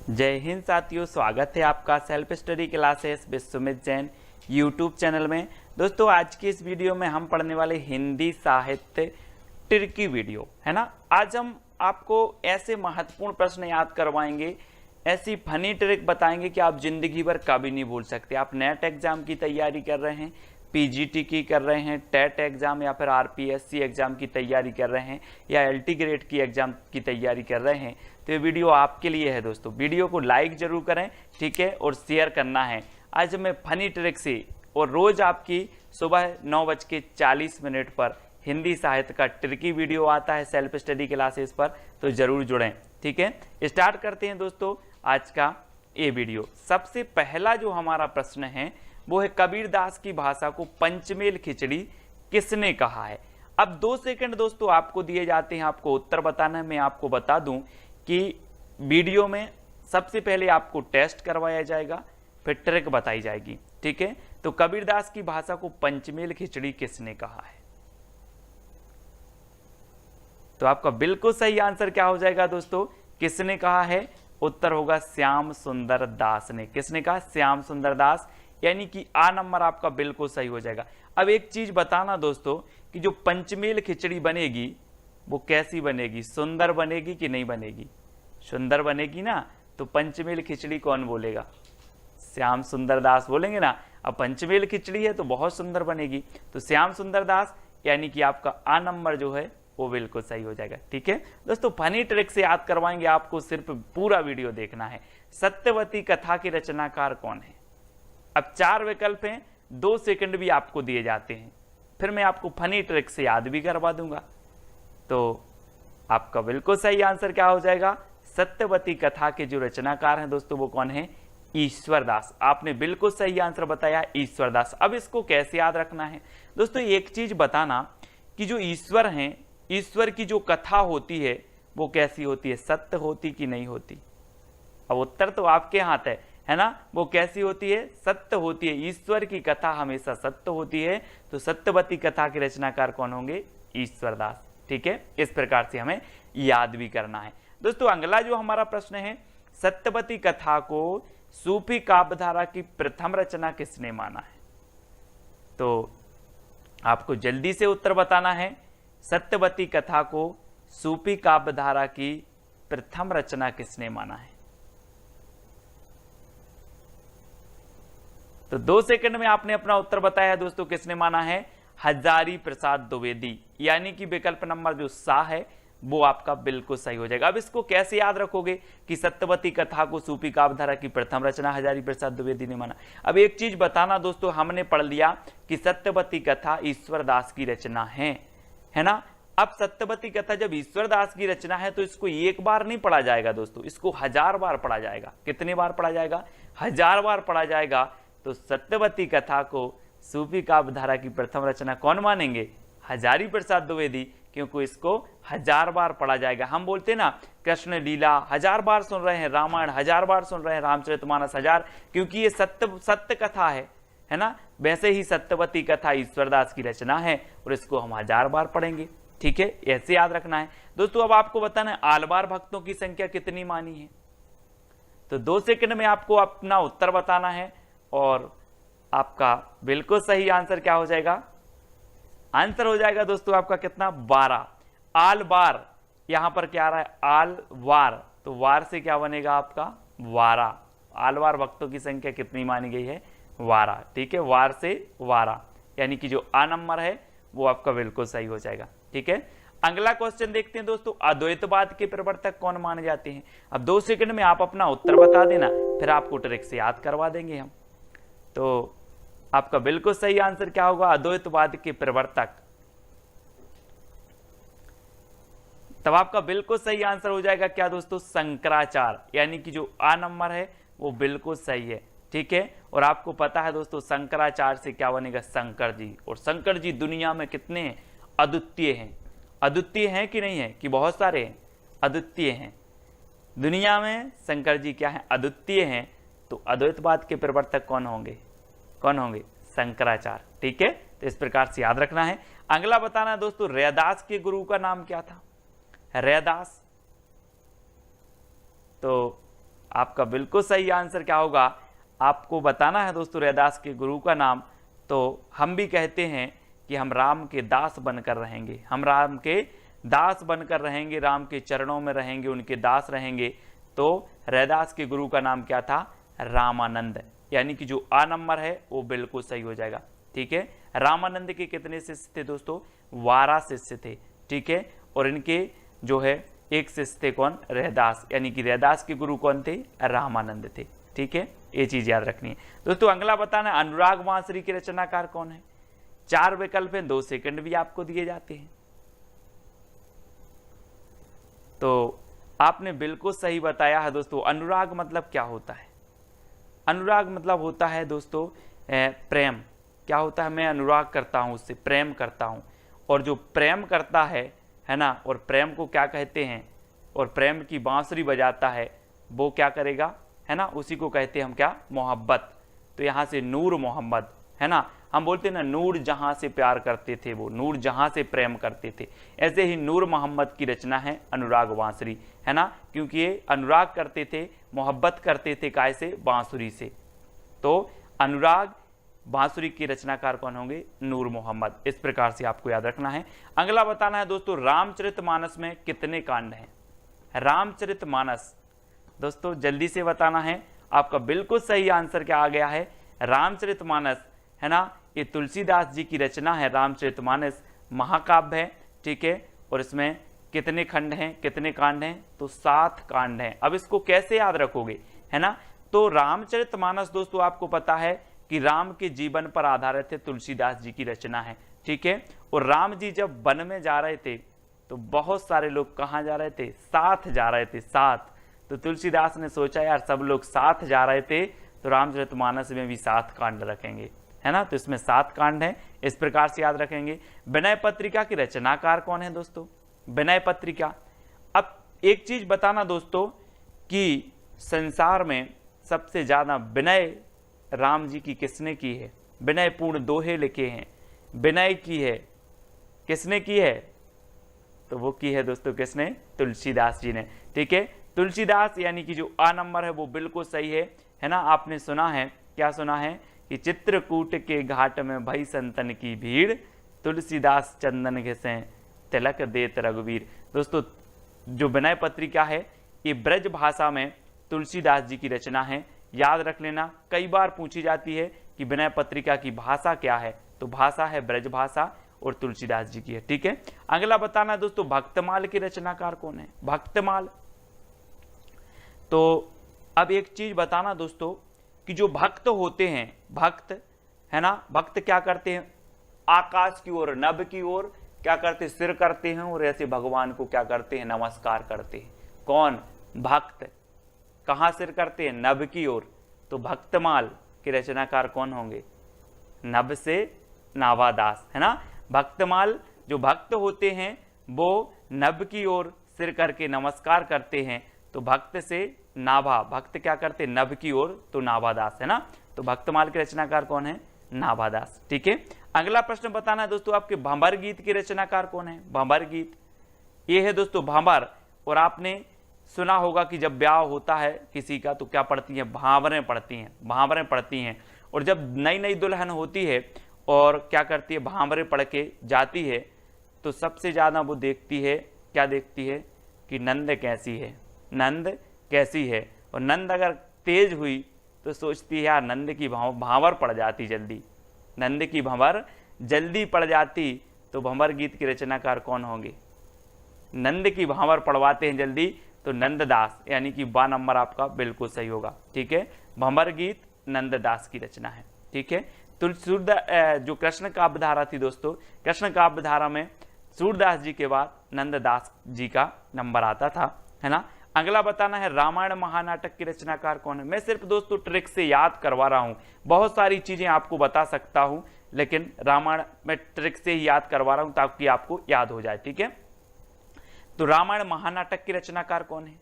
जय हिंद साथियों, स्वागत है आपका self study classes with Sumit Jain YouTube channel में। दोस्तों, आज की इस वीडियो में हम पढ़ने वाले हिंदी साहित्य ट्रिकी वीडियो है ना। आज हम आपको ऐसे महत्वपूर्ण प्रश्न याद करवाएंगे, ऐसी फनी ट्रिक बताएंगे कि आप जिंदगी भर कभी नहीं भूल सकते। आप नेट एग्जाम की तैयारी कर रहे हैं, पीजीटी की कर रहे हैं, टेट एग्जाम या फिर आरपीएससी एग्जाम की तैयारी कर रहे हैं या एलटी ग्रेड की एग्जाम की तैयारी कर रहे हैं, तो ये वीडियो आपके लिए है। दोस्तों, वीडियो को लाइक जरूर करें, ठीक है, और शेयर करना है। आज मैं फनी ट्रिक से और रोज आपकी सुबह 9:40 पर हिंदी साहित्य का ट्रिकी वीडियो आता है सेल्फ स्टडी क्लासेस पर, तो जरूर जुड़ें। ठीक है, स्टार्ट करते हैं दोस्तों आज का ये वीडियो। सबसे पहला जो हमारा प्रश्न है वो है, कबीरदास की भाषा को पंचमेल खिचड़ी किसने कहा है। अब 2 सेकंड दोस्तों आपको दिए जाते हैं, आपको उत्तर बताना है। मैं आपको बता दूं कि वीडियो में सबसे पहले आपको टेस्ट करवाया जाएगा, फिर ट्रिक बताई जाएगी। ठीक है, तो कबीरदास की भाषा को पंचमेल खिचड़ी किसने कहा है। तो आपका बिल्कुल सही आंसर क्या हो जाएगा दोस्तों, किसने कहा है। उत्तर होगा श्याम सुंदर दास ने। किसने कहा, श्याम सुंदर दास, यानी कि आ नंबर आपका बिल्कुल सही हो जाएगा। अब एक चीज बताना दोस्तों कि जो पंचमेल खिचड़ी बनेगी वो कैसी बनेगी, सुंदर बनेगी कि नहीं बनेगी। सुंदर बनेगी ना, तो पंचमेल खिचड़ी कौन बोलेगा, श्याम सुंदर दास बोलेंगे ना। अब पंचमेल खिचड़ी है तो बहुत सुंदर बनेगी, तो श्याम सुंदर दास, यानी कि आपका आ नंबर जो है वो बिल्कुल सही हो जाएगा। ठीक है दोस्तों, फनी ट्रिक से याद करवाएंगे आपको, सिर्फ पूरा वीडियो देखना है। सत्यवती कथा के रचनाकार कौन है। अब 4 विकल्प हैं, 2 सेकंड भी आपको दिए जाते हैं, फिर मैं आपको फनी ट्रिक से याद भी करवा दूंगा। तो आपका बिल्कुल सही आंसर क्या हो जाएगा, सत्यवती कथा के जो रचनाकार हैं दोस्तों वो कौन है, ईश्वर दास। आपने बिल्कुल सही आंसर बताया, ईश्वर दास। अब इसको कैसे याद रखना है दोस्तों, एक चीज बताना कि जो ईश्वर हैं, ईश्वर की जो कथा होती है वो कैसी होती है, सत्य होती कि नहीं होती। अब उत्तर तो आपके हाथ है ना, वो कैसी होती है, सत्य होती है। ईश्वर की कथा हमेशा सत्य होती है, तो सत्यवती कथा के रचनाकार कौन होंगे, ईश्वर दास। ठीक है, इस प्रकार से हमें याद भी करना है दोस्तों। अगला जो हमारा प्रश्न है, सत्यवती कथा को सूफी काव्यधारा की प्रथम रचना किसने माना है। तो आपको जल्दी से उत्तर बताना है, सत्यवती कथा को सूफी काव्यधारा की प्रथम रचना किसने माना है। तो 2 सेकंड में आपने अपना उत्तर बताया दोस्तों, किसने माना है, हजारी प्रसाद द्विवेदी, यानी कि विकल्प नंबर जो सा है वो आपका बिल्कुल सही हो जाएगा। अब इसको कैसे याद रखोगे कि सत्यवती कथा को सूफी काव्यधारा की प्रथम रचना हजारी प्रसाद द्विवेदी ने माना। अब एक चीज बताना दोस्तों, हमने पढ़ लिया कि सत्यवती कथा ईश्वर दास की रचना है ना। अब सत्यवती कथा जब ईश्वर दास की रचना है तो इसको एक बार नहीं पढ़ा जाएगा दोस्तों, इसको 1000 बार पढ़ा जाएगा। कितने बार पढ़ा जाएगा, 1000 बार पढ़ा जाएगा। तो सत्यवती कथा को सूफी काव्यधारा की प्रथम रचना कौन मानेंगे, हजारी प्रसाद द्विवेदी, क्योंकि इसको 1000 बार पढ़ा जाएगा। हम बोलते हैं ना, कृष्ण लीला 1000 बार सुन रहे हैं, रामायण 1000 बार सुन रहे हैं, रामचरितमानस 1000, क्योंकि ये सत्य कथा है ना। वैसे ही सत्यवती कथा ईश्वरदास की रचना है और इसको हम 1000 बार पढ़ेंगे। ठीक है, ऐसे याद रखना है दोस्तों। अब आपको बताना है आलवार भक्तों की संख्या कितनी मानी है। तो 2 सेकंड में आपको अपना उत्तर बताना है और आपका बिल्कुल सही आंसर क्या हो जाएगा, आंसर हो जाएगा दोस्तों आपका कितना, 12। आल बार, यहां पर क्या आ रहा है, आल वार, तो वार से क्या बनेगा आपका 12। आलवार भक्तों की संख्या कितनी मानी गई है, 12। ठीक है, वार से 12, यानी कि जो आ नंबर है वो आपका बिल्कुल सही हो जाएगा। ठीक है, अगला क्वेश्चन देखते हैं दोस्तों, अद्वैतवाद के प्रवर्तक कौन माने जाते हैं। अब 2 सेकंड में आप अपना उत्तर बता देना, फिर आपको ट्रिक से याद करवा देंगे हम। तो आपका बिल्कुल सही आंसर क्या होगा, अद्वैतवाद के प्रवर्तक। तब आपका बिल्कुल सही आंसर हो जाएगा क्या दोस्तों, शंकराचार्य, यानी कि जो आ नंबर है वो बिल्कुल सही है। ठीक है, और आपको पता है दोस्तों शंकराचार्य से क्या बनेगा, शंकर जी। और शंकर जी दुनिया में कितने हैं, अद्वितीय हैं। अद्वितीय हैं कि नहीं है, कि बहुत सारे हैं, अद्वितीय हैं। दुनिया में शंकर जी क्या है, अद्वितीय हैं। तो अद्वैतवाद के प्रवर्तक कौन होंगे, कौन होंगे, शंकराचार्य। ठीक है, तो इस प्रकार से याद रखना है। अगला बताना है दोस्तों, रैदास के गुरु का नाम क्या था, रैदास। तो आपका बिल्कुल सही आंसर क्या होगा, आपको बताना है दोस्तों रैदास के गुरु का नाम। तो हम भी कहते हैं कि हम राम के दास बनकर रहेंगे, हम राम के दास बनकर रहेंगे, राम के चरणों में रहेंगे, उनके दास रहेंगे। तो रैदास के गुरु का नाम क्या था, रामानंद, यानी कि जो आ नंबर है वो बिल्कुल सही हो जाएगा। ठीक है, रामानंद के कितने शिष्य थे दोस्तों, 12 शिष्य थे। ठीक है, और इनके जो है एक शिष्य थे कौन, रैदास, यानी कि रैदास के गुरु कौन थे, रामानंद थे। ठीक है, ये चीज याद रखनी है दोस्तों। अगला बताना अनुराग बांसुरी के रचनाकार कौन है। 4 विकल्प हैं, 2 सेकंड भी आपको दिए जाते हैं। तो आपने बिल्कुल सही बताया है दोस्तों। अनुराग मतलब क्या होता है, अनुराग मतलब होता है दोस्तों प्रेम। क्या होता है, मैं अनुराग करता हूं, उससे प्रेम करता हूं। और जो प्रेम करता है ना, और प्रेम को क्या कहते हैं, और प्रेम की बांसुरी बजाता है वो क्या करेगा, है ना, उसी को कहते हैं हम क्या, मोहब्बत। तो यहाँ से नूर मोहम्मद, है ना, हम बोलते हैं ना नूर जहां से प्यार करते थे वो, नूर जहां से प्रेम करते थे, ऐसे ही नूर मोहम्मद की रचना है अनुराग बांसुरी, है ना, क्योंकि ये अनुराग करते थे, मोहब्बत करते थे, काय से, बांसुरी से। तो अनुराग बांसुरी के रचनाकार कौन होंगे, नूर मोहम्मद। इस प्रकार से आपको याद रखना है। अगला बताना है दोस्तों रामचरितमानस में कितने कांड हैं। रामचरितमानस दोस्तों जल्दी से बताना है, आपका बिल्कुल सही आंसर क्या आ गया है, रामचरितमानस, है ना, ये तुलसीदास जी की रचना है। रामचरितमानस महाकाव्य है। ठीक है, और इसमें कितने खंड हैं, कितने कांड हैं, तो 7 कांड हैं। अब इसको कैसे याद रखोगे, है ना, तो रामचरितमानस दोस्तों आपको पता है कि राम के जीवन पर आधारित है, तुलसीदास जी की रचना है। ठीक है, और राम जी जब वन में जा रहे थे तो बहुत सारे लोग कहाँ जा रहे थे, साथ जा रहे थे, साथ। तो तुलसीदास ने सोचा यार सब लोग साथ जा रहे थे तो रामचरितमानस में भी 7 कांड रखेंगे, है ना, तो इसमें 7 कांड हैं। इस प्रकार से याद रखेंगे। विनय पत्रिका की रचनाकार कौन है दोस्तों, विनय पत्रिका। अब एक चीज बताना दोस्तों कि संसार में सबसे ज्यादा विनय राम जी की किसने की है, विनय पूर्ण दोहे लिखे हैं, विनय की है किसने की है, तो वो की है दोस्तों किसने, तुलसीदास जी ने। ठीक है, तुलसीदास यानी कि जो आ नंबर है वो बिल्कुल सही है ना। आपने सुना है, क्या सुना है कि चित्रकूट के घाट में भई संतन की भीड़, तुलसीदास चंदन घिसे तिलक देत रघुवीर। दोस्तों जो विनय पत्रिका है ये ब्रज भाषा में तुलसीदास जी की रचना है। याद रख लेना, कई बार पूछी जाती है कि विनय पत्रिका की भाषा क्या है, तो भाषा है ब्रज भाषा और तुलसीदास जी की है। ठीक है, अगला बताना दोस्तों भक्तमाल के रचनाकार कौन है, भक्तमाल। तो अब एक चीज बताना दोस्तों कि जो भक्त होते हैं, भक्त, है ना, भक्त क्या करते हैं, आकाश की ओर, नभ की ओर क्या करते, सिर करते हैं और ऐसे भगवान को क्या करते हैं, नमस्कार करते हैं। कौन, भक्त। कहां सिर करते हैं, नभ की ओर। तो भक्तमाल के रचनाकार कौन होंगे, नभ से नाभादास, है ना। भक्तमाल जो भक्त होते हैं वो नभ की ओर सिर करके नमस्कार करते हैं, तो भक्त से नाभा, भक्त क्या करते, नभ की ओर, तो नाभादास, है ना। तो भक्तमाल के रचनाकार कौन है, नाभादास। ठीक है, अगला प्रश्न बताना है दोस्तों आपके भंवर गीत के रचनाकार कौन है। भंवर गीत ये है दोस्तों भंवर, और आपने सुना होगा कि जब ब्याह होता है किसी का तो क्या पढ़ती है, भांवरें पढ़ती हैं, भांवरें पढ़ती हैं। और जब नई नई दुल्हन होती है और क्या करती है, भांवरें पढ़ के जाती है, तो सबसे ज्यादा वो देखती है, क्या देखती है कि नंद कैसी है, नंद कैसी है। और नंद अगर तेज हुई तो सोचती है यार नंद की भांवर पड़ जाती जल्दी, नंद की भंवर जल्दी पड़ जाती। तो भंवर गीत के रचनाकार कौन होंगे, नंद की भांवर पढ़वाते हैं जल्दी, तो नंददास, यानी कि 12 नंबर आपका बिल्कुल सही होगा। ठीक है, भंवर गीत नंददास की रचना है। ठीक है, तो जो कृष्ण काव्य धारा थी दोस्तों, कृष्ण काव्य धारा में सूरदास जी के बाद नंददास जी का नंबर आता था, है ना। अगला बताना है रामायण महानाटक की रचनाकार कौन है। मैं सिर्फ दोस्तों ट्रिक से याद करवा रहा हूं, बहुत सारी चीजें आपको बता सकता हूं, लेकिन रामायण में ट्रिक से ही याद करवा रहा हूं ताकि आपको याद हो जाए। ठीक है, तो रामायण महानाटक की रचनाकार कौन है।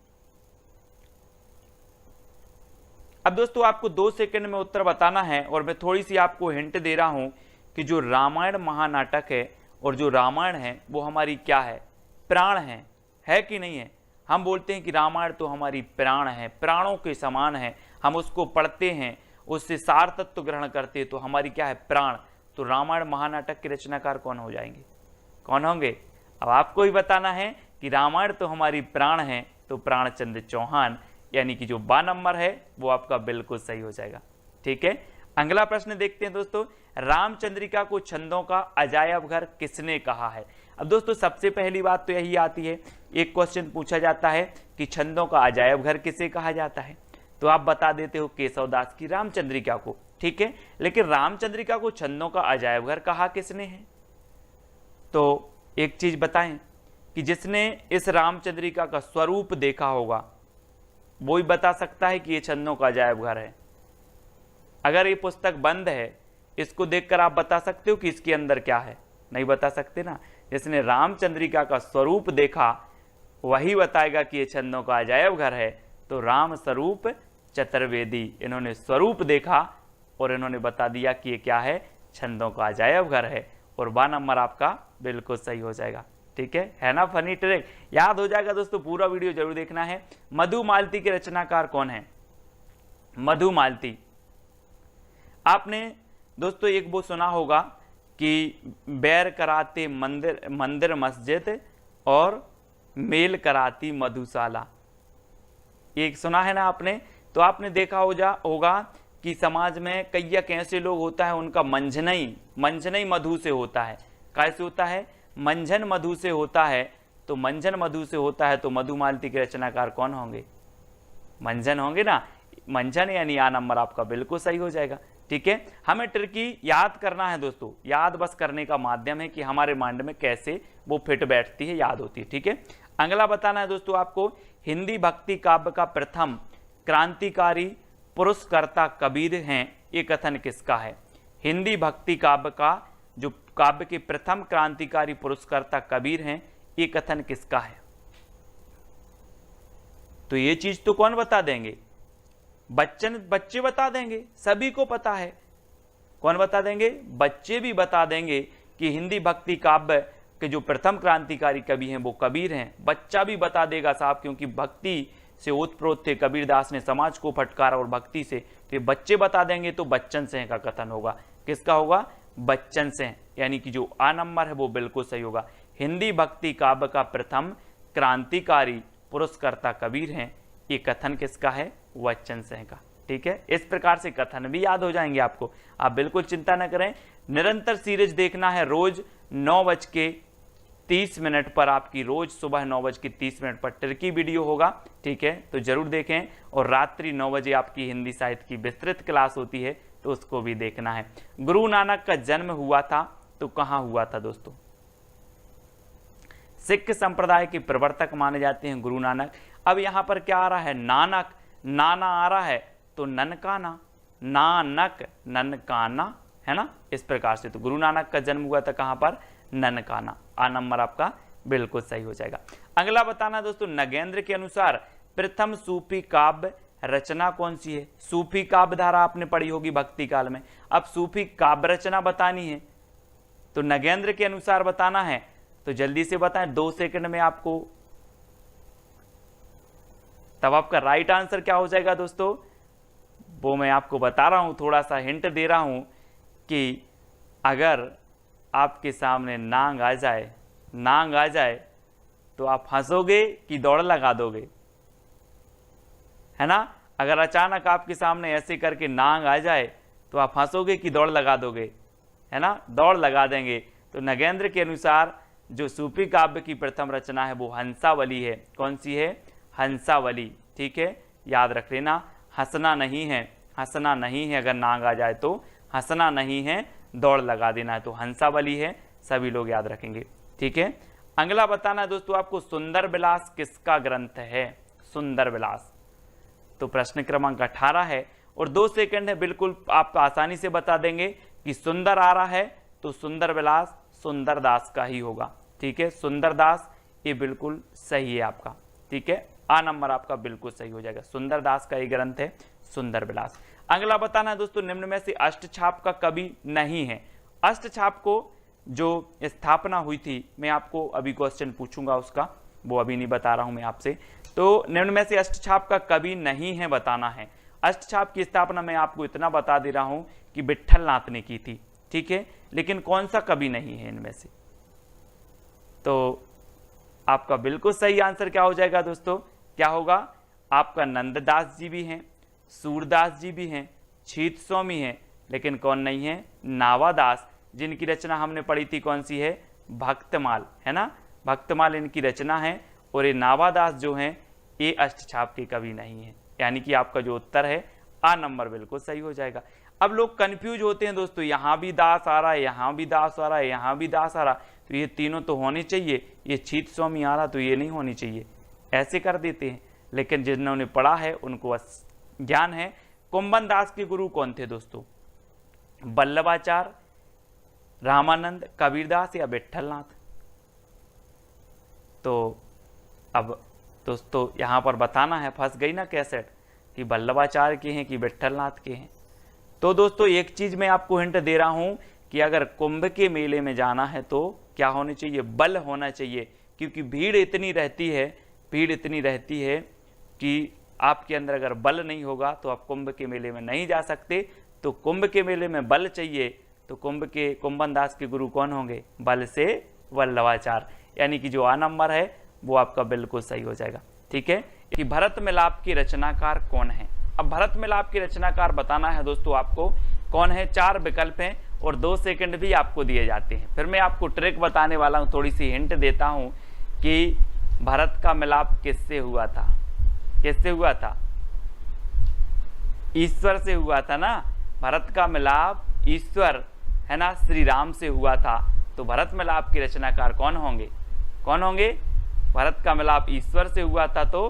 अब दोस्तों आपको 2 सेकंड में उत्तर बताना है, और मैं थोड़ी सी आपको हिंट दे रहा हूं कि जो रामायण महानाटक है और जो रामायण है वो हमारी क्या है, प्राण है कि नहीं है। हम बोलते हैं कि रामायण तो हमारी प्राण है, प्राणों के समान है, हम उसको पढ़ते हैं, उससे सार तत्व ग्रहण करते हैं, तो हमारी क्या है, प्राण। तो रामायण महानाटक के रचनाकार कौन हो जाएंगे, कौन होंगे? अब आपको ही बताना है कि रामायण तो हमारी प्राण है, तो प्राणचंद्र चौहान, यानी कि जो 12 नंबर है वो आपका बिल्कुल सही हो जाएगा। ठीक है, अगला प्रश्न देखते हैं दोस्तों, रामचंद्रिका को छंदों का अजायब घर किसने कहा है? अब दोस्तों सबसे पहली बात तो यही आती है, एक क्वेश्चन पूछा जाता है कि छंदों का अजायब घर किसे कहा जाता है, तो आप बता देते हो केशवदास की रामचंद्रिका को। ठीक है, लेकिन रामचंद्रिका को छंदों का अजायब घर कहा किसने है? तो एक चीज बताएं कि जिसने इस रामचंद्रिका का स्वरूप देखा होगा वो ही बता सकता है कि ये छंदों का अजायब घर है। अगर ये पुस्तक बंद है, इसको देखकर आप बता सकते हो कि इसके अंदर क्या है? नहीं बता सकते ना। जिसने रामचंद्रिका का स्वरूप देखा वही बताएगा कि ये छंदों का अजायब घर है। तो राम स्वरूप चतुर्वेदी, इन्होंने स्वरूप देखा और इन्होंने बता दिया कि ये क्या है, छंदों का अजायब घर है, और 12 नंबर आपका बिल्कुल सही हो जाएगा। ठीक है ना, फनी ट्रिक याद हो जाएगा दोस्तों, पूरा वीडियो जरूर देखना है। मधुमालती के रचनाकार कौन है? मधुमालती, आपने दोस्तों एक वो सुना होगा कि बैर कराते मंदिर मस्जिद और मेल कराती मधुशाला, एक सुना है ना आपने। तो आपने देखा होगा कि समाज में कई ऐसे लोग होता है, उनका मंजनई मधु से होता है। कैसे होता है? मंजन मधु से होता है। तो मंजन मधु से होता है तो मधुमालती के रचनाकार कौन होंगे? मंजन होंगे ना, मंजन, यानी आ नंबर आपका बिल्कुल सही हो जाएगा। ठीक है, हमें ट्रिकी याद करना है दोस्तों, याद बस करने का माध्यम है कि हमारे माइंड में कैसे वो फिट बैठती है, याद होती है। ठीक है, अगला बताना है दोस्तों आपको, हिंदी भक्ति काव्य का प्रथम क्रांतिकारी पुरस्कर्ता कबीर हैं, ये कथन किसका है? हिंदी भक्ति काव्य का जो काव्य के प्रथम क्रांतिकारी पुरस्कर्ता कबीर हैं, ये कथन किसका है? तो ये चीज तो कौन बता देंगे? बच्चे बता देंगे, सभी को पता है। कौन बता देंगे? बच्चे भी बता देंगे कि हिंदी भक्ति काव्य के जो प्रथम क्रांतिकारी कवि हैं वो कबीर हैं। बच्चा भी बता देगा साहब, क्योंकि भक्ति से ओतप्रोत थे कबीरदास ने, समाज को फटकारा और भक्ति से, तो ये बच्चे बता देंगे। तो बच्चन सिंह का कथन होगा। किसका होगा? बच्चन सिंह, यानी कि जो आ नंबर है वो बिल्कुल सही होगा। हिंदी भक्ति काव्य का प्रथम क्रांतिकारी पुरस्कर्ता कबीर हैं, ये कथन किसका है? बच्चन सिंह का। ठीक है, इस प्रकार से कथन भी याद हो जाएंगे आपको, आप बिल्कुल चिंता न करें। निरंतर सीरीज देखना है रोज 9:30 पर, आपकी रोज सुबह 9:30 पर ट्रिकी वीडियो होगा। ठीक है, तो जरूर देखें। और रात्रि 9 बजे आपकी हिंदी साहित्य की विस्तृत क्लास होती है, तो उसको भी देखना है। गुरु नानक का जन्म हुआ था तो कहां हुआ था दोस्तों? सिख संप्रदाय के प्रवर्तक माने जाते हैं गुरु नानक। अब यहां पर क्या आ रहा है? नानक, नाना आ रहा है तो ननकाना, नानक ननकाना, है ना, इस प्रकार से। तो गुरु नानक का जन्म हुआ था कहां पर? ननकाना। आ नंबर आपका बिल्कुल सही हो जाएगा। अगला बताना दोस्तों, नगेंद्र के अनुसार प्रथम सूफी काव्य रचना कौन सी है? सूफी काव्य धारा आपने पढ़ी होगी भक्ति काल में। अब सूफी काव्य रचना बतानी है तो नगेंद्र के अनुसार बताना है, तो जल्दी से बताएं, 2 सेकंड में आपको। तब आपका राइट आंसर क्या हो जाएगा दोस्तों? वो मैं आपको बता रहा हूं, थोड़ा सा हिंट दे रहा हूं कि अगर आपके सामने नांग आ जाए तो आप हंसोगे कि दौड़ लगा दोगे? है ना, अगर अचानक आपके सामने ऐसे करके नांग आ जाए तो आप हंसोगे कि दौड़ लगा दोगे? है ना, दौड़ लगा देंगे। तो नगेंद्र के अनुसार जो सूफी काव्य की प्रथम रचना है वो हंसावली है। कौन सी है? हंसावली। ठीक है, याद रख लेना, हंसना नहीं है, हंसना नहीं है। अगर नांग आ जाए तो हंसना नहीं है, दौड़ लगा देना है। तो हंसावली है, सभी लोग याद रखेंगे। ठीक है, अगला बताना है दोस्तों आपको, सुंदर विलास किसका ग्रंथ है? सुंदर विलास, तो प्रश्न क्रमांक 18 है और 2 सेकंड है, बिल्कुल आप आसानी से बता देंगे कि सुंदर आ रहा है तो सुंदर विलास सुंदरदास का ही होगा। ठीक है, सुंदरदास, ये बिल्कुल सही है आपका। ठीक है, आ नंबर आपका बिल्कुल सही हो जाएगा। सुंदरदास का ये ग्रंथ है सुंदर विलास। अगला बताना है दोस्तों, निम्न में से अष्टछाप का कवि नहीं है। अष्टछाप को जो स्थापना हुई थी, मैं आपको अभी क्वेश्चन पूछूंगा उसका, वो अभी नहीं बता रहा हूं मैं आपसे। तो निम्न में से अष्टछाप का कवि नहीं है बताना है। अष्टछाप की स्थापना मैं आपको इतना बता दे रहा हूं कि विट्ठल नाथ ने की थी, ठीक है, लेकिन कौन सा कवि नहीं है इनमें से? तो आपका बिल्कुल सही आंसर क्या हो जाएगा दोस्तों? क्या होगा? आपका नंददास जी भी हैं, सूरदास जी भी हैं, छीत स्वामी हैं, लेकिन कौन नहीं है? नावादास, जिनकी रचना हमने पढ़ी थी कौन सी है? भक्तमाल, है ना, भक्तमाल इनकी रचना है। और ये नावादास जो हैं ये अष्टछाप के कवि नहीं है, यानी कि आपका जो उत्तर है आ नंबर बिल्कुल सही हो जाएगा। अब लोग कंफ्यूज होते हैं दोस्तों, यहाँ भी दास आ रहा है, यहाँ भी दास आ रहा है, यहाँ भी दास आ रहा, तो ये तीनों तो होने चाहिए, ये छीत स्वामी आ रहा तो ये नहीं होनी चाहिए, ऐसे कर देते हैं। लेकिन जिन्होंने पढ़ा है उनको ज्ञान है। कुंभन दास के गुरु कौन थे दोस्तों? वल्लभाचार्य, रामानंद, कबीरदास या विट्ठलनाथ? तो अब दोस्तों यहाँ पर बताना है, फंस गई ना कैसेट, कि वल्लभाचार्य के हैं कि विट्ठलनाथ के हैं। तो दोस्तों एक चीज मैं आपको हिंट दे रहा हूं कि अगर कुंभ के मेले में जाना है तो क्या होना चाहिए? बल होना चाहिए, क्योंकि भीड़ इतनी रहती है कि आपके अंदर अगर बल नहीं होगा तो आप कुंभ के मेले में नहीं जा सकते। तो कुंभ के मेले में बल चाहिए, तो कुंभन दास के गुरु कौन होंगे? बल से वल्लभाचार्य, यानी कि जो आ नंबर है वो आपका बिल्कुल सही हो जाएगा, ठीक है। कि भरत मिलाप के रचनाकार कौन है? अब भरत मिलाप के रचनाकार बताना है दोस्तों आपको कौन है। 4 विकल्प हैं और 2 सेकंड भी आपको दिए जाते हैं। फिर मैं आपको ट्रिक बताने वाला हूं, थोड़ी सी हिंट देता हूं कि भरत का मिलाप किससे हुआ था? किससे हुआ था? ईश्वर से हुआ था ना। भरत का मिलाप ईश्वर, है ना, श्री राम से हुआ था। तो भरत मिलाप के रचनाकार कौन होंगे? कौन होंगे? भरत का मिलाप ईश्वर से हुआ था तो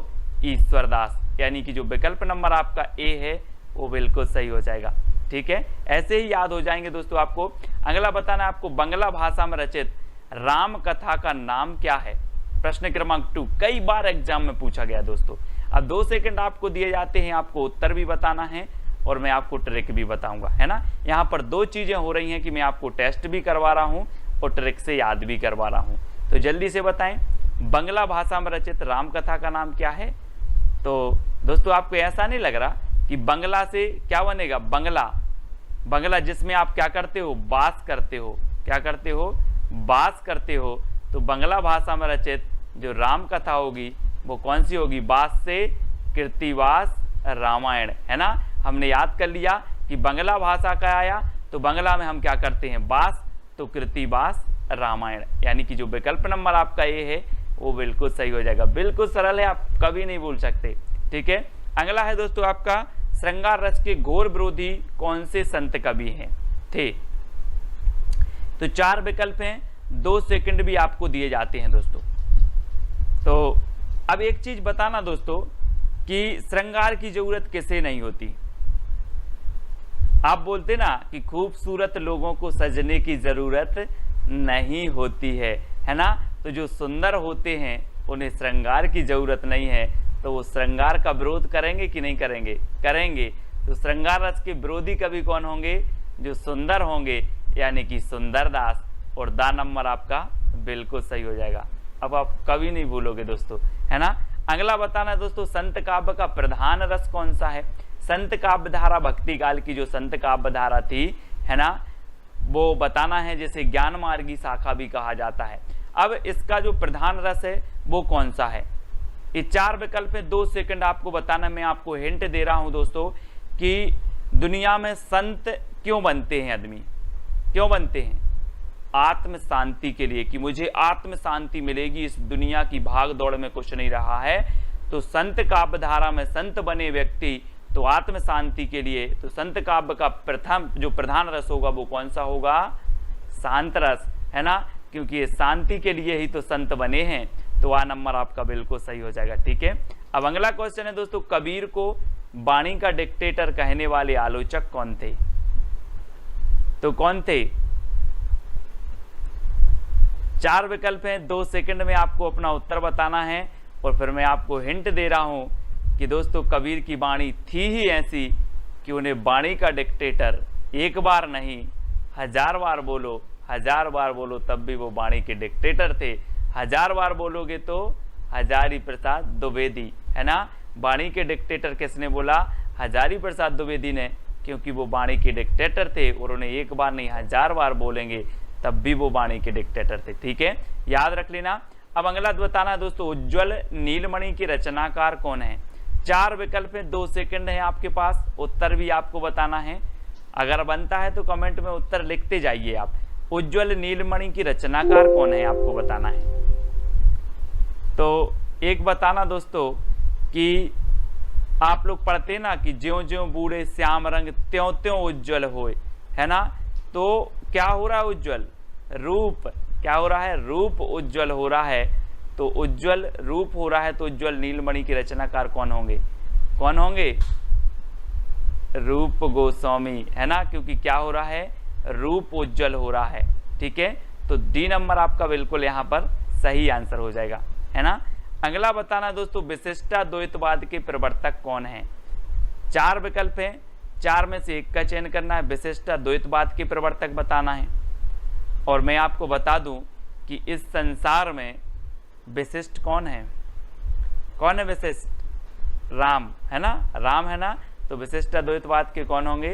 ईश्वरदास, यानी कि जो विकल्प नंबर आपका ए है वो बिल्कुल सही हो जाएगा, ठीक है। ऐसे ही याद हो जाएंगे दोस्तों आपको। अगला बताना आपको, बांग्ला भाषा में रचित राम कथा का नाम क्या है? प्रश्न क्रमांक 2 कई बार एग्जाम में पूछा गया दोस्तों। अब 2 सेकंड आपको दिए जाते हैं, आपको उत्तर भी बताना है और मैं आपको ट्रिक भी बताऊंगा, है ना। यहाँ पर 2 चीजें हो रही हैं कि मैं आपको टेस्ट भी करवा रहा हूँ और ट्रिक से याद भी करवा रहा हूँ। तो जल्दी से बताएं, बांग्ला भाषा में रचित राम कथा का नाम क्या है? तो दोस्तों आपको ऐसा नहीं लग रहा कि बंगला से क्या बनेगा? बंगला जिसमें आप क्या करते हो? वास करते हो। क्या करते हो? वास करते हो। तो बांग्ला भाषा में रचित जो राम कथा होगी वो कौन सी होगी? वास से कृतिवास रामायण, है ना। हमने याद कर लिया कि बांग्ला भाषा का आया तो बांग्ला में हम क्या करते हैं? वास, तो कृतिवास रामायण, यानी कि जो विकल्प नंबर आपका ये है वो बिल्कुल सही हो जाएगा। बिल्कुल सरल है, आप कभी नहीं भूल सकते, ठीक है। अगला है दोस्तों आपका, श्रृंगार रस के घोर विरोधी कौन से संत कवि हैं थे? तो 4 विकल्प हैं, 2 सेकंड भी आपको दिए जाते हैं दोस्तों। तो अब एक चीज बताना दोस्तों कि श्रृंगार की जरूरत किसे नहीं होती? आप बोलते ना कि खूबसूरत लोगों को सजने की जरूरत नहीं होती है ना। तो जो सुंदर होते हैं उन्हें श्रृंगार की जरूरत नहीं है, तो वो श्रृंगार का विरोध करेंगे कि नहीं करेंगे? करेंगे। तो श्रृंगार रस के विरोधी कवि कौन होंगे? जो सुंदर होंगे, यानी कि सुंदरदास। और दा नंबर आपका बिल्कुल सही हो जाएगा। अब आप कभी नहीं भूलोगे दोस्तों, है ना। अगला बताना दोस्तों, संत काव्य का प्रधान रस कौन सा है? संत काव्य धारा भक्ति काल की जो संत काव्य धारा थी, है ना, वो बताना है, जैसे ज्ञान मार्गी शाखा भी कहा जाता है। अब इसका जो प्रधान रस है वो कौन सा है? ये 4 विकल्प है, 2 सेकंड आपको बताना। मैं आपको हिंट दे रहा हूं दोस्तों कि दुनिया में संत क्यों बनते हैं? आदमी क्यों बनते हैं? आत्म शांति के लिए, कि मुझे आत्म शांति मिलेगी, इस दुनिया की भाग दौड़ में कुछ नहीं रहा है। तो संत काव्य धारा में संत बने व्यक्ति तो आत्म शांति के लिए, तो संत काव्य का प्रथम जो प्रधान रस होगा वो कौन सा होगा? शांत रस, है ना, क्योंकि ये शांति के लिए ही तो संत बने हैं। तो आ नंबर आपका बिल्कुल सही हो जाएगा, ठीक है। अब अगला क्वेश्चन है दोस्तों, कबीर को वाणी का डिक्टेटर कहने वाले आलोचक कौन थे? तो कौन थे? 4 विकल्प हैं, 2 सेकंड में आपको अपना उत्तर बताना है। और फिर मैं आपको हिंट दे रहा हूं कि दोस्तों कबीर की वाणी थी ही ऐसी कि उन्हें वाणी का डिक्टेटर एक बार नहीं 1000 बार बोलो, 1000 बार बोलो तब भी वो वाणी के डिक्टेटर थे। 1000 बार बोलोगे तो हजारी प्रसाद द्विवेदी, है ना। वाणी के डिक्टेटर किसने बोला? हजारी प्रसाद द्विवेदी ने, क्योंकि वो वाणी के डिक्टेटर थे और उन्हें एक बार नहीं 1000 बार बोलेंगे तब भी वो वाणी के डिक्टेटर थे। ठीक है, याद रख लेना। अब अगला बताना दोस्तों, उज्ज्वल नीलमणि के रचनाकार कौन है? 4 विकल्प है, 2 सेकंड है आपके पास, उत्तर भी आपको बताना है। अगर बनता है तो कमेंट में उत्तर लिखते जाइए आप। उज्ज्वल नीलमणि की रचनाकार कौन है आपको बताना है। तो एक बताना दोस्तों कि आप लोग पढ़ते ना कि ज्यों ज्यों बूढ़े श्याम रंग त्यों त्यों उज्ज्वल होए, है ना। तो क्या हो रहा है? उज्ज्वल रूप, क्या हो रहा है? रूप उज्ज्वल हो रहा है। तो उज्ज्वल रूप हो रहा है तो उज्ज्वल नीलमणि के रचनाकार कौन होंगे? कौन होंगे? रूप गोस्वामी, है ना, क्योंकि क्या हो रहा है? रूप उज्ज्वल हो रहा है। ठीक है, तो डी नंबर आपका बिल्कुल यहाँ पर सही आंसर हो जाएगा, है ना। अगला बताना दोस्तों, विशिष्टाद्वैतवाद के प्रवर्तक कौन है? 4 विकल्प हैं, 4 में से एक का चयन करना है। विशिष्टाद्वैतवाद के प्रवर्तक बताना है। और मैं आपको बता दूं कि इस संसार में विशिष्ट कौन है? कौन है विशिष्ट? राम, है ना, राम, है ना। तो विशिष्टाद्वैतवाद के कौन होंगे?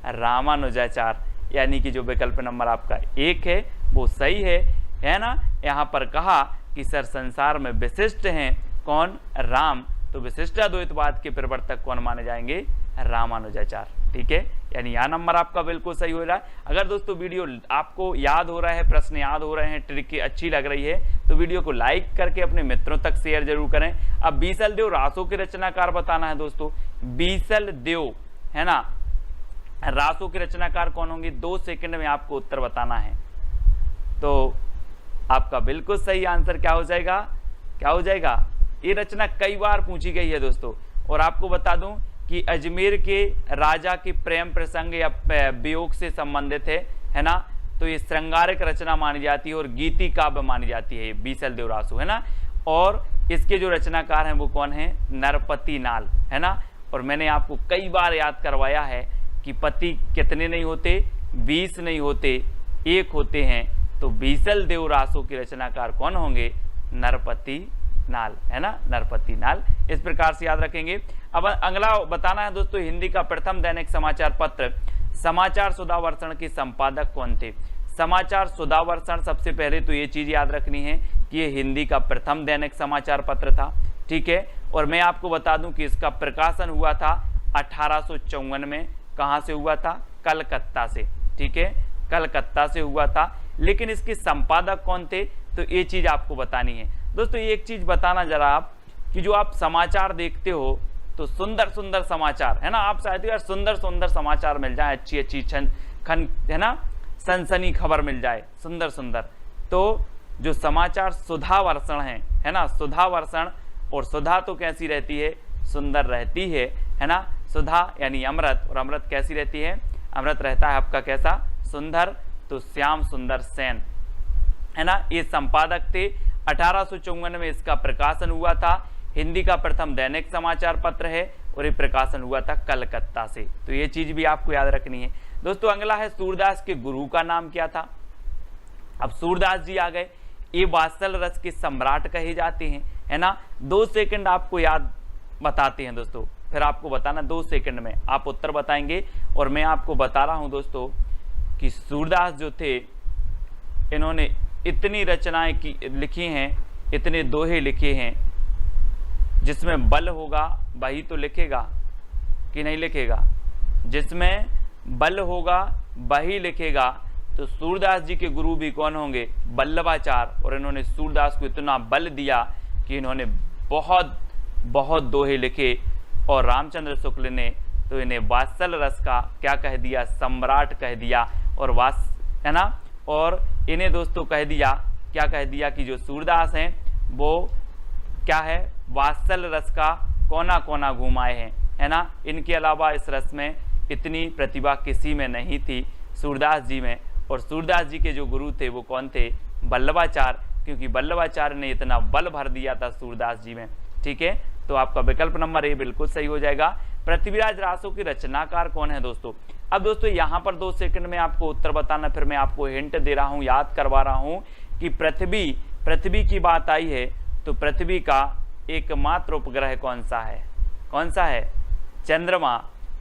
रामानुजाचार्य, यानी कि जो विकल्प नंबर आपका 1 है वो सही है ना। यहाँ पर कहा कि सर संसार में विशिष्ट हैं कौन? राम। तो विशिष्टाद्वैतवाद के प्रवर्तक कौन माने जाएंगे? रामानुजाचार्य। ठीक है, यानी यह नंबर आपका बिल्कुल सही हो रहा है। अगर दोस्तों वीडियो आपको याद हो रहा है, प्रश्न याद हो रहे हैं, ट्रिक अच्छी लग रही है तो वीडियो को लाइक करके अपने मित्रों तक शेयर जरूर करें। अब बीसल देव रासों के रचनाकार बताना है दोस्तों। बीसल देव, है ना, रासों के रचनाकार कौन होंगे? 2 सेकंड में आपको उत्तर बताना है। तो आपका बिल्कुल सही आंसर क्या हो जाएगा? क्या हो जाएगा? ये रचना कई बार पूछी गई है दोस्तों। और आपको बता दूं कि अजमेर के राजा के प्रेम प्रसंग या वियोग से संबंधित है ना। तो ये श्रृंगारिक रचना मानी जाती है और गीति काव्य मानी जाती है बीसल देव रासो, है ना। और इसके जो रचनाकार हैं वो कौन है? नरपति नाल, है ना। और मैंने आपको कई बार याद करवाया है कि पति कितने नहीं होते? 20 नहीं होते, 1 होते हैं। तो बीसल देव रासो के रचनाकार कौन होंगे? नरपति नाल, है ना, नरपति नाल। इस प्रकार से याद रखेंगे। अब अगला बताना है दोस्तों, हिंदी का प्रथम दैनिक समाचार पत्र समाचार सुधावर्षण के संपादक कौन थे? समाचार सुधावर्षण, सबसे पहले तो ये चीज याद रखनी है कि ये हिंदी का प्रथम दैनिक समाचार पत्र था। ठीक है, और मैं आपको बता दूं कि इसका प्रकाशन हुआ था 1854 में। कहां से हुआ था? कलकत्ता से। ठीक है, कलकत्ता से हुआ था। लेकिन इसके संपादक कौन थे? तो ये चीज आपको बतानी है दोस्तों। एक चीज बताना जरा आप कि जो आप समाचार देखते हो तो सुंदर सुंदर समाचार, है ना, आप चाहते हो यार सुंदर सुंदर समाचार मिल जाए, अच्छी अच्छी है ना, सनसनी खबर मिल जाए, सुंदर सुंदर। तो जो समाचार सुधावर्षण है ना, सुधावर्षण, और सुधा तो कैसी रहती है? सुंदर रहती है ना। सुधा यानी अमृत, और अमृत कैसी रहती है? अमृत रहता है आपका कैसा? सुंदर। तो श्याम सुंदर सेन, है ना, ये संपादक थे। 1854 में इसका प्रकाशन हुआ था। हिंदी का प्रथम दैनिक समाचार पत्र है और ये प्रकाशन हुआ था कलकत्ता से। तो ये चीज भी आपको याद रखनी है दोस्तों। अगला है सूरदास के गुरु का नाम क्या था? अब सूरदास जी आ गए, ये वात्सल रस के सम्राट कहे जाते हैं, है ना। 2 सेकंड आपको याद बताते हैं दोस्तों, फिर आपको बताना 2 सेकंड में आप उत्तर बताएंगे। और मैं आपको बता रहा हूं दोस्तों कि सूरदास जो थे इन्होंने इतनी रचनाएं लिखी हैं, इतने दोहे लिखे हैं, जिसमें बल होगा वही तो लिखेगा कि नहीं लिखेगा? जिसमें बल होगा वही लिखेगा। तो सूरदास जी के गुरु भी कौन होंगे? वल्लभाचार्य। और इन्होंने सूरदास को इतना बल दिया कि इन्होंने बहुत बहुत दोहे लिखे। और रामचंद्र शुक्ल ने तो इन्हें वात्सल रस का क्या कह दिया? सम्राट कह दिया। और है ना, और इन्हें दोस्तों कह दिया, क्या कह दिया कि जो सूरदास हैं वो क्या है? वात्सल रस का कोना कोना घुमाए हैं, है ना। इनके अलावा इस रस में इतनी प्रतिभा किसी में नहीं थी, सूरदास जी में। और सूरदास जी के जो गुरु थे वो कौन थे? वल्लभाचार्य, क्योंकि वल्लभाचार्य ने इतना बल भर दिया था सूरदास जी में। ठीक है, तो आपका विकल्प नंबर ए बिल्कुल सही हो जाएगा। पृथ्वीराज रासो के रचनाकार कौन है दोस्तों? अब दोस्तों यहाँ पर 2 सेकंड में आपको उत्तर बताना, फिर मैं आपको हिंट दे रहा हूँ, याद करवा रहा हूँ कि पृथ्वी की बात आई है तो पृथ्वी का एकमात्र उपग्रह कौन सा है? कौन सा है? चंद्रमा।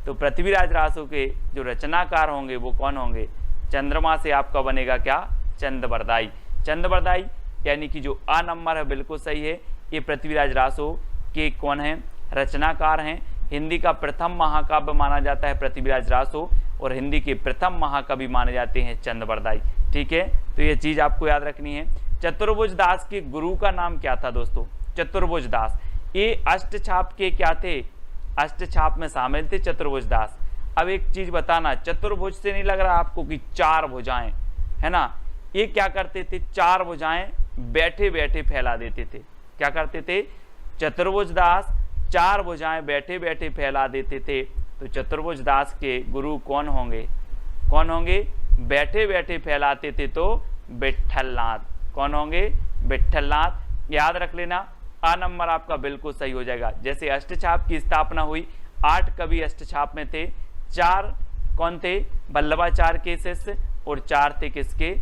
तो पृथ्वीराज रासो के जो रचनाकार होंगे वो कौन होंगे? चंद्रमा से आपका बनेगा क्या? चंद्रबरदाई। चंद्रबरदाई यानी कि जो आ नंबर है बिल्कुल सही है। ये पृथ्वीराज रासो के कौन है? रचनाकार हैं। हिंदी का प्रथम महाकाव्य माना जाता है पृथ्वीराज रासो, और हिंदी के प्रथम महाकवि माने जाते हैं चंद्रबरदाई। ठीक है, तो ये चीज आपको याद रखनी है। चतुर्भुज दास के गुरु का नाम क्या था दोस्तों? चतुर्भुज दास। ये अष्टछाप के क्या थे? अष्टछाप में शामिल थे चतुर्भुज दास। अब एक चीज बताना, चतुर्भुज से नहीं लग रहा आपको कि चार भुजाएं, है ना? ये क्या करते थे? चार भुजाएं बैठे बैठे फैला देते थे। क्या करते थे? चतुर्भुज दास चार भुजाएं बैठे बैठे फैला देते थे। तो चतुर्भुज दास के गुरु कौन होंगे? कौन होंगे? बैठे बैठे फैलाते थे तो विट्ठलनाथ। कौन होंगे? विट्ठलनाथ। याद रख लेना, आ नंबर आपका बिल्कुल सही हो जाएगा। जैसे अष्टछाप की स्थापना हुई, 8 कवि अष्टछाप में थे, 4 कौन थे? वल्लभाचार्य के शिष्य, और 4 थे किसके?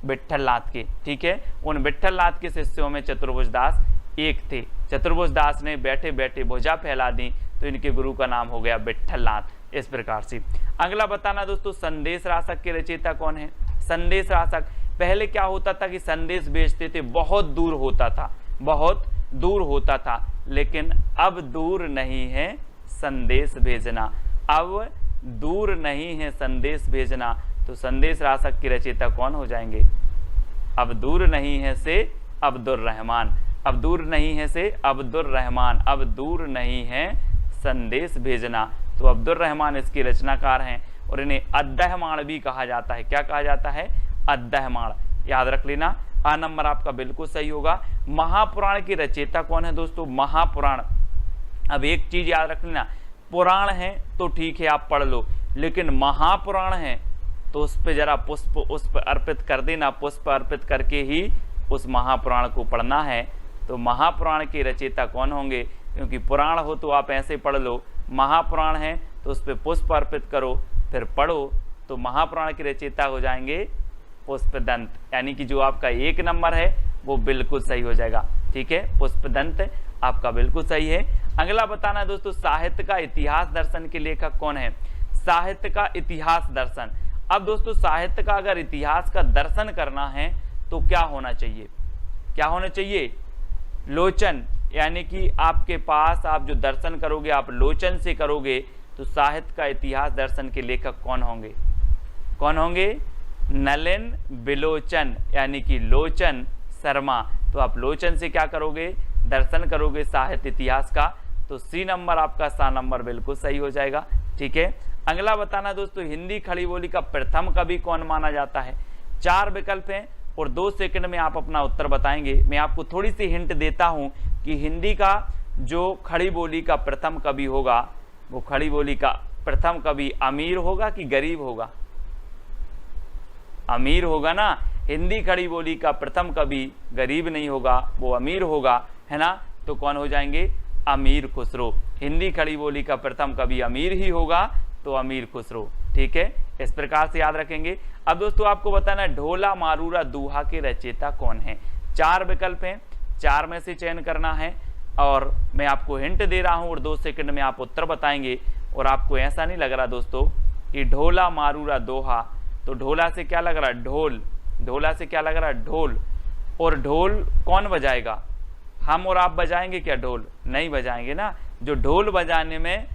विट्ठलनाथ के। ठीक है, उन विट्ठलनाथ के शिष्यों में चतुर्भुज दास एक थे। चतुर्भुज दास ने बैठे बैठे भुजा फैला दी, तो इनके गुरु का नाम हो गया विट्ठलनाथ। इस प्रकार से अगला बताना दोस्तों, संदेश रासक के रचयिता कौन है? संदेश रासक, पहले क्या होता था कि संदेश भेजते थे, बहुत दूर होता था, बहुत दूर होता था, लेकिन अब दूर नहीं है संदेश भेजना। अब दूर नहीं है संदेश भेजना, तो संदेश रासक के रचयिता कौन हो जाएंगे? अब दूर नहीं है से अब्दुर रहमान। अब दूर नहीं है से अब्दुर रहमान। अब दूर नहीं है संदेश भेजना, तो अब्दुर रहमान इसके रचनाकार हैं, और इन्हें अद्दहमाण भी कहा जाता है। क्या कहा जाता है? अद्दहमाण। याद रख लेना, आ नंबर आपका बिल्कुल सही होगा। महापुराण की रचयिता कौन है दोस्तों? महापुराण। अब एक चीज याद रख लेना, पुराण है तो ठीक है आप पढ़ लो, लेकिन महापुराण है तो उस पर जरा पुष्प उस पर अर्पित कर देना, पुष्प अर्पित करके ही उस महापुराण को पढ़ना है। तो महापुराण के रचयिता कौन होंगे? क्योंकि पुराण हो तो आप ऐसे पढ़ लो, महापुराण है तो उस पर पुष्प अर्पित करो फिर पढ़ो, तो महापुराण के रचयिता हो जाएंगे पुष्पदंत। यानी कि जो आपका 1 नंबर है वो बिल्कुल सही हो जाएगा। ठीक है, पुष्पदंत आपका बिल्कुल सही है। अगला बताना दोस्तों, साहित्य का इतिहास दर्शन के लेखक कौन है? साहित्य का इतिहास दर्शन। अब दोस्तों साहित्य का अगर इतिहास का दर्शन करना है तो क्या होना चाहिए? क्या होना चाहिए? लोचन। यानी कि आपके पास आप जो दर्शन करोगे आप लोचन से करोगे, तो साहित्य का इतिहास दर्शन के लेखक कौन होंगे? कौन होंगे? नलिन बिलोचन, यानी कि लोचन शर्मा। तो आप लोचन से क्या करोगे? दर्शन करोगे साहित्य इतिहास का, तो सी नंबर आपका सा नंबर बिल्कुल सही हो जाएगा। ठीक है, अगला बताना दोस्तों, हिंदी खड़ी बोली का प्रथम कवि कौन माना जाता है? 4 विकल्प हैं और 2 सेकंड में आप अपना उत्तर बताएंगे। मैं आपको थोड़ी सी हिंट देता हूं कि हिंदी का जो खड़ी बोली का प्रथम कवि होगा, वो खड़ी बोली का प्रथम कवि अमीर होगा कि गरीब होगा? अमीर होगा ना। हिंदी खड़ी बोली का प्रथम कवि गरीब नहीं होगा, वो अमीर होगा, है ना। तो कौन हो जाएंगे? अमीर खुसरो। हिंदी खड़ी बोली का प्रथम कवि अमीर ही होगा, तो अमीर खुसरो। ठीक है, इस प्रकार से याद रखेंगे। अब दोस्तों आपको बताना है ढोला मारूरा दोहा के रचयिता कौन है? 4 विकल्प हैं, 4 में से चयन करना है, और मैं आपको हिंट दे रहा हूं और 2 सेकंड में आप उत्तर बताएंगे। और आपको ऐसा नहीं लग रहा दोस्तों कि ढोला मारूरा दोहा, तो ढोला से क्या लग रहा है? ढोल। ढोला से क्या लग रहा है? ढोल। और ढोल कौन बजाएगा? हम और आप बजाएंगे क्या ढोल? नहीं बजाएंगे ना। जो ढोल बजाने में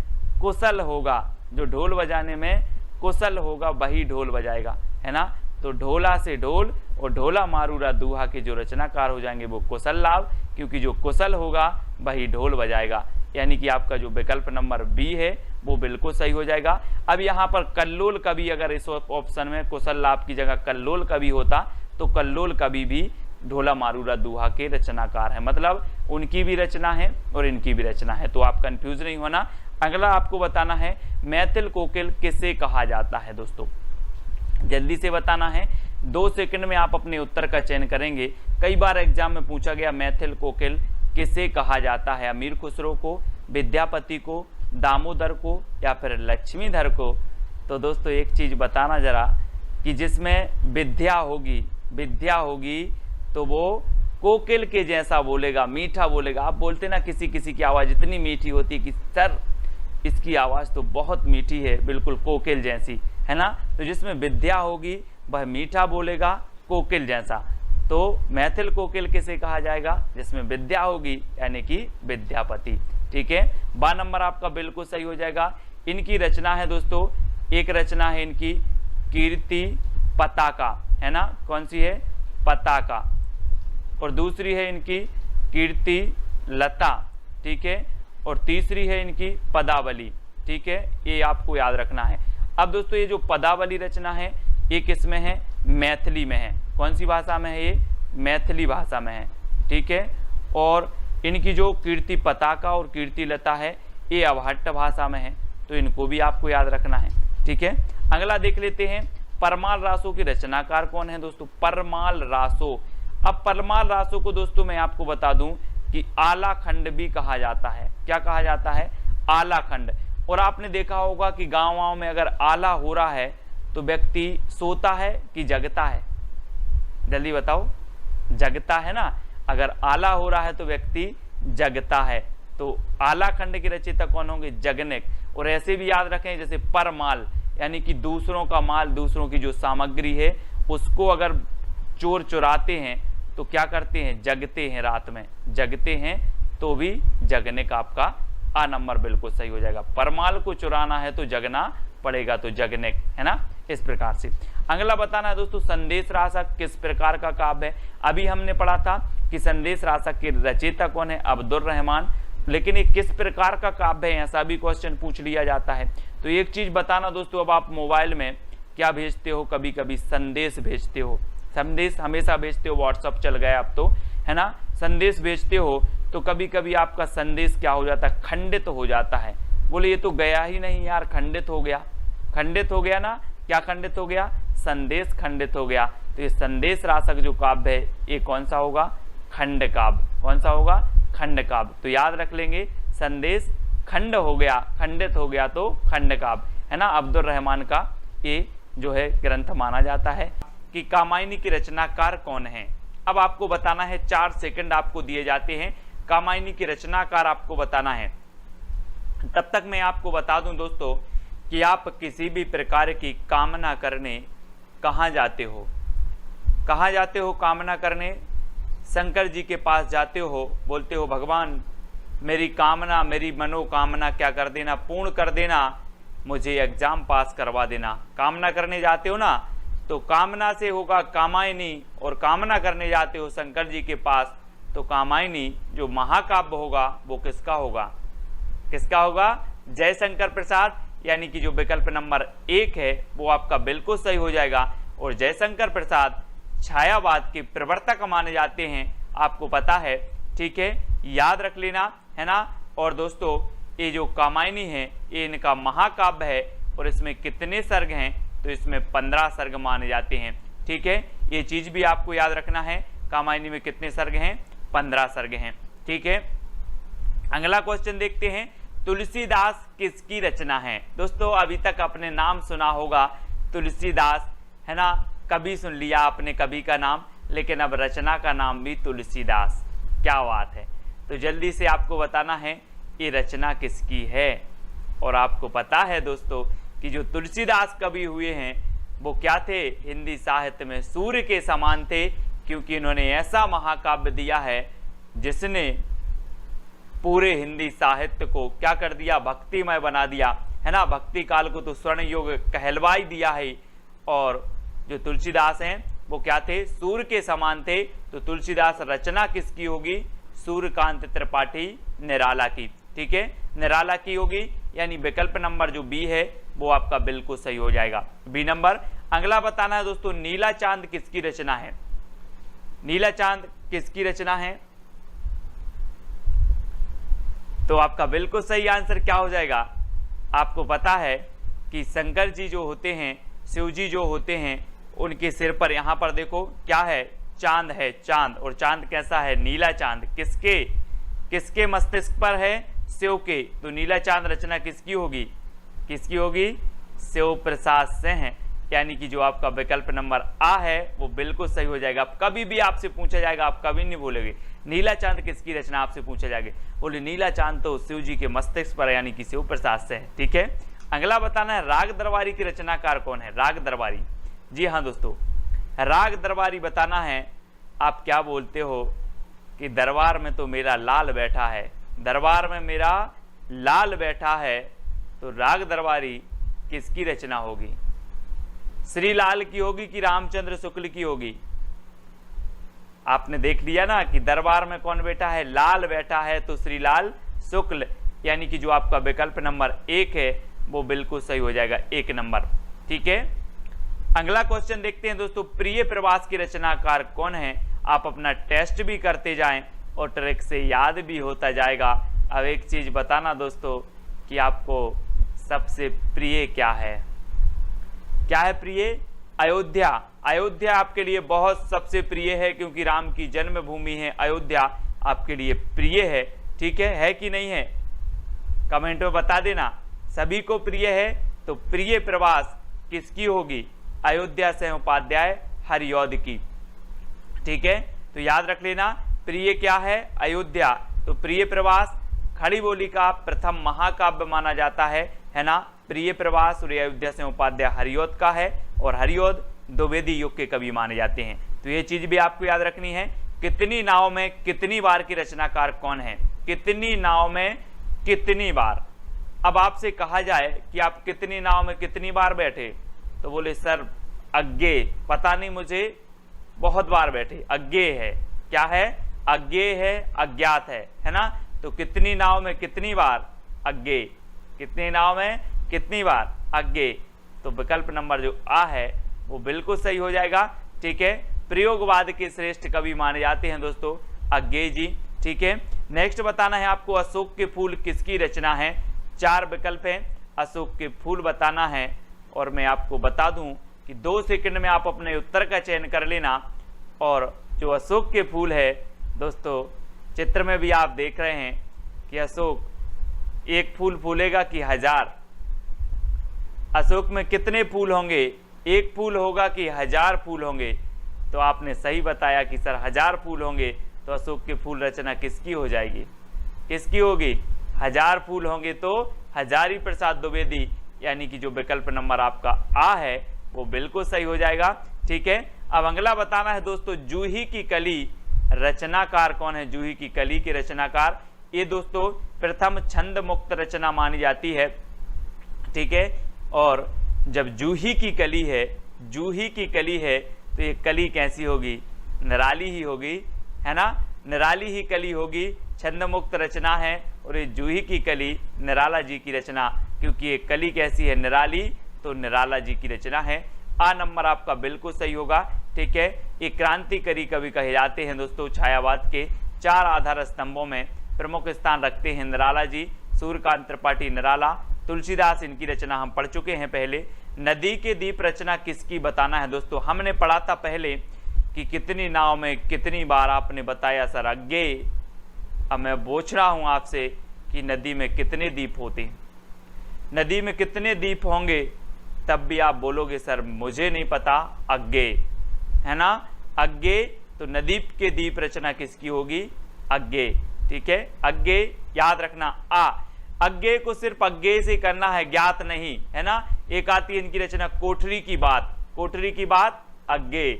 कुशल होगा, जो ढोल बजाने में कुशल होगा वही ढोल बजाएगा, है ना। तो ढोला से ढोल और ढोला मारूरा दोहा के जो रचनाकार हो जाएंगे वो कुशल लाभ, क्योंकि जो कुशल होगा वही ढोल बजाएगा। यानी कि आपका जो विकल्प नंबर बी है वो बिल्कुल सही हो जाएगा। अब यहाँ पर कल्लोल कवि, अगर इस ऑप्शन में कुशल लाभ की जगह कल्लोल कवि होता तो कल्लोल कवि भी ढोला मारूरा दोहा के रचनाकार है, मतलब उनकी भी रचना है और इनकी भी रचना है। तो आप कंफ्यूज नहीं होना। अगला आपको बताना है मैथिल कोकिल किसे कहा जाता है दोस्तों? जल्दी से बताना है, 2 सेकंड में आप अपने उत्तर का चयन करेंगे। कई बार एग्जाम में पूछा गया मैथिल कोकिल किसे कहा जाता है? अमीर खुसरो को, विद्यापति को, दामोदर को, या फिर लक्ष्मीधर को? तो दोस्तों एक चीज बताना जरा कि जिसमें विद्या होगी तो वो कोकिल के जैसा बोलेगा, मीठा बोलेगा। आप बोलते ना किसी किसी की आवाज़ इतनी मीठी होती है कि सर इसकी आवाज़ तो बहुत मीठी है, बिल्कुल कोकिल जैसी, है ना। तो जिसमें विद्या होगी वह मीठा बोलेगा कोकिल जैसा। तो मैथिल कोकिल किसे कहा जाएगा? जिसमें विद्या होगी, यानी कि विद्यापति। ठीक है, बा नंबर आपका बिल्कुल सही हो जाएगा। इनकी रचना है दोस्तों, एक रचना है इनकी कीर्ति पताका, है ना। कौन सी है? पताका। और दूसरी है इनकी कीर्ति लता, ठीक है। और तीसरी है इनकी पदावली, ठीक है। ये आपको याद रखना है। अब दोस्तों ये जो पदावली रचना है ये किस में है? मैथिली में है। कौन सी भाषा में है? ये मैथिली भाषा में है, ठीक है। और इनकी जो कीर्ति पताका और कीर्ति लता है ये अवहट्ट भाषा में है, तो इनको भी आपको याद रखना है, ठीक है। अगला देख लेते हैं, परमाल रासों की रचनाकार कौन है दोस्तों? परमाल रासो। अब परमाल रासो को दोस्तों मैं आपको बता दूं कि आला खंड भी कहा जाता है। क्या कहा जाता है? आला खंड। और आपने देखा होगा कि गाँव में अगर आला हो रहा है तो व्यक्ति सोता है कि जगता है? जल्दी बताओ। जगता है ना। अगर आला हो रहा है तो व्यक्ति जगता है। तो आला खंड के रचयिता कौन होंगे? जगनेक। और ऐसे भी याद रखें जैसे परमाल, यानी कि दूसरों का माल, दूसरों की जो सामग्री है उसको अगर चोर चुराते हैं तो क्या करते हैं? जगते हैं, रात में जगते हैं, तो भी जगनेक आपका आ नंबर बिल्कुल सही हो जाएगा। परमाल को चुराना है तो जगना पड़ेगा, तो जगनेक, है ना। इस प्रकार से अगला बताना है दोस्तों, संदेश रासक किस प्रकार का काव्य है? अभी हमने पढ़ा था कि संदेश रासक के रचयिता कौन है? अब्दुल रहमान। लेकिन ये किस प्रकार का काव्य है, ऐसा भी क्वेश्चन पूछ लिया जाता है। तो एक चीज बताना दोस्तों, अब आप मोबाइल में क्या भेजते हो? कभी कभी संदेश भेजते हो। संदेश हमेशा भेजते हो, व्हाट्सअप चल गया अब तो, है ना। संदेश भेजते हो तो कभी कभी आपका संदेश क्या हो जाता है? खंडित हो जाता है। बोले ये तो गया ही नहीं यार, खंडित हो गया। खंडित हो गया ना। क्या खंडित हो गया? संदेश खंडित हो गया। तो ये संदेश रासक जो काव्य है ये कौन सा होगा? खंड काव्य। कौन सा होगा? खंड काव्य। तो याद रख लेंगे, संदेश खंड हो गया, खंडित हो गया तो खंड काव्य, है ना। अब्दुल रहमान का ये जो है ग्रंथ माना जाता है। कि कामायनी की रचनाकार कौन है? अब आपको बताना है, 4 सेकंड आपको दिए जाते हैं। कामायनी की रचनाकार आपको बताना है। तब तक मैं आपको बता दूं दोस्तों कि आप किसी भी प्रकार की कामना करने कहाँ जाते हो? कहाँ जाते हो कामना करने? शंकर जी के पास जाते हो, बोलते हो भगवान मेरी कामना, मेरी मनोकामना क्या कर देना, पूर्ण कर देना, मुझे एग्जाम पास करवा देना। कामना करने जाते हो ना, तो कामना से होगा कामायनी, और कामना करने जाते हो शंकर जी के पास तो कामायनी जो महाकाव्य होगा वो किसका होगा? किसका होगा? जयशंकर प्रसाद, यानी कि जो विकल्प नंबर 1 है वो आपका बिल्कुल सही हो जाएगा। और जयशंकर प्रसाद छायावाद के प्रवर्तक माने जाते हैं, आपको पता है, ठीक है, याद रख लेना, है ना। और दोस्तों ये जो कामायनी है ये इनका महाकाव्य है, और इसमें कितने सर्ग हैं? तो इसमें 15 सर्ग माने जाते हैं, ठीक है। ये चीज भी आपको याद रखना है, कामायनी में कितने सर्ग हैं? 15 सर्ग हैं, ठीक है। अगला क्वेश्चन देखते हैं, तुलसीदास किसकी रचना है? दोस्तों अभी तक आपने नाम सुना होगा तुलसीदास, है ना। कभी सुन लिया आपने कवि का नाम, लेकिन अब रचना का नाम भी तुलसीदास। क्या बात है। तो जल्दी से आपको बताना है ये रचना किसकी है। और आपको पता है दोस्तों कि जो तुलसीदास कवि हुए हैं वो क्या थे? हिंदी साहित्य में सूर्य के समान थे, क्योंकि इन्होंने ऐसा महाकाव्य दिया है जिसने पूरे हिंदी साहित्य को क्या कर दिया? भक्तिमय बना दिया, है ना। भक्ति काल को तो स्वर्ण युग कहलवा ही दिया है। और जो तुलसीदास हैं वो क्या थे? सूर्य के समान थे। तो तुलसीदास रचना किसकी होगी? सूर्यकांत त्रिपाठी निराला की, ठीक है, निराला की होगी। यानी विकल्प नंबर जो बी है वो आपका बिल्कुल सही हो जाएगा, बी नंबर। अगला बताना है दोस्तों, नीला चांद किसकी रचना है? नीला चांद किसकी रचना है? तो आपका बिल्कुल सही आंसर क्या हो जाएगा? आपको पता है कि शंकर जी जो होते हैं, शिव जी जो होते हैं, उनके सिर पर यहाँ पर देखो क्या है? चांद है, चांद। और चांद कैसा है? नीला चांद। किसके? किसके मस्तिष्क पर है? शिव के। तो नीला चांद रचना किसकी होगी? किसकी होगी? शिव प्रसाद से है, यानी कि जो आपका विकल्प नंबर आ है वो बिल्कुल सही हो जाएगा। कभी भी आपसे पूछा जाएगा, आप कभी नहीं बोलोगे नीला चांद किसकी रचना, आपसे पूछा जाएगा बोले नीला चांद तो शिव जी के मस्तिष्क पर यानी कि शिव प्रसाद से है। ठीक है, अगला बताना है राग दरबारी की रचनाकार कौन है। राग दरबारी, जी हाँ दोस्तों, राग दरबारी बताना है। आप क्या बोलते हो कि दरबार में तो मेरा लाल बैठा है, दरबार में मेरा लाल बैठा है, तो राग दरबारी किसकी रचना होगी? श्री लाल की होगी कि रामचंद्र शुक्ल की होगी? आपने देख लिया ना कि दरबार में कौन बैठा है, लाल बैठा है, तो श्री लाल शुक्ल, यानी कि जो आपका विकल्प नंबर 1 है वो बिल्कुल सही हो जाएगा, 1 नंबर। ठीक है, अगला क्वेश्चन देखते हैं दोस्तों, प्रिय प्रवास की रचनाकार कौन है? आप अपना टेस्ट भी करते जाएं और ट्रिक से याद भी होता जाएगा। अब एक चीज बताना दोस्तों कि आपको सबसे प्रिय क्या है? क्या है प्रिय? अयोध्या। अयोध्या आपके लिए बहुत सबसे प्रिय है, क्योंकि राम की जन्मभूमि है अयोध्या, आपके लिए प्रिय है। ठीक है कि नहीं है? कमेंट में बता देना। सभी को प्रिय है, तो प्रिय प्रवास किसकी होगी? अयोध्या से उपाध्याय हरिऔध की। ठीक है, तो याद रख लेना, प्रिय क्या है? अयोध्या। तो प्रिय प्रवास खड़ी बोली का प्रथम महाकाव्य माना जाता है ना। प्रिय प्रवास और अयोध्या से उपाध्याय हरिऔध का है, और हरिऔध द्विवेदी युग के कवि माने जाते हैं। तो ये चीज भी आपको याद रखनी है। कितनी नाव में कितनी बार की रचनाकार कौन है? कितनी नाव में कितनी बार। अब आपसे कहा जाए कि आप कितनी नाव में कितनी बार बैठे, तो बोले सर अज्ञे, पता नहीं मुझे, बहुत बार बैठे। अज्ञे है, क्या है? अज्ञे है, अज्ञात है ना। तो कितनी नाव में कितनी बार? अज्ञे। कितनी नाव में कितनी बार? अज्ञे। तो विकल्प नंबर जो आ है वो बिल्कुल सही हो जाएगा। ठीक है, प्रयोगवाद के श्रेष्ठ कवि माने जाते हैं दोस्तों अज्ञे जी। ठीक है, नेक्स्ट बताना है आपको, अशोक के फूल किसकी रचना है? 4 विकल्प हैं, अशोक के फूल बताना है। और मैं आपको बता दूं कि 2 सेकंड में आप अपने उत्तर का चयन कर लेना। और जो अशोक के फूल है दोस्तों, चित्र में भी आप देख रहे हैं कि अशोक एक फूल फूलेगा कि 1000? अशोक में कितने फूल होंगे? एक फूल होगा कि 1000 फूल होंगे? तो आपने सही बताया कि सर 1000 फूल होंगे। तो अशोक के फूल रचना किसकी हो जाएगी? किसकी होगी? 1000 फूल होंगे तो हजारी प्रसाद द्विवेदी, यानी कि जो विकल्प नंबर आपका आ है वो बिल्कुल सही हो जाएगा। ठीक है, अब अगला बताना है दोस्तों, जूही की कली रचनाकार कौन है? जूही की कली के रचनाकार, ये दोस्तों प्रथम छंद मुक्त रचना मानी जाती है। ठीक है, और जब जूही की कली है, जूही की कली है, तो ये कली कैसी होगी? निराली ही होगी, है ना। निराली ही कली होगी, छंद मुक्त रचना है, और ये जूही की कली निराला जी की रचना, क्योंकि ये कली कैसी है? निराली, तो निराला जी की रचना है। आ नंबर आपका बिल्कुल सही होगा। ठीक है, ये क्रांतिकारी कवि कहे जाते हैं दोस्तों। छायावाद के 4 आधार स्तंभों में प्रमुख स्थान रखते हैं निराला जी। सूर्यकांत त्रिपाठी निराला, तुलसीदास, इनकी रचना हम पढ़ चुके हैं पहले। नदी के दीप रचना किसकी बताना है दोस्तों? हमने पढ़ा था पहले कि कितनी नाव में कितनी बार, आपने बताया सर अज्ञे। अब मैं पूछ रहा हूं आपसे कि नदी में कितने दीप होते हैं? नदी में कितने दीप होंगे? तब भी आप बोलोगे सर मुझे नहीं पता, अज्ञे, है ना। अज्ञे, तो नदी के दीप रचना किसकी होगी? अज्ञे। ठीक है, अज्ञे याद रखना। अज्ञे को सिर्फ अज्ञे से करना है, ज्ञात नहीं, है ना। एक आती है इनकी रचना कोठरी की बात, कोठरी की बात अज्ञे,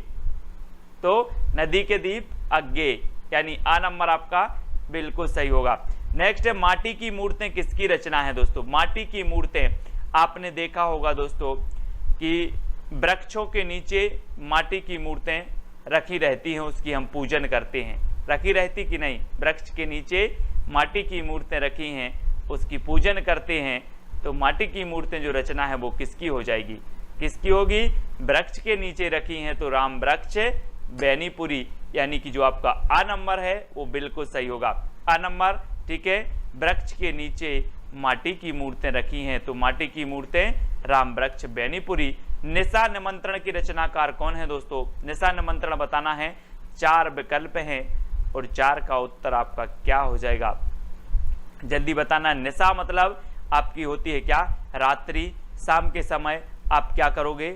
तो नदी के दीप अज्ञे, यानी आ नंबर आपका बिल्कुल सही होगा। नेक्स्ट है, माटी की मूर्तें किसकी रचना है दोस्तों? माटी की मूर्तें आपने देखा होगा दोस्तों कि वृक्षों के नीचे माटी की मूर्तें रखी रहती हैं, उसकी हम पूजन करते हैं। रखी रहती कि नहीं? वृक्ष के नीचे माटी की मूर्तें रखी हैं, उसकी पूजन करते हैं। तो माटी की मूर्तें जो रचना है वो किसकी हो जाएगी? किसकी होगी? वृक्ष के नीचे रखी हैं, तो राम वृक्ष बैनीपुरी, यानी कि जो आपका आ नंबर है वो बिल्कुल सही होगा, आ नंबर। ठीक है, वृक्ष के नीचे माटी की मूर्तें रखी हैं, तो माटी की मूर्तें राम वृक्ष बैनीपुरी। निशा निमंत्रण की रचनाकार कौन है दोस्तों? निशा निमंत्रण बताना है। 4 विकल्प हैं और 4 का उत्तर आपका क्या हो जाएगा? जल्दी बताना। निशा मतलब आपकी होती है क्या? रात्रि, शाम के समय आप क्या करोगे?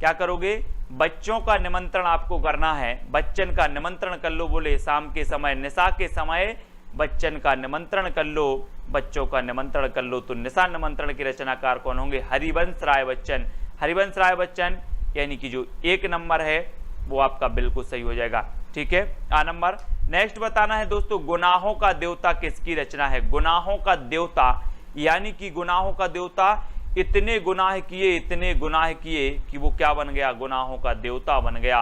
क्या करोगे, बच्चों का निमंत्रण आपको करना है। बच्चन का निमंत्रण कर लो, बोले शाम के समय, निशा के समय बच्चन का निमंत्रण कर लो, बच्चों का निमंत्रण कर लो। तो निशा निमंत्रण के रचनाकार कौन होंगे, हरिवंश राय बच्चन। हरिवंश राय बच्चन यानी कि जो 1 नंबर है वो आपका बिल्कुल सही हो जाएगा। ठीक है, आ नंबर। नेक्स्ट बताना है दोस्तों, गुनाहों का देवता किसकी रचना है। गुनाहों का देवता यानी कि गुनाहों का देवता इतने गुनाह किए, इतने गुनाह किए कि वो क्या बन गया, गुनाहों का देवता बन गया।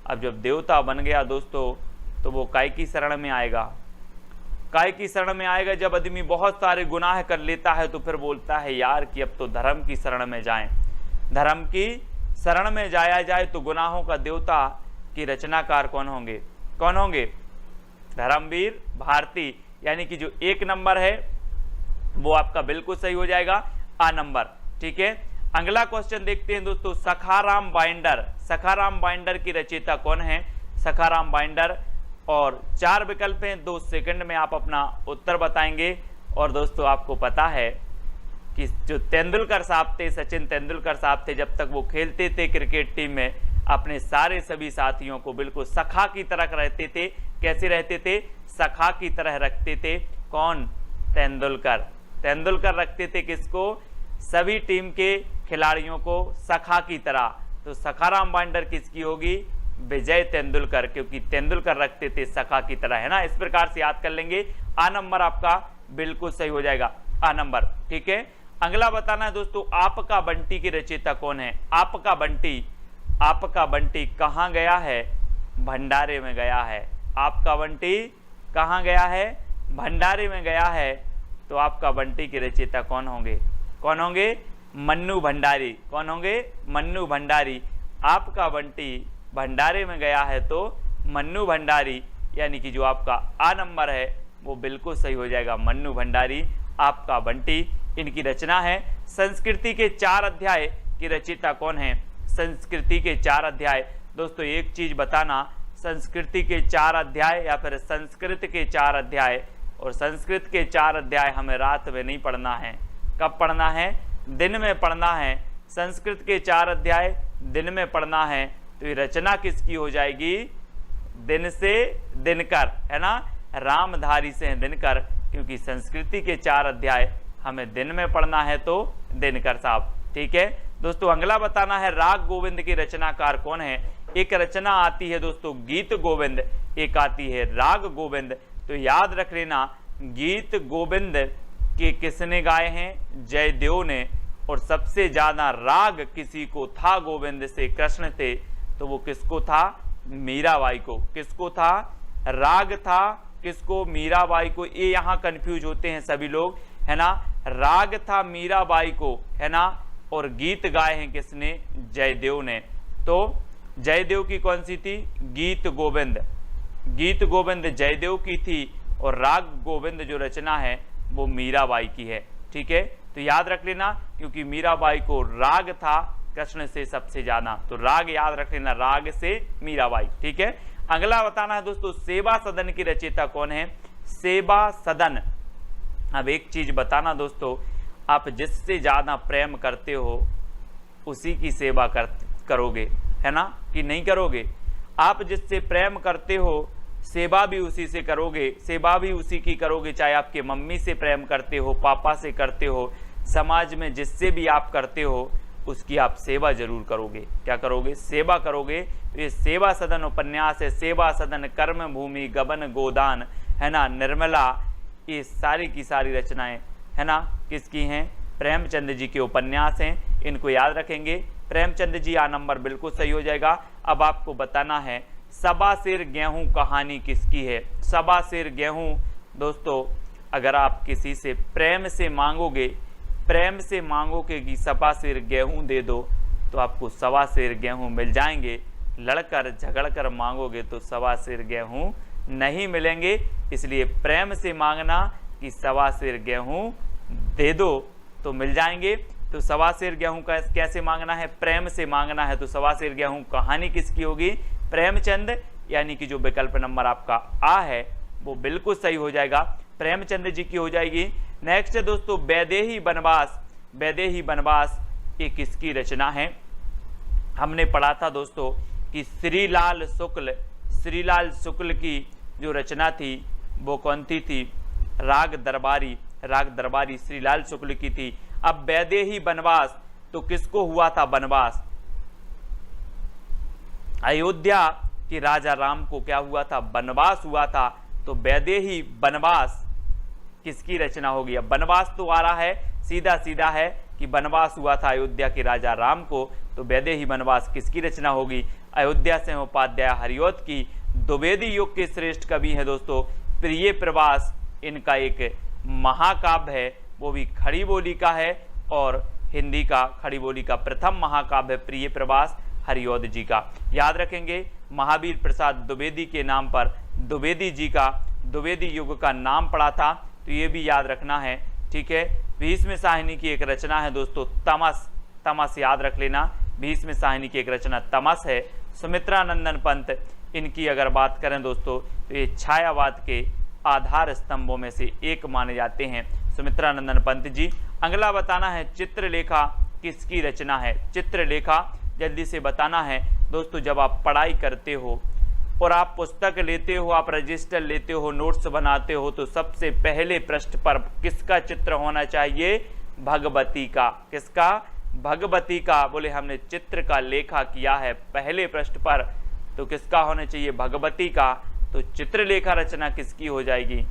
अब जब देवता बन गया दोस्तों तो वो काय की शरण में आएगा, काय की शरण में आएगा। जब आदमी बहुत सारे गुनाह कर लेता है तो फिर बोलता है यार कि अब तो धर्म की शरण में जाएं, धर्म की शरण में जाया जाए। तो गुनाहों का देवता की रचनाकार कौन होंगे, कौन होंगे, धर्मवीर भारती। यानी कि जो 1 नंबर है वो आपका बिल्कुल सही हो जाएगा, आ नंबर। ठीक है, अगला क्वेश्चन देखते हैं दोस्तों, सखाराम बाइंडर। सखाराम बाइंडर की रचयिता कौन है, सखाराम बाइंडर। और 4 विकल्प हैं, 2 सेकंड में आप अपना उत्तर बताएंगे। और दोस्तों आपको पता है कि जो तेंदुलकर साहब थे, सचिन तेंदुलकर साहब थे, जब तक वो खेलते थे क्रिकेट टीम में, अपने सारे सभी साथियों को बिल्कुल सखा की तरह रहते थे। कैसे रहते थे, सखा की तरह रखते थे। कौन, तेंदुलकर। तेंदुलकर रखते थे किसको, सभी टीम के खिलाड़ियों को सखा की तरह। तो सखाराम बाइंडर किसकी होगी, विजय तेंदुलकर, क्योंकि तेंदुलकर रखते थे सखा की तरह, है ना। इस प्रकार से याद कर लेंगे, आ नंबर आपका बिल्कुल सही हो जाएगा, आ नंबर। ठीक है, अगला बताना है दोस्तों, आपका बंटी की रचयिता कौन है। आपका बंटी, आपका बंटी कहाँ गया है, भंडारे में गया है। आपका बंटी कहाँ गया है, भंडारे में गया है। तो आपका बंटी की रचयिता कौन होंगे, कौन होंगे, मन्नू भंडारी। कौन होंगे, मन्नू भंडारी। आपका बंटी भंडारे में गया है तो मन्नू भंडारी, यानी कि जो आपका आ नंबर है वो बिल्कुल सही हो जाएगा, मन्नू भंडारी, आपका बंटी। इनकी रचना है। संस्कृति के 4 अध्याय की रचयिता कौन है, संस्कृति के 4 अध्याय। दोस्तों एक चीज बताना, संस्कृति के 4 अध्याय या फिर संस्कृत के 4 अध्याय, और संस्कृत के 4 अध्याय हमें रात में नहीं पढ़ना है। कब पढ़ना है, दिन में पढ़ना है। संस्कृत के 4 अध्याय दिन में पढ़ना है। तो ये रचना किसकी हो जाएगी, दिन से दिनकर, है ना, रामधारी से दिनकर, क्योंकि संस्कृति के 4 अध्याय हमें दिन में पढ़ना है तो दिनकर साहब। ठीक है दोस्तों, अगला बताना है, राग गोविंद की रचनाकार कौन है। एक रचना आती है दोस्तों गीत गोविंद, एक आती है राग गोविंद। तो याद रख लेना, गीत गोविंद के किसने गाए हैं, जयदेव ने। और सबसे ज्यादा राग किसी को था गोविंद से, कृष्ण थे, तो वो किसको था, मीराबाई को। किसको था, राग था किसको, मीराबाई को। ये यहाँ कंफ्यूज होते हैं सभी लोग, है ना। राग था मीराबाई को, है ना, और गीत गाए हैं किसने, जयदेव ने। तो जयदेव की कौन सी थी, गीत गोविंद। गीत गोविंद जयदेव की थी और राग गोविंद जो रचना है वो मीराबाई की है। ठीक है, तो याद रख लेना, क्योंकि मीराबाई को राग था कृष्ण से सबसे ज्यादा, तो राग याद रख लेना, राग से मीराबाई। ठीक है, अगला बताना है दोस्तों, सेवा सदन की रचयिता कौन है, सेवा सदन। अब एक चीज बताना दोस्तों, आप जिससे ज्यादा प्रेम करते हो उसी की सेवा करोगे, है ना, कि नहीं करोगे। आप जिससे प्रेम करते हो सेवा भी उसी से करोगे, सेवा भी उसी की करोगे। चाहे आपके मम्मी से प्रेम करते हो, पापा से करते हो, समाज में जिससे भी आप करते हो उसकी आप सेवा जरूर करोगे। क्या करोगे, सेवा करोगे। तो ये सेवा सदन उपन्यास है, सेवा सदन, कर्म भूमि, गबन गोदान, है ना, निर्मला, ये सारी की सारी रचनाएं, है ना, किसकी हैं, प्रेमचंद जी के उपन्यास हैं। इनको याद रखेंगे, प्रेमचंद जी, आ नंबर बिल्कुल सही हो जाएगा। अब आपको बताना है, सबा सिर गेहूं कहानी किसकी है। सबा सिर गेहूं दोस्तों, अगर आप किसी से प्रेम से मांगोगे, प्रेम से मांगोगे कि सबा सिर गेहूं दे दो, तो आपको सवा सिर गेहूं मिल जाएंगे। लड़कर झगड़कर मांगोगे तो सवा सिर गेहूं नहीं मिलेंगे। इसलिए प्रेम से मांगना कि सवा सिर गेहूं दे दो तो मिल जाएंगे। तो सवा सिर गेहूं का कैसे मांगना है, प्रेम से मांगना है। तो सवा सिर गेहूं कहानी किसकी होगी, प्रेमचंद, यानी कि जो विकल्प नंबर आपका आ है वो बिल्कुल सही हो जाएगा, प्रेमचंद जी की हो जाएगी। नेक्स्ट है दोस्तों, वैदेही वनवास। वैदेही वनवास ये किसकी रचना है, हमने पढ़ा था दोस्तों कि श्रीलाल शुक्ल की जो रचना थी वो कौन थी? राग दरबारी श्रीलाल शुक्ल की थी। अब वैदेही वनवास, तो किसको हुआ था वनवास? अयोध्या के राजा राम को क्या हुआ था? वनवास हुआ था। तो वैदेही वनवास किसकी रचना होगी? अब वनवास तो आ रहा है, सीधा सीधा है कि वनवास हुआ था अयोध्या के राजा राम को, तो वैदेही वनवास किसकी रचना होगी? अयोध्या से उपाध्याय हरिऔध की। द्विवेदी युग के श्रेष्ठ कवि हैं दोस्तों प्रिय प्रवास, इनका एक महाकाव्य है, वो भी खड़ी बोली का है और हिंदी का खड़ी बोली का प्रथम महाकाव्य प्रिय प्रवास हरिऔध जी का। याद रखेंगे महावीर प्रसाद द्विवेदी के नाम पर द्विवेदी जी का द्विवेदी युग का नाम पड़ा था, तो ये भी याद रखना है। ठीक है, भीष्म साहिनी की एक रचना है दोस्तों तमस याद रख लेना, भीष्म साहिनी की एक रचना तमस है। सुमित्रानंदन पंत, इनकी अगर बात करें दोस्तों तो ये छायावाद के आधार स्तंभों में से एक माने जाते हैं सुमित्रानंदन पंत जी। अगला बताना है चित्रलेखा किसकी रचना है? चित्रलेखा जल्दी से बताना है दोस्तों। जब आप पढ़ाई करते हो और आप पुस्तक लेते हो, आप रजिस्टर लेते हो, नोट्स बनाते हो, तो सबसे पहले पृष्ठ पर किसका चित्र होना चाहिए? भगवती का। किसका? भगवती का। बोले हमने चित्र का लेखा किया है पहले पृष्ठ पर, तो किसका होना चाहिए? भगवती का। तो चित्रलेखा रचना किसकी हो जाएगी?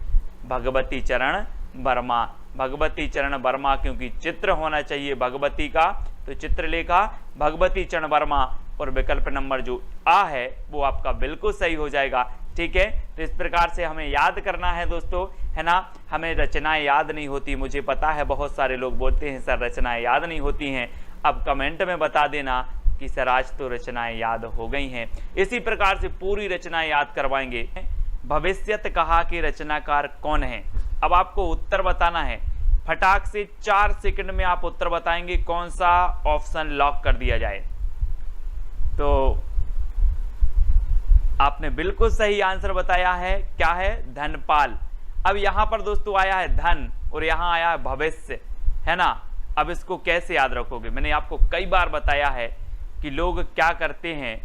भगवती चरण वर्मा। भगवती चरण वर्मा, क्योंकि चित्र होना चाहिए भगवती का, तो चित्रलेखा भगवती चरण वर्मा। और विकल्प नंबर जो आ है वो आपका बिल्कुल सही हो जाएगा। ठीक है, तो इस प्रकार से हमें याद करना है दोस्तों, है ना। हमें रचनाएं याद नहीं होती, मुझे पता है बहुत सारे लोग बोलते हैं सर रचनाएं याद नहीं होती हैं। अब कमेंट में बता देना कि सर आज तो रचनाएं याद हो गई हैं। इसी प्रकार से पूरी रचनाएं याद करवाएंगे। भविष्यत कहा कि रचनाकार कौन है? अब आपको उत्तर बताना है, फटाक से 4 सेकंड में आप उत्तर बताएंगे। कौन सा ऑप्शन लॉक कर दिया जाए? तो आपने बिल्कुल सही आंसर बताया है, क्या है? धनपाल। अब यहां पर दोस्तों आया है धन और यहां आया है भविष्य, है ना। अब इसको कैसे याद रखोगे? मैंने आपको कई बार बताया है कि लोग क्या करते हैं,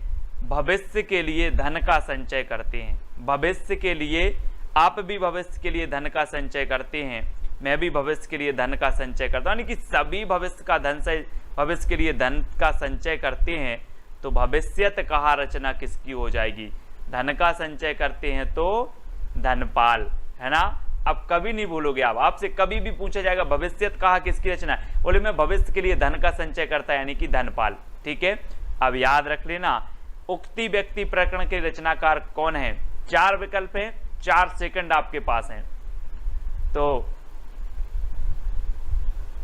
भविष्य के लिए धन का संचय करते हैं। भविष्य के लिए, आप भी भविष्य के लिए धन का संचय करते हैं, मैं भी भविष्य के लिए धन का संचय करता हूं, यानी कि सभी भविष्य के लिए धन का संचय करते हैं। तो भविष्यत कहा रचना किसकी हो जाएगी? धन का संचय करते हैं तो धनपाल, है ना। अब कभी नहीं भूलोगे आप, आपसे कभी भी पूछा जाएगा भविष्यत कहा किसकी रचना है, बोले मैं भविष्य के लिए धन का संचय करता है, यानी कि धनपाल। ठीक है, अब याद रख लेना उक्ति व्यक्ति प्रकरण के रचनाकार कौन है? 4 विकल्प है, 4 सेकंड आपके पास हैं। तो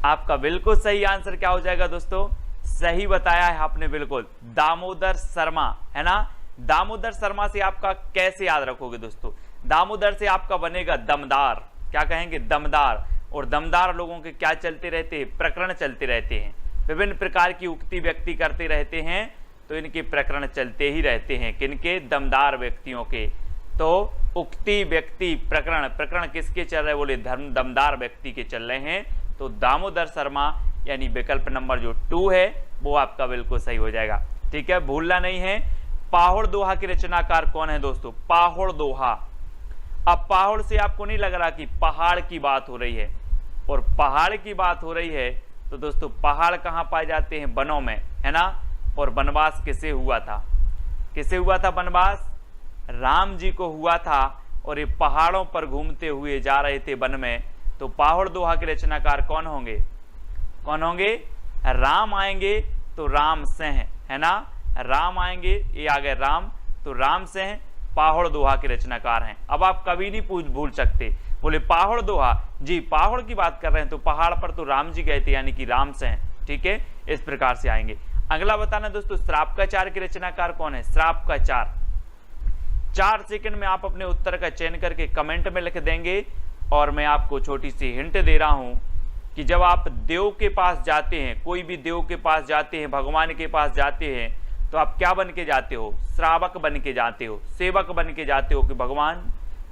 आपका बिल्कुल सही आंसर क्या हो जाएगा दोस्तों? सही बताया है आपने बिल्कुल, दामोदर शर्मा, है ना। दामोदर शर्मा से आपका कैसे याद रखोगे दोस्तों? दामोदर से आपका बनेगा दमदार। क्या कहेंगे? दमदार। और दमदार लोगों के क्या चलते रहते हैं? प्रकरण चलते रहते हैं, विभिन्न प्रकार की उक्ति व्यक्ति करते रहते हैं, तो इनके प्रकरण चलते ही रहते हैं। किनके? दमदार व्यक्तियों के। तो उक्ति व्यक्ति प्रकरण किसके चल रहे? बोले दमदार व्यक्ति के चल रहे हैं। तो दामोदर शर्मा यानी विकल्प नंबर जो 2 है वो आपका बिल्कुल सही हो जाएगा। ठीक है, भूलना नहीं है। पाहुड़ दोहा के रचनाकार कौन है दोस्तों? पाहुड़ दोहा। अब पहाड़ से आपको नहीं लग रहा कि पहाड़ की बात हो रही है, और पहाड़ की बात हो रही है तो दोस्तों पहाड़ कहाँ पाए जाते हैं? वनों में, है ना। और वनवास किसे हुआ था? किसे हुआ था वनवास? राम जी को हुआ था, और ये पहाड़ों पर घूमते हुए जा रहे थे वन में। तो पाहुड़ दोहा के रचनाकार कौन होंगे? कौन होंगे? राम आएंगे तो राम सिंह, है ना। राम आएंगे, ये आ गए राम, तो राम सिंह पाहुड़ दोहा के रचनाकार हैं। अब आप कभी नहीं भूल सकते, बोले पाहुड़ दोहा जी, पहाड़ की बात कर रहे हैं तो पहाड़ पर तो राम जी गए थे, यानी कि राम सिंह। ठीक है, इस प्रकार से आएंगे। अगला बताना दोस्तों, श्रापकाचार्य के रचनाकार कौन है? श्रापकाचार्य। 4 सेकंड में आप अपने उत्तर का चयन करके कमेंट में लिख देंगे। और मैं आपको छोटी सी हिंट दे रहा हूं कि जब आप देव के पास जाते हैं, कोई भी देव के पास जाते हैं, भगवान के पास जाते हैं, तो आप क्या बन के जाते हो? श्रावक बन के जाते हो, सेवक बन के जाते हो कि भगवान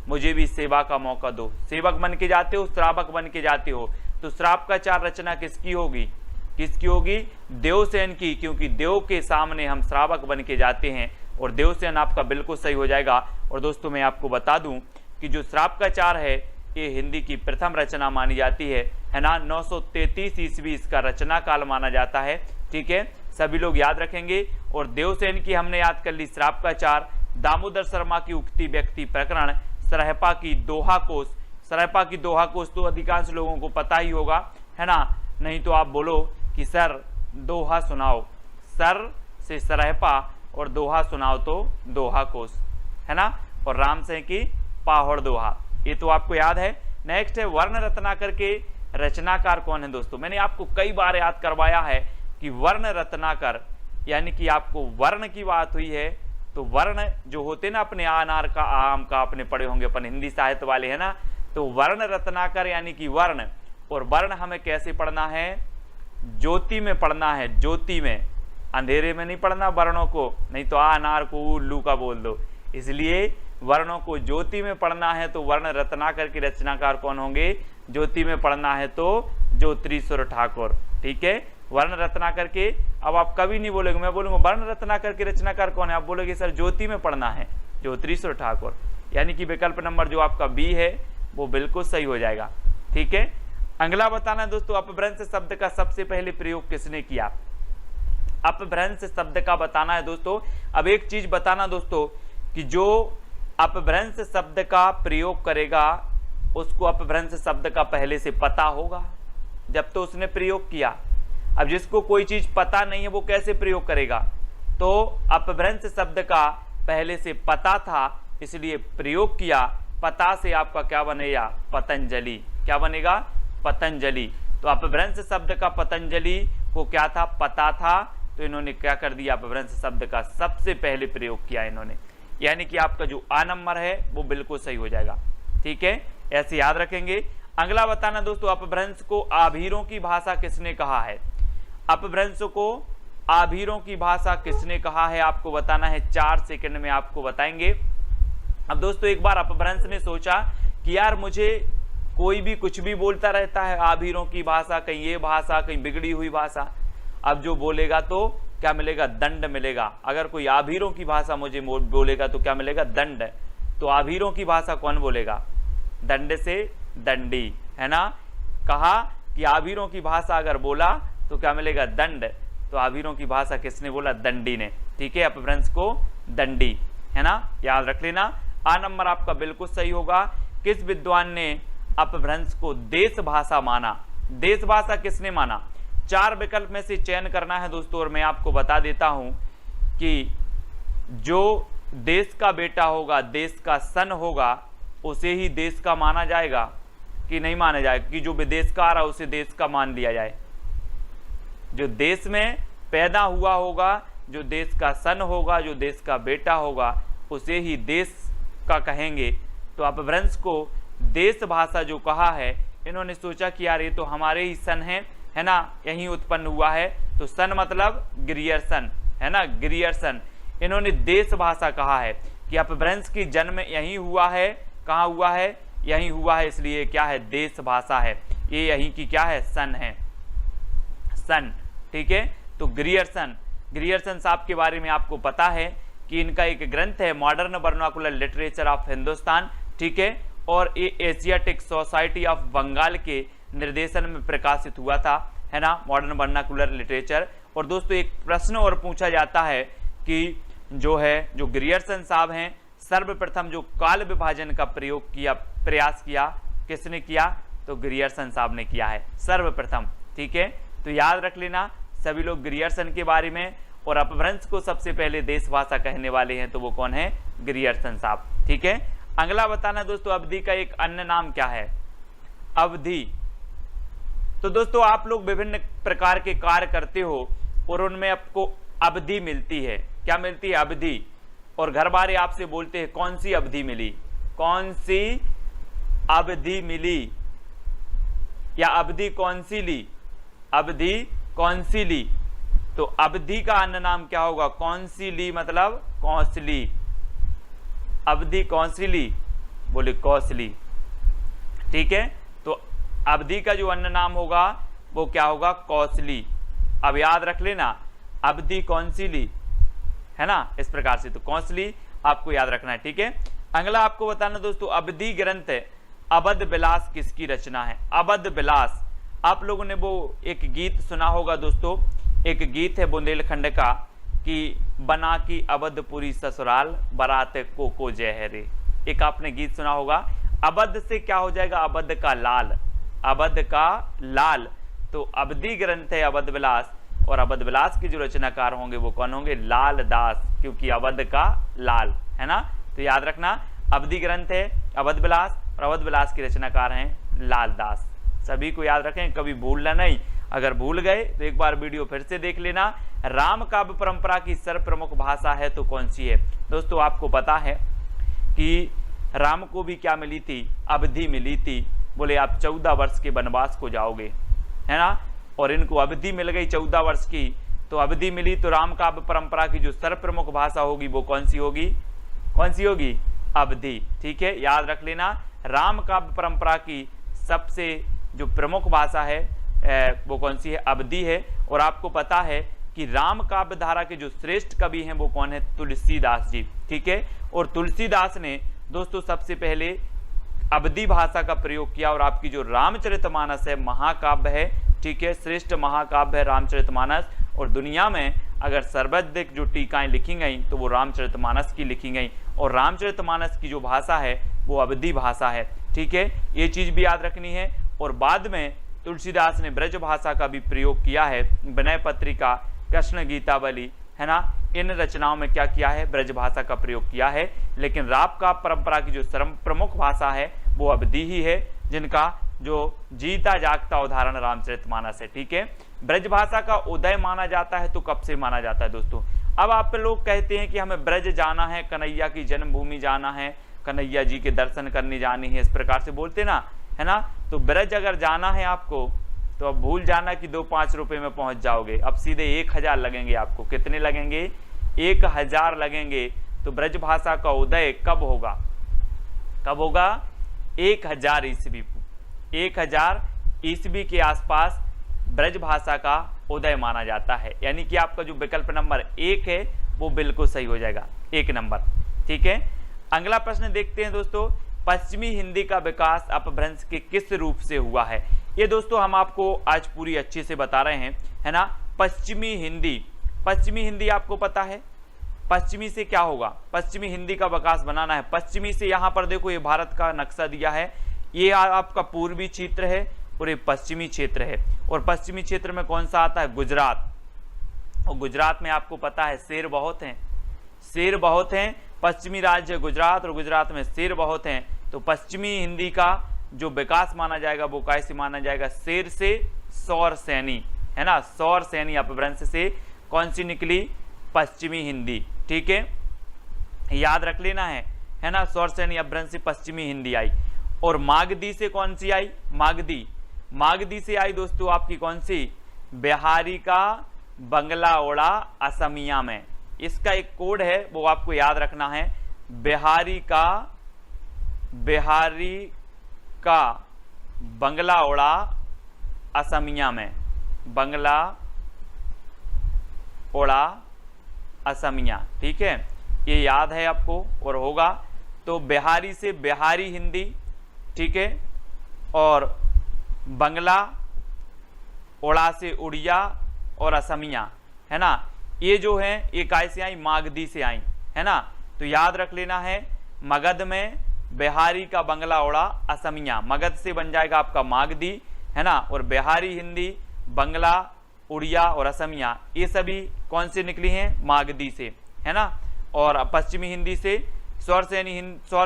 मुझे भी सेवा का मौका दो। सेवक बन के जाते हो, श्रावक बन के जाते हो। तो श्रावकाचार्य रचना किसकी होगी? किसकी होगी? देवसेन की, क्योंकि देव के सामने हम श्रावक बन के जाते हैं और देवसेन आपका बिल्कुल सही हो जाएगा। और दोस्तों मैं आपको बता दूं कि जो श्रावकाचार है ये हिंदी की प्रथम रचना मानी जाती है ना। 933 ईस्वी इसका रचना काल माना जाता है। ठीक है, सभी लोग याद रखेंगे। और देवसेन की हमने याद कर ली श्रावकाचार, दामोदर शर्मा की उक्ति व्यक्ति प्रकरण, सरहपा की दोहा कोश। सरहपा की दोहा कोश तो अधिकांश लोगों को पता ही होगा, है ना। नहीं तो आप बोलो कि सर दोहा सुनाओ, सर से सरहपा और दोहा सुनाओ तो दोहा कोश, है ना। और राम से की पाहड़ दोहा, ये तो आपको याद है। नेक्स्ट है वर्ण रत्नाकर के रचनाकार कौन है? दोस्तों मैंने आपको कई बार याद करवाया है कि वर्ण रत्नाकर, यानी कि आपको वर्ण की बात हुई है तो वर्ण जो होते ना अपने अनार का, आम का, आपने पढ़े होंगे अपन हिंदी साहित्य वाले, है ना। तो वर्ण रत्नाकर यानी कि वर्ण, और वर्ण हमें कैसे पढ़ना है? ज्योति में पढ़ना है, ज्योति में, अंधेरे में नहीं पढ़ना वर्णों को, नहीं तो अनार को उल्लू का बोल दो। इसलिए वर्णों को ज्योति में पढ़ना है तो वर्ण रत्नाकर के रचनाकार कौन होंगे? ज्योति में पढ़ना है तो ज्योतिरीश्वर ठाकुर। ठीक है, वर्ण रत्नाकर के। अब आप कभी नहीं बोलोगे, मैं बोलूंगा वर्ण रत्नाकर के रचनाकार कौन है, आप बोलोगे सर ज्योति में पढ़ना है, ज्योतिरीश्वर ठाकुर। यानी कि विकल्प नंबर जो आपका बी है वो बिल्कुल सही हो जाएगा। ठीक है, अगला बताना है दोस्तों, अपभ्रंश शब्द का सबसे पहले प्रयोग किसने किया? अपभ्रंश शब्द का बताना है दोस्तों। अब एक चीज बताना दोस्तों कि जो अपभ्रंश शब्द का प्रयोग करेगा उसको अपभ्रंश शब्द का पहले से पता होगा जब तो उसने प्रयोग किया। अब जिसको कोई चीज पता नहीं है वो कैसे प्रयोग करेगा? तो अपभ्रंश शब्द का पहले से पता था इसलिए प्रयोग किया। पता से आपका क्या बनेगा? पतंजलि। क्या बनेगा? पतंजलि। तो अपभ्रंश शब्द का पतंजलि को क्या था? पता था, तो इन्होंने क्या कर दिया? अपभ्रंश शब्द का सबसे पहले प्रयोग किया इन्होंने। यानी कि आपका जो आ नंबर है वो बिल्कुल सही हो जाएगा। ठीक है, ऐसे याद रखेंगे। अगला बताना दोस्तों, अपभ्रंश को आभीरों की भाषा किसने कहा है? अपभ्रंश को आभीरों की भाषा किसने कहा है आपको बताना है। 4 सेकंड में आपको बताएंगे। अब दोस्तों एक बार अपभ्रंश ने सोचा कि यार मुझे कोई भी कुछ भी बोलता रहता है, आभीरों की भाषा, कहीं ये भाषा, कहीं बिगड़ी हुई भाषा। अब जो बोलेगा तो क्या मिलेगा? दंड मिलेगा। अगर कोई आभीरों की भाषा मुझे बोलेगा तो क्या मिलेगा? दंड। तो आभीरों की भाषा कौन बोलेगा? दंड से दंडी, है ना। कहा कि आभीरों की भाषा अगर बोला तो क्या मिलेगा? दंड। तो आभीरों की भाषा किसने बोला? दंडी ने। ठीक है, अपभ्रंश को दंडी, है ना, याद रख लेना। आ नंबर आपका बिल्कुल सही होगा। किस विद्वान ने अपभ्रंश को देश भाषा माना? देश भाषा किसने माना? 4 विकल्प में से चयन करना है दोस्तों। और मैं आपको बता देता हूं कि जो देश का बेटा होगा, देश का सन होगा, उसे ही देश का माना जाएगा कि नहीं माना जाएगा? कि जो विदेश का आ रहा है उसे देश का मान लिया जाए? जो देश में पैदा हुआ होगा, जो देश का सन होगा, जो देश का बेटा होगा, उसे ही देश का कहेंगे। तो अपभ्रंश को देश भाषा जो कहा है, इन्होंने सोचा कि यार ये तो हमारे ही सन है ना, यहीं उत्पन्न हुआ है। तो सन मतलब ग्रियर्सन, है ना, ग्रियर्सन। इन्होंने देश भाषा कहा है कि अपभ्रंश की जन्म यहीं हुआ है। कहाँ हुआ है? यहीं हुआ है, इसलिए क्या है? देश भाषा है। ये यहीं की क्या है? सन है, सन। ठीक है, तो ग्रियर्सन, ग्रियर्सन साहब के बारे में आपको पता है कि इनका एक ग्रंथ है modern vernacular literature of Hindustan. ठीक है, और ये एशियाटिक सोसाइटी ऑफ बंगाल के निर्देशन में प्रकाशित हुआ था, है ना, मॉडर्न वर्नाकुलर लिटरेचर। और दोस्तों एक प्रश्न और पूछा जाता है कि जो ग्रियर्सन साहब हैं, सर्वप्रथम जो काल विभाजन का प्रयोग किया, प्रयास किया, किसने किया? तो ग्रियर्सन साहब ने किया है सर्वप्रथम। ठीक है, तो याद रख लेना सभी लोग ग्रियर्सन के बारे में। और अपभ्रंश को सबसे पहले देश भाषा कहने वाले हैं तो वो कौन है? ग्रियर्सन साहब। ठीक है, अगला बताना दोस्तों, अवधि का एक अन्य नाम क्या है? अवधि। तो दोस्तों आप लोग विभिन्न प्रकार के कार्य करते हो और उनमें आपको अवधि मिलती है। क्या मिलती है? अवधि। और घर वाले आपसे बोलते हैं कौन सी अवधि मिली, कौन सी अवधि मिली, या अवधि कौन सी ली, अवधि कौन सी ली। तो अवधि का अन्य नाम क्या होगा? कौन सी ली मतलब कौशली। अवधि कौन सी ली? बोले कौशली। ठीक है, तो अवधि का जो अन्य नाम होगा वो क्या होगा? कौशली। अब याद रख लेना अवधि कौंसिली, है ना, इस प्रकार से। तो कौंसिली आपको याद रखना है, ठीक है। अगला आपको बताना दोस्तों, अवधि ग्रंथ अवध विलास किसकी रचना है? अवध विलास, आप लोगों ने वो एक गीत सुना होगा दोस्तों, एक गीत है बुंदेलखंड का कि बना की अवधपुरी ससुराल बारात को जय है रे, एक आपने गीत सुना होगा। अवध से क्या हो जाएगा? अवध का लाल, अवध का लाल। तो अवधि ग्रंथ है अवध विलास, और अवध विलास के जो रचनाकार होंगे वो कौन होंगे? लाल दास, क्योंकि अवध का लाल, है ना। तो याद रखना अवधि ग्रंथ है अवध विलास, और अवध विलास के रचनाकार हैं लाल दास। सभी को याद रखें, कभी भूलना नहीं। अगर भूल गए तो एक बार वीडियो फिर से देख लेना। राम काव्य परंपरा की सर्वप्रमुख भाषा है तो कौन सी है? दोस्तों आपको पता है कि राम को भी क्या मिली थी? अवधि मिली थी। बोले आप 14 वर्ष के वनवास को जाओगे, है ना, और इनको अवधि मिल गई 14 वर्ष की। तो अवधि मिली तो राम काव्य परंपरा की जो सर्वप्रमुख भाषा होगी वो कौन सी होगी? कौन सी होगी? अवधि, ठीक है। याद रख लेना राम काव्य परंपरा की सबसे जो प्रमुख भाषा है वो कौन सी है? अवधि है। और आपको पता है कि राम काव्य धारा के जो श्रेष्ठ कवि हैं वो कौन है? तुलसीदास जी, ठीक है। और तुलसीदास ने दोस्तों सबसे पहले अवधि भाषा का प्रयोग किया, और आपकी जो रामचरितमानस है महाकाव्य है, ठीक है, श्रेष्ठ महाकाव्य है रामचरितमानस। और दुनिया में अगर सर्वाधिक जो टीकाएं लिखी गई तो वो रामचरितमानस की लिखी गई, और रामचरितमानस की जो भाषा है वो अवधि भाषा है, ठीक है। ये चीज भी याद रखनी है। और बाद में तुलसीदास ने ब्रज भाषा का भी प्रयोग किया है, विनय पत्रिका, कृष्ण गीतावली, है ना, इन रचनाओं में क्या किया है? ब्रज भाषा का प्रयोग किया है। लेकिन राम काव्य परंपरा की जो प्रमुख भाषा है वो अवधि ही है, जिनका जो जीता जागता उदाहरण रामचरितमानस है, ठीक है। ब्रज भाषा का उदय माना जाता है तो कब से माना जाता है दोस्तों? अब आप लोग कहते हैं कि हमें ब्रज जाना है, कन्हैया की जन्मभूमि जाना है, कन्हैया जी के दर्शन करने जानी है, इस प्रकार से बोलते ना, है ना। तो ब्रज अगर जाना है आपको तो अब भूल जाना कि 2-5 रुपए में पहुंच जाओगे, अब सीधे 1000 लगेंगे आपको। कितने लगेंगे? 1000 लगेंगे। तो ब्रज भाषा का उदय कब होगा? कब होगा? 1000 ईस्वी, 1000 ईस्वी के आसपास ब्रज भाषा का उदय माना जाता है। यानी कि आपका जो विकल्प नंबर 1 है वो बिल्कुल सही हो जाएगा, 1 नंबर, ठीक है। अगला प्रश्न देखते हैं दोस्तों, पश्चिमी हिंदी का विकास अपभ्रंश के किस रूप से हुआ है? ये दोस्तों हम आपको आज पूरी अच्छे से बता रहे हैं, है ना। पश्चिमी हिंदी, पश्चिमी हिंदी आपको पता है पश्चिमी से क्या होगा? पश्चिमी हिंदी का विकास बनाना है। पश्चिमी से यहाँ पर देखो ये भारत का नक्शा दिया है, ये आपका पूर्वी क्षेत्र है और ये पश्चिमी क्षेत्र है। और पश्चिमी क्षेत्र में कौन सा आता है? गुजरात। और गुजरात में आपको पता है शेर बहुत हैं, शेर बहुत हैं। पश्चिमी राज्य गुजरात और गुजरात में शेर बहुत हैं। तो पश्चिमी हिंदी का जो विकास माना जाएगा वो कैसे माना जाएगा? शेर से सौर सैनी, है ना, सौर सैनी अपभ्रंश से कौन सी निकली? पश्चिमी हिंदी, ठीक है, याद रख लेना है ना। सौर सैनी अपभ्रंश से पश्चिमी हिंदी आई। और मागधी से कौन सी आई? मागधी, मागधी से आई दोस्तों आपकी कौन सी? बिहारी का बंगला ओड़ा असमिया में। इसका एक कोड है वो आपको याद रखना है, बिहारी का बंगला ओड़ा असमिया में, बंगला ओड़ा असमिया, ठीक है, ये याद है आपको और होगा। तो बिहारी से बिहारी हिंदी, ठीक है, और बंगला ओड़ा से उड़िया और असमिया, है ना, ये जो है ये कैसे आई? मागधी से आई, है ना। तो याद रख लेना है, मगध में बिहारी का बंगला ओड़ा असमिया, मगध से बन जाएगा आपका मागधी, है ना। और बिहारी हिंदी, बंगला, उड़िया और असमिया ये सभी कौन से निकली हैं? मागधी से, है ना। और पश्चिमी हिंदी से सौर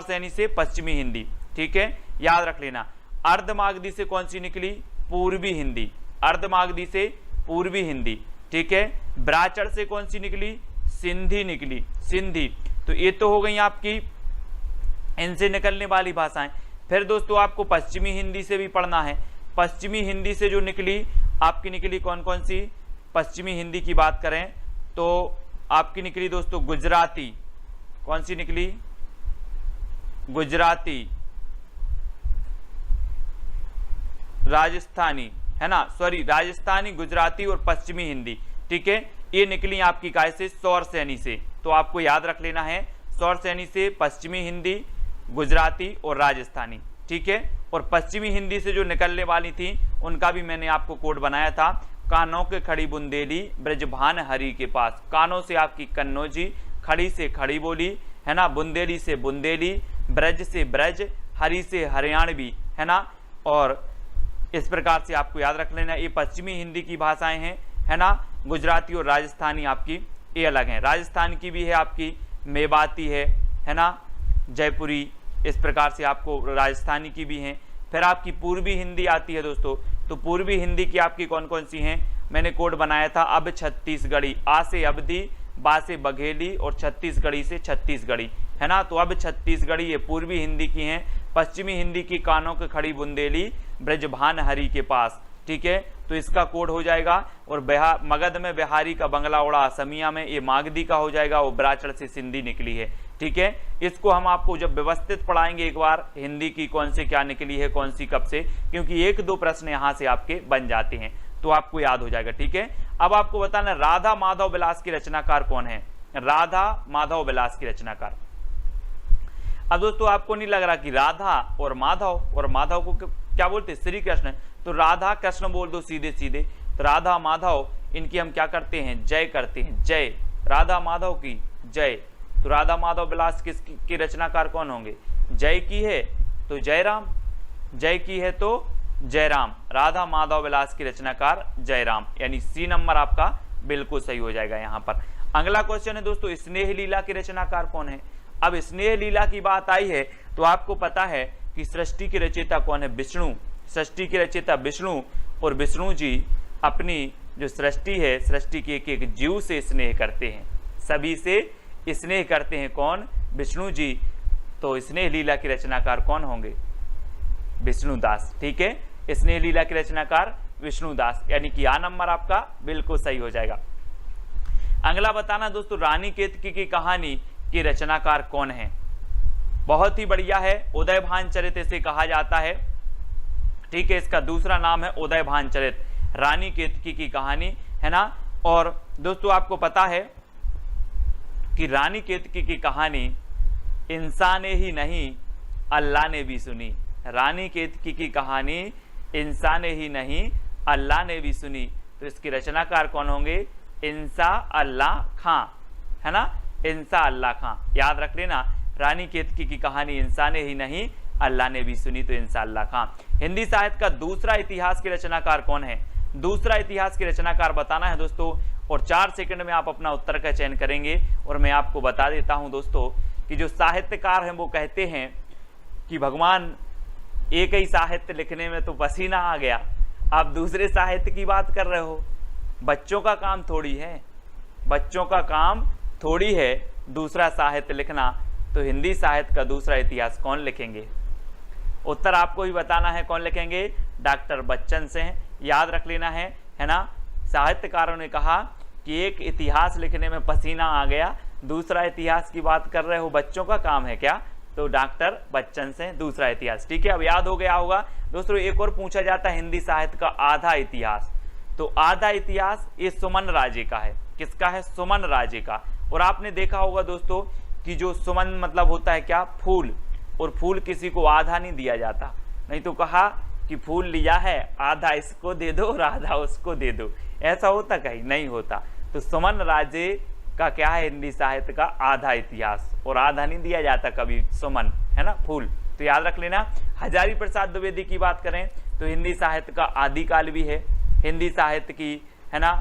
सैनी से पश्चिमी हिंदी, ठीक है, याद रख लेना। अर्धमागधी से कौन सी निकली? पूर्वी हिंदी, अर्धमागधी से पूर्वी हिंदी, ठीक है। ब्राचड़ से कौन सी निकली? सिंधी निकली, सिंधी। तो ये तो हो गई आपकी इनसे निकलने वाली भाषाएं। फिर दोस्तों आपको पश्चिमी हिंदी से भी पढ़ना है। पश्चिमी हिंदी से जो निकली आपकी निकली कौन कौन सी? पश्चिमी हिंदी की बात करें तो आपकी निकली दोस्तों गुजराती, कौन सी निकली? गुजराती, राजस्थानी, है ना, सॉरी राजस्थानी, गुजराती और पश्चिमी हिंदी, ठीक है, ये निकली आपकी काय से, सौर सैनी से। तो आपको याद रख लेना है, सौर सैनी से पश्चिमी हिंदी, गुजराती और राजस्थानी, ठीक है। और पश्चिमी हिंदी से जो निकलने वाली थी उनका भी मैंने आपको कोड बनाया था, कानों के खड़ी बुंदेली ब्रजभान हरि के पास। कानों से आपकी कन्नौजी, खड़ी से खड़ी बोली, है ना, बुंदेली से बुंदेली, ब्रज से ब्रज, हरि से हरियाणवी, है ना। और इस प्रकार से आपको याद रख लेना, ये पश्चिमी हिंदी की भाषाएं हैं, है ना। गुजराती और राजस्थानी आपकी ये अलग हैं। राजस्थान की भी है आपकी मेवाती है ना, जयपुरी, इस प्रकार से आपको राजस्थानी की भी हैं। फिर आपकी पूर्वी हिंदी आती है दोस्तों। तो पूर्वी हिंदी की आपकी कौन कौन सी हैं, मैंने कोड बनाया था, अब छत्तीसगढ़ी, आ से अवधी, बा से बघेली और छत्तीसगढ़ी से छत्तीसगढ़ी, है ना। तो अब छत्तीसगढ़ी ये पूर्वी हिंदी की हैं। पश्चिमी हिंदी की कानों के खड़ी बुंदेली ब्रजभान हरि के पास, ठीक है। तो इसका कोड हो जाएगा। और मगध में बिहारी का बंगला उड़ा, असमिया में ये मागधी का हो जाएगा, वो बराचड़ से सिंधी निकली है, ठीक है। इसको हम आपको जब व्यवस्थित पढ़ाएंगे एक बार, हिंदी की कौन से क्या निकली है, कौन सी कब से, क्योंकि एक दो प्रश्न यहाँ से आपके बन जाते हैं, तो आपको याद हो जाएगा, ठीक है। अब आपको बताना राधा माधव विलास की रचनाकार कौन है, राधा माधव विलास की रचनाकार। अब दोस्तों आपको नहीं लग रहा कि राधा और माधव को क्या बोलते हैं, श्री कृष्ण, तो राधा कृष्ण बोल दो सीधे सीधे। तो राधा माधव इनकी हम क्या करते हैं, जय करते हैं, जय, राधा माधव की जय। तो राधा माधव विलास किसकी रचनाकार कौन होंगे, जय की है तो जयराम, जय की है तो जयराम, राधा माधव विलास की रचनाकार जयराम, यानी सी नंबर आपका बिल्कुल सही हो जाएगा यहाँ पर। अगला क्वेश्चन है दोस्तों, स्नेह लीला के रचनाकार कौन है। अब स्नेह लीला की बात आई है तो आपको पता है कि सृष्टि के रचयिता कौन है, विष्णु, सृष्टि के रचयिता विष्णु। और विष्णु जी अपनी जो सृष्टि है, सृष्टि के एक एक जीव से स्नेह करते हैं, सभी से स्नेह करते हैं, कौन, विष्णु जी। तो स्नेह लीला के रचनाकार कौन होंगे, विष्णुदास, ठीक है। स्नेह लीला के रचनाकार विष्णुदास, यानी कि आ नंबर आपका बिल्कुल सही हो जाएगा। अगला बताना दोस्तों, रानी केतकी की कहानी के रचनाकार कौन है। बहुत ही बढ़िया है, उदयभान चरित इसे कहा जाता है, ठीक है। इसका दूसरा नाम है उदयभान चरित, रानी केतकी की कहानी, है ना। और दोस्तों आपको पता है कि रानी केतकी की कहानी इंसान ने ही नहीं अल्लाह ने भी सुनी। रानी केतकी की कहानी इंसान ने ही नहीं अल्लाह ने भी सुनी। तो इसके रचनाकार कौन होंगे, इंसा अल्लाह खां, है ना, इंसा अल्लाह खां, याद रख लेना। रानी केतकी की कहानी इंसान ने ही नहीं अल्लाह ने भी सुनी, तो इंसा अल्लाह खां। हिंदी साहित्य का दूसरा इतिहास के रचनाकार कौन है, दूसरा इतिहास के रचनाकार बताना है दोस्तों। और 4 सेकंड में आप अपना उत्तर का चयन करेंगे। और मैं आपको बता देता हूं दोस्तों कि जो साहित्यकार हैं वो कहते हैं कि भगवान एक ही साहित्य लिखने में तो पसीना आ गया, आप दूसरे साहित्य की बात कर रहे हो। बच्चों का काम थोड़ी है, बच्चों का काम थोड़ी है दूसरा साहित्य लिखना। तो हिंदी साहित्य का दूसरा इतिहास कौन लिखेंगे, उत्तर आपको ही बताना है, कौन लिखेंगे, डॉक्टर बच्चन से, याद रख लेना है ना। साहित्यकारों ने कहा कि एक इतिहास लिखने में पसीना आ गया, दूसरा इतिहास की बात कर रहे हो, बच्चों का काम है क्या, तो डॉक्टर बच्चन से दूसरा इतिहास, ठीक है। अब याद हो गया होगा दोस्तों। एक और पूछा जाता है हिंदी साहित्य का आधा इतिहास, तो आधा इतिहास ये सुमन राजे का है, किसका है, सुमन राजे का। और आपने देखा होगा दोस्तों कि जो सुमन मतलब होता है क्या, फूल, और फूल किसी को आधा नहीं दिया जाता, नहीं तो कहा कि फूल लिया है आधा इसको दे दो और आधा उसको दे दो, ऐसा होता कहीं नहीं होता। तो सुमन राजे का क्या है, हिंदी साहित्य का आधा इतिहास, और आधा नहीं दिया जाता कभी, सुमन, है ना, फूल, तो याद रख लेना। हजारी प्रसाद द्विवेदी की बात करें तो हिंदी साहित्य का आदिकाल भी है, हिंदी साहित्य की, है ना,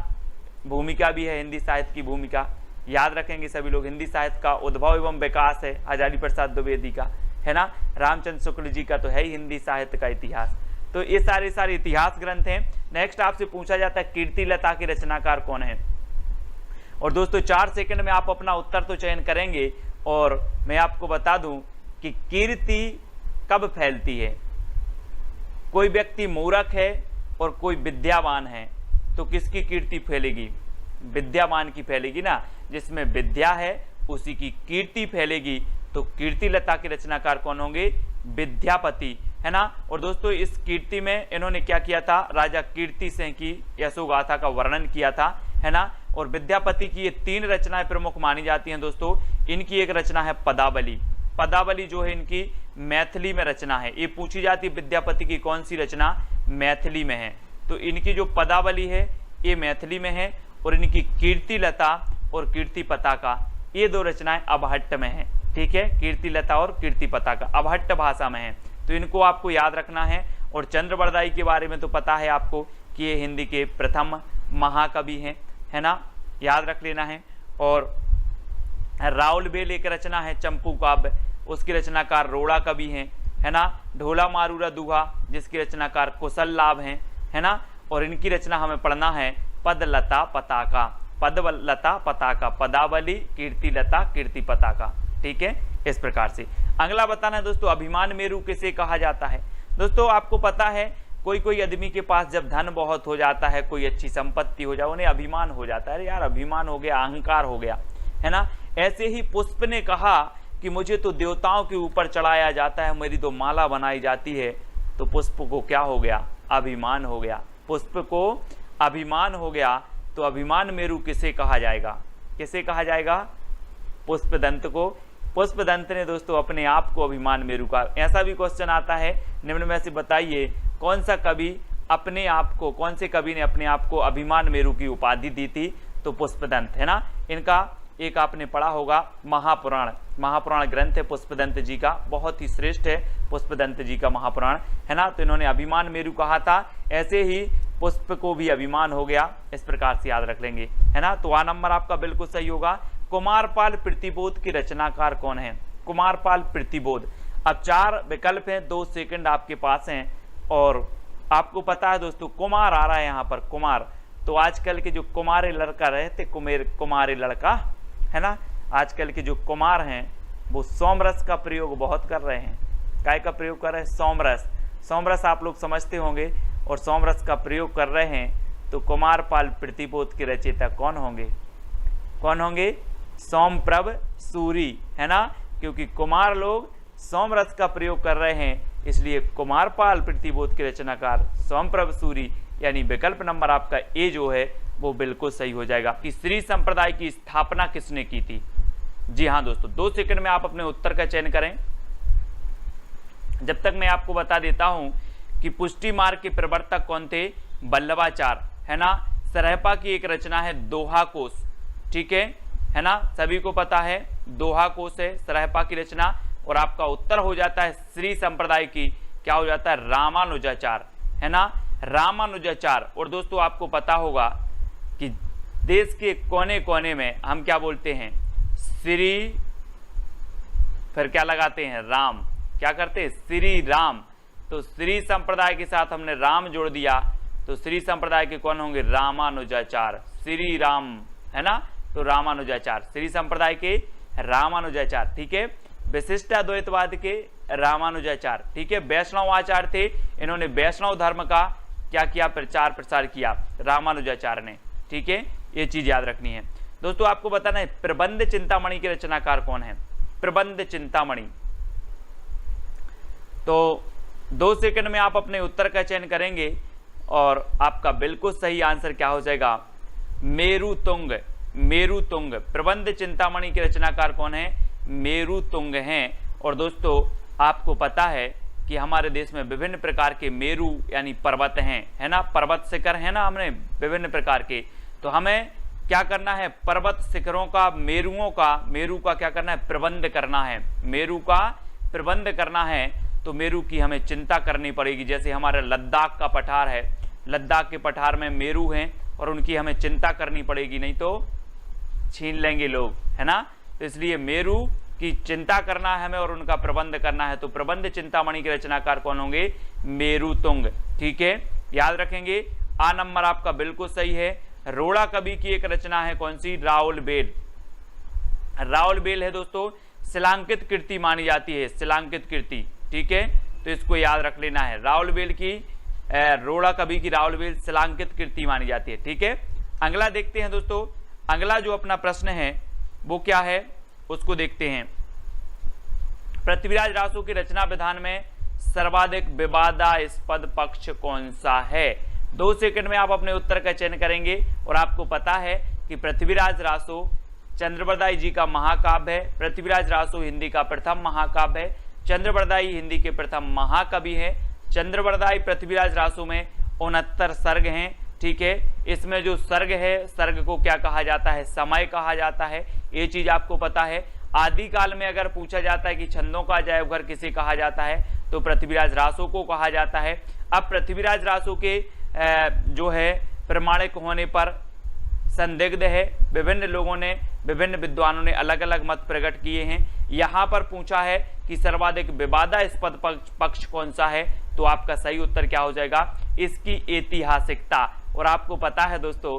भूमिका भी है, हिंदी साहित्य की भूमिका याद रखेंगे सभी लोग। हिंदी साहित्य का उद्भव एवं विकास है हजारी प्रसाद द्विवेदी का, है ना। रामचंद्र शुक्ल जी का तो है ही हिंदी साहित्य का इतिहास। तो ये सारे इतिहास ग्रंथ हैं। नेक्स्ट आपसे पूछा जाता है कीर्ति लता के रचनाकार कौन है। और दोस्तों 4 सेकंड में आप अपना उत्तर तो चयन करेंगे। और मैं आपको बता दूं कि कीर्ति कब फैलती है, कोई व्यक्ति मूर्ख है और कोई विद्यावान है तो किसकी कीर्ति फैलेगी, विद्यावान की फैलेगी ना, जिसमें विद्या है उसी की कीर्ति फैलेगी। तो कीर्ति लता के रचनाकार कौन होंगे, विद्यापति, है ना। और दोस्तों इस कीर्ति में इन्होंने क्या किया था, राजा कीर्ति सिंह की यशोगाथा का वर्णन किया था, है ना। और विद्यापति की ये 3 रचनाएं प्रमुख मानी जाती हैं दोस्तों। इनकी एक रचना है पदावली। पदावली जो है इनकी मैथिली में रचना है। ये पूछी जाती है विद्यापति की कौन सी रचना मैथिली में है, तो इनकी जो पदावली है ये मैथिली में है। और इनकी कीर्ति लता और कीर्ति पताका ये 2 रचनाएं अबहट्ट में हैं, ठीक है। कीर्ति लता और कीर्ति पताका अबहट्ट भाषा में है, तो इनको आपको याद रखना है। और चंद्रबरदाई के बारे में तो पता है आपको कि ये हिंदी के प्रथम महाकवि हैं, है ना, याद रख लेना है। और राउलबेल एक रचना है चंपू काव्य, उसकी रचनाकार रोड़ा कवि हैं, है ना। ढोला मारूरा दुहा जिसकी रचनाकार कुशल लाभ हैं, है ना। और इनकी रचना हमें पढ़ना है पदलता पताका। पदलता पताका, पदावली, कीर्ति लता, कीर्ति पताका, ठीक है। इस प्रकार से अगला बताना है दोस्तों, अभिमान मेरु किसे कहा जाता है। दोस्तों आपको पता है कोई आदमी के पास जब धन बहुत हो जाता है, कोई अच्छी संपत्ति हो जाए, उन्हें अभिमान हो जाता है, अरे यार अभिमान हो गया, अहंकार हो गया, है ना। ऐसे ही पुष्प ने कहा कि मुझे तो देवताओं के ऊपर चढ़ाया जाता है, मेरी तो माला बनाई जाती है। तो पुष्प को क्या हो गया, अभिमान हो गया, पुष्प को अभिमान हो गया। तो अभिमान मेरु किसे कहा जाएगा, किसे कहा जाएगा, पुष्पदंत को। पुष्पदंत ने दोस्तों अपने आप को अभिमान मेरु का। ऐसा भी क्वेश्चन आता है निम्न में से बताइए कौन सा कवि अपने आप को, कौन से कवि ने अपने आप को अभिमान मेरु की उपाधि दी थी, तो पुष्पदंत, है ना। इनका एक आपने पढ़ा होगा महापुराण, महापुराण ग्रंथ है पुष्पदंत जी का, बहुत ही श्रेष्ठ है पुष्पदंत जी का महापुराण, है ना। तो इन्होंने अभिमान मेरु कहा था, ऐसे ही पुष्प को भी अभिमान हो गया, इस प्रकार से याद रख लेंगे, है ना। तो आ नंबर आपका बिल्कुल सही होगा। कुमारपाल प्रतिबोध की रचनाकार कौन है, कुमारपाल प्रतिबोध। अब 4 विकल्प हैं, 2 सेकंड आपके पास हैं। और आपको पता है दोस्तों कुमार आ रहा है यहाँ पर, कुमार। तो आजकल के जो कुमारे लड़का रहते, कुमारे लड़का, है ना, आजकल के जो कुमार हैं वो सोमरस का प्रयोग बहुत कर रहे हैं। काय का प्रयोग कर रहे हैं, सोमरस। सोमरस आप लोग समझते होंगे, और सोमरस का प्रयोग कर रहे हैं। तो कुमारपाल प्रतिबोध के रचयिता कौन होंगे, कौन होंगे, सोमप्रभ सूरी, है ना। क्योंकि कुमार लोग सोमरस का प्रयोग कर रहे हैं, इसलिए कुमारपाल प्रतिबोध के रचनाकार सोमप्रभ सूरी, यानी विकल्प नंबर आपका ए जो है वो बिल्कुल सही हो जाएगा। कि श्री संप्रदाय की स्थापना किसने की थी। जी हाँ दोस्तों, 2 सेकंड में आप अपने उत्तर का चयन करें। जब तक मैं आपको बता देता हूं कि पुष्टि मार्ग के प्रवर्तक कौन थे, वल्लभाचार्य, है ना। सरहपा की एक रचना है दोहा कोश, ठीक है ना, सभी को पता है दोहा कोश है सरहपा की रचना। और आपका उत्तर हो जाता है श्री संप्रदाय की, क्या हो जाता है, रामानुजाचार्य, है ना, रामानुजाचार्य। और दोस्तों आपको पता होगा कि देश के कोने कोने में हम क्या बोलते हैं, श्री, फिर क्या लगाते हैं, राम, क्या करते हैं, श्री राम। तो श्री संप्रदाय के साथ हमने राम जोड़ दिया, तो श्री संप्रदाय के कौन होंगे, रामानुजाचार्य, श्री राम, है ना। तो रामानुजाचार्य, श्री संप्रदाय के रामानुजाचार्य, ठीक है। विशिष्ट अद्वैतवाद के रामानुजाचार्य, ठीक है। वैष्णव आचार्य थे, इन्होंने वैष्णव धर्म का क्या किया, प्रचार प्रसार किया, रामानुजाचार्य ने, ठीक है। ये चीज याद रखनी है दोस्तों। आपको बताना है प्रबंध चिंतामणि के रचनाकार कौन है, प्रबंध चिंतामणि। तो 2 सेकंड में आप अपने उत्तर का चयन करेंगे, और आपका बिल्कुल सही आंसर क्या हो जाएगा, मेरुतुंग, मेरुतुंग। प्रबंध चिंतामणि के रचनाकार कौन है, मेरुतुंग हैं। और दोस्तों आपको पता है कि हमारे देश में विभिन्न प्रकार के मेरु यानी पर्वत हैं, है ना, पर्वत शिखर है ना, हमने विभिन्न प्रकार के। तो हमें क्या करना है, पर्वत शिखरों का, मेरु का क्या करना है, प्रबंध करना है, मेरु का प्रबंध करना है। तो मेरु की हमें चिंता करनी पड़ेगी। जैसे हमारा लद्दाख का पठार है, लद्दाख के पठार में मेरु हैं और उनकी हमें चिंता करनी पड़ेगी, नहीं तो छीन लेंगे लोग, है ना। तो इसलिए मेरु की चिंता करना है हमें और उनका प्रबंध करना है। तो प्रबंध चिंतामणि के रचनाकार कौन होंगे, मेरुतुंग, ठीक है, याद रखेंगे। आ नंबर आपका बिल्कुल सही है। रोड़ा कवि की एक रचना है कौन सी, राउलबेल। राउलबेल है दोस्तों, शिलांकित कृति मानी जाती है, शिलांकित कृति, ठीक है। तो इसको याद रख लेना है, राउलबेल की, रोड़ा कवि की राउलबेल शिलांकित कृति मानी जाती है, ठीक है। अगला देखते हैं दोस्तों, अगला जो अपना प्रश्न है वो क्या है, उसको देखते हैं। पृथ्वीराज रासो की रचना विधान में सर्वाधिक विवादास्पद पक्ष कौन सा है? 2 सेकंड में आप अपने उत्तर का चयन करेंगे। और आपको पता है कि पृथ्वीराज रासो चंद्रबरदाई जी का महाकाव्य है। पृथ्वीराज रासो हिंदी का प्रथम महाकाव्य है। चंद्रबरदाई हिंदी के प्रथम महाकवि हैं। चंद्रबरदाई पृथ्वीराज रासो में 69 सर्ग हैं। ठीक है, इसमें जो सर्ग है, सर्ग को क्या कहा जाता है? समय कहा जाता है। ये चीज आपको पता है। आदिकाल में अगर पूछा जाता है कि छंदों का अजायब घर किसे कहा जाता है, तो पृथ्वीराज रासो को कहा जाता है। अब पृथ्वीराज रासो के जो है प्रमाणिक होने पर संदिग्ध है। विभिन्न लोगों ने, विभिन्न विद्वानों ने अलग अलग मत प्रकट किए हैं। यहाँ पर पूछा है कि सर्वाधिक विवादास्पद पक्ष कौन सा है, तो आपका सही उत्तर क्या हो जाएगा? इसकी ऐतिहासिकता। और आपको पता है दोस्तों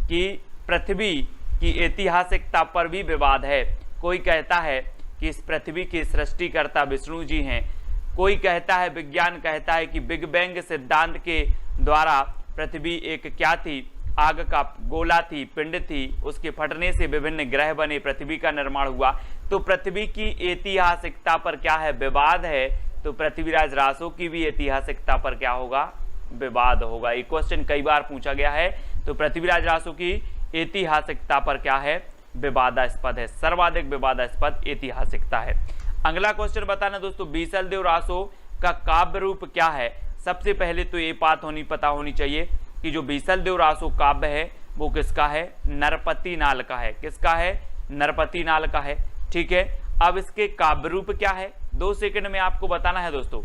कि पृथ्वी की ऐतिहासिकता पर भी विवाद है। कोई कहता है कि इस पृथ्वी के सृष्टिकर्ता विष्णु जी हैं। कोई कहता है, विज्ञान कहता है कि बिग बैंग सिद्धांत के द्वारा पृथ्वी एक क्या थी? आग का गोला थी, पिंड थी, उसके फटने से विभिन्न ग्रह बने, पृथ्वी का निर्माण हुआ। तो पृथ्वी की ऐतिहासिकता पर क्या है? विवाद है। तो पृथ्वीराज रासो की भी ऐतिहासिकता पर क्या होगा? विवाद होगा। ये क्वेश्चन कई बार पूछा गया है। तो पृथ्वीराज रासो की ऐतिहासिकता पर क्या है? विवादास्पद है। सर्वाधिक विवादास्पद ऐतिहासिकता है। अगला क्वेश्चन बताना दोस्तों, बीसलदेव रासो का काव्य रूप क्या है? सबसे पहले तो ये बात पता होनी चाहिए कि जो बीसलदेव रासो काव्य है वो किसका है? नरपति नाल का है। किसका है? नरपति नाल का है। ठीक है, अब इसके काव्य रूप क्या है? 2 सेकंड में आपको बताना है दोस्तों।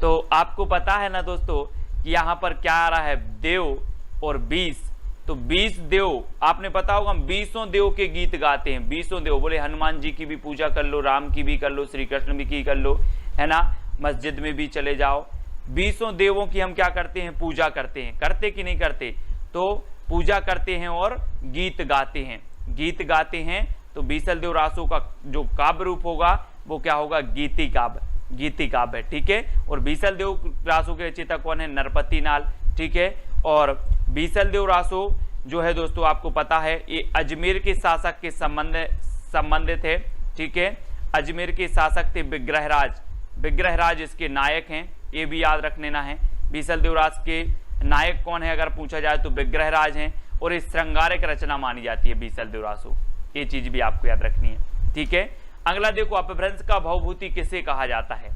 तो आपको पता है ना दोस्तों कि यहाँ पर क्या आ रहा है? देव और 20। तो 20 देव, आपने पता होगा हम 20 देव के गीत गाते हैं। 20 देव बोले, हनुमान जी की भी पूजा कर लो, राम की भी कर लो, श्री कृष्ण भी की कर लो, है ना, मस्जिद में भी चले जाओ। 20 देवों की हम क्या करते हैं? पूजा करते हैं। करते कि नहीं करते? तो पूजा करते हैं और गीत गाते हैं। गीत गाते हैं। तो बीसलदेव रासो का जो काव्य रूप होगा वो क्या होगा? गीति काव्य। गीति काव्य। ठीक है, और बीसलदेव रासो के रचयिता कौन है? नरपति नाल। ठीक है, और बीसलदेव रासो जो है दोस्तों आपको पता है ये अजमेर के शासक के संबंधित है। ठीक है, अजमेर के शासक थे विग्रहराज। विग्रहराज इसके नायक हैं, ये भी याद रख लेना है। बीसलदेव राज के नायक कौन है अगर पूछा जाए तो विग्रहराज हैं। और इस श्रृंगारिक रचना मानी जाती है बीसलदेव रासो। ये चीज भी आपको याद रखनी है। ठीक है, अगला देखो, अपभ्रंश का भवभूति किसे कहा जाता है?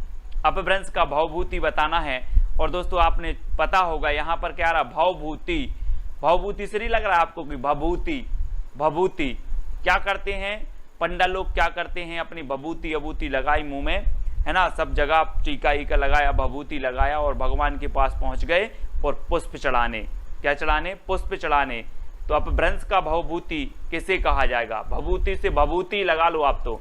अपभ्रंश का भवभूति बताना है। और दोस्तों आपने पता होगा यहाँ पर क्या रहा? भवभूति। भवभूति से नहीं लग रहा आपको कि भभूति? भभूति क्या करते हैं पंडा लोग? क्या करते हैं? अपनी भभूति अभूति लगाई मुंह में, है ना, सब जगह टीका ईका लगाया, भभूति लगाया और भगवान के पास पहुंच गए और पुष्प चढ़ाने। क्या चढ़ाने? पुष्प चढ़ाने। तो अपभ्रंश का भवभूति किसे कहा जाएगा? भभूति से भभूति लगा लो आप। तो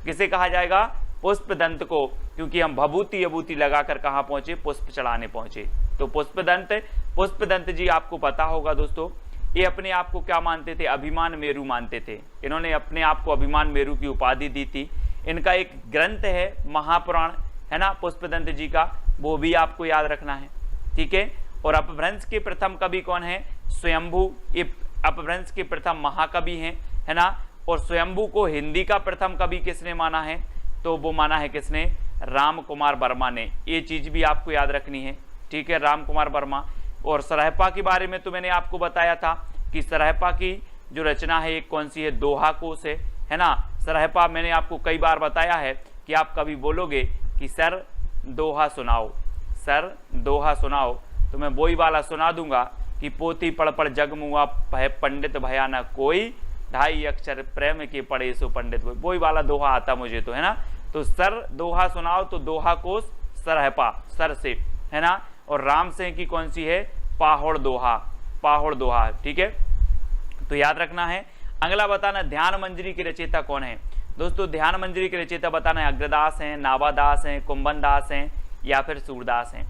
किसे कहा जाएगा? पुष्पदंत को, क्योंकि हम भभूति अभूति लगाकर कहाँ पहुंचे? पुष्प चढ़ाने पहुंचे। तो पुष्पदंत जी आपको पता होगा दोस्तों, ये अपने आप को क्या मानते थे? अभिमान मेरु मानते थे। इन्होंने अपने आप को अभिमान मेरु की उपाधि दी थी। इनका एक ग्रंथ है महापुराण, है ना, पुष्पदंत जी का, वो भी आपको याद रखना है। ठीक है, और अपभ्रंश के प्रथम कवि कौन है? स्वयंभू। ये अपभ्रंश के प्रथम महाकवि हैं, है ना। और स्वयंभू को हिंदी का प्रथम कवि किसने माना है? तो वो माना है किसने? राम कुमार वर्मा ने। ये चीज भी आपको याद रखनी है। ठीक है, राम कुमार वर्मा। और सरहपा के बारे में तो मैंने आपको बताया था कि सरहपा की जो रचना है एक कौन सी है? दोहा कोश है ना। सरहपा मैंने आपको कई बार बताया है कि आप कभी बोलोगे कि सर दोहा सुनाओ, सर दोहा सुनाओ, तो मैं वही वाला सुना दूंगा कि पोथी पढ़ पढ़ जग मुआ पंडित भया न कोई, ढाई अक्षर प्रेम के पढ़े सो पंडित। वही वाला दोहा आता मुझे तो, है ना। तो सर दोहा सुनाओ, तो दोहा कोश सरहपा, सर से, है ना। और राम सिंह की कौन सी है? पाहोड़ दोहा, पाहोड़ दोहा। ठीक है, तो याद रखना है। अगला बताना, ध्यान मंजरी के रचयिता कौन है? दोस्तों ध्यान मंजरी के रचयिता बताना है अग्रदास हैं, नावादास हैं, कुंभन दास हैं या फिर सूरदास हैं।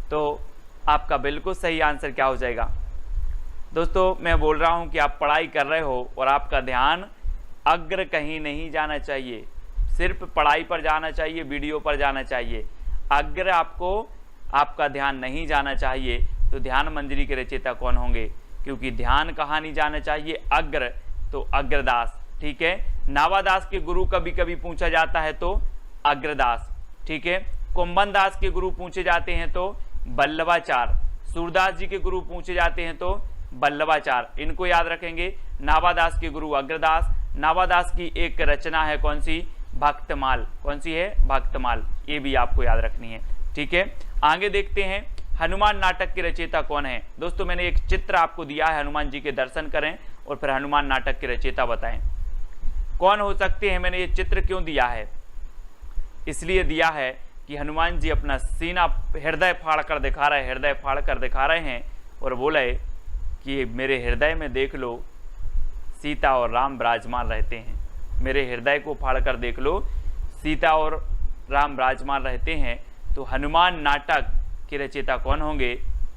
तो आपका बिल्कुल सही आंसर क्या हो जाएगा? दोस्तों मैं बोल रहा हूं कि आप पढ़ाई कर रहे हो और आपका ध्यान अग्र कहीं नहीं जाना चाहिए, सिर्फ पढ़ाई पर जाना चाहिए, वीडियो पर जाना चाहिए। अग्र आपका ध्यान नहीं जाना चाहिए। तो ध्यान मंजरी के रचयिता कौन होंगे? क्योंकि ध्यान कहाँ नहीं जाना चाहिए? अग्र, तो अग्रदास। ठीक है, नावादास के गुरु कभी कभी पूछा जाता है तो अग्रदास। ठीक है। कुंभन दास के गुरु पूछे जाते हैं तो बल्लभाचार, सूरदास जी के गुरु पूछे जाते हैं तो बल्लभाचार, इनको याद रखेंगे। नाभादास के गुरु अग्रदास, नाभादास की एक रचना है कौन सी, भक्तमाल, कौन सी है, भक्तमाल, ये भी आपको याद रखनी है, ठीक है। आगे देखते हैं हनुमान नाटक के रचयिता कौन है। दोस्तों मैंने एक चित्र आपको दिया है, हनुमान जी के दर्शन करें और फिर हनुमान नाटक के रचयिता बताएं कौन हो सकते हैं। मैंने ये चित्र क्यों दिया है, इसलिए दिया है कि हनुमान जी अपना सीना हृदय फाड़ कर दिखा रहे, हृदय फाड़ कर दिखा रहे हैं और बोले कि मेरे हृदय में देख लो सीता और राम विराजमान रहते हैं, मेरे हृदय को फाड़ कर देख लो सीता और राम विराजमान रहते हैं। तो हनुमान नाटक के रचयिता कौन होंगे,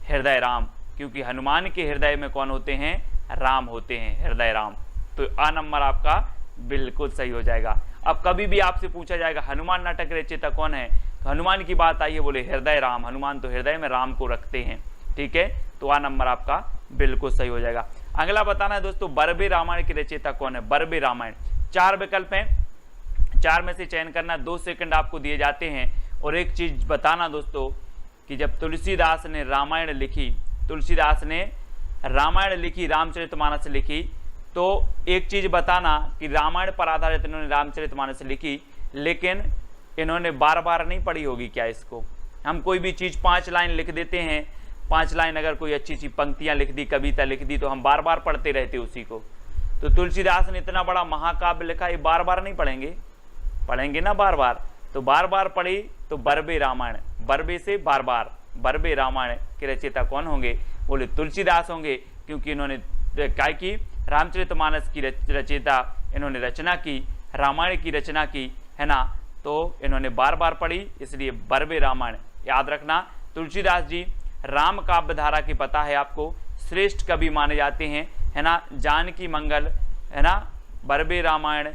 हृदय राम, क्योंकि हनुमान के हृदय में कौन होते हैं, राम होते हैं, हृदय राम। तो आ नंबर आपका बिल्कुल सही हो जाएगा। अब कभी भी आपसे पूछा जाएगा हनुमान नाटक के रचयिता कौन है, तो हनुमान की बात आई है, बोले हृदय राम, हनुमान तो हृदय में राम को रखते हैं, ठीक है। तो आ नंबर आपका बिल्कुल सही हो जाएगा। अगला बताना है दोस्तों बरबे रामायण के रचयिता कौन है, बरबे रामायण। 4 विकल्प हैं, 4 में से चयन करना, 2 सेकंड आपको दिए जाते हैं। और एक चीज बताना दोस्तों कि जब तुलसीदास ने रामायण लिखी, तुलसीदास ने रामायण लिखी, रामचरितमानस लिखी, तो एक चीज बताना कि रामायण पर आधारित इन्होंने रामचरितमानस लिखी, लेकिन इन्होंने बार बार नहीं पढ़ी होगी क्या इसको। हम कोई भी चीज 5 लाइन लिख देते हैं, 5 लाइन अगर कोई अच्छी सी पंक्तियां लिख दी, कविता लिख दी, तो हम बार बार पढ़ते रहते उसी को। तो तुलसीदास ने इतना बड़ा महाकाव्य लिखा, ये बार बार नहीं पढ़ेंगे, पढ़ेंगे ना बार बार, तो बार बार पढ़ी तो बरबे रामायण, बरबे से बार बार, बरबे रामायण के रचयिता कौन होंगे, बोले तुलसीदास होंगे, क्योंकि इन्होंने क्या की, रामचरितमानस की रचयिता इन्होंने रचना की, रामायण की रचना की, है ना। तो इन्होंने बार बार पढ़ी, इसलिए बरबे रामायण याद रखना। तुलसीदास जी राम काव्य धारा की पता है आपको, श्रेष्ठ कवि माने जाते हैं, है ना। जानकी मंगल, है ना, बरबे रामायण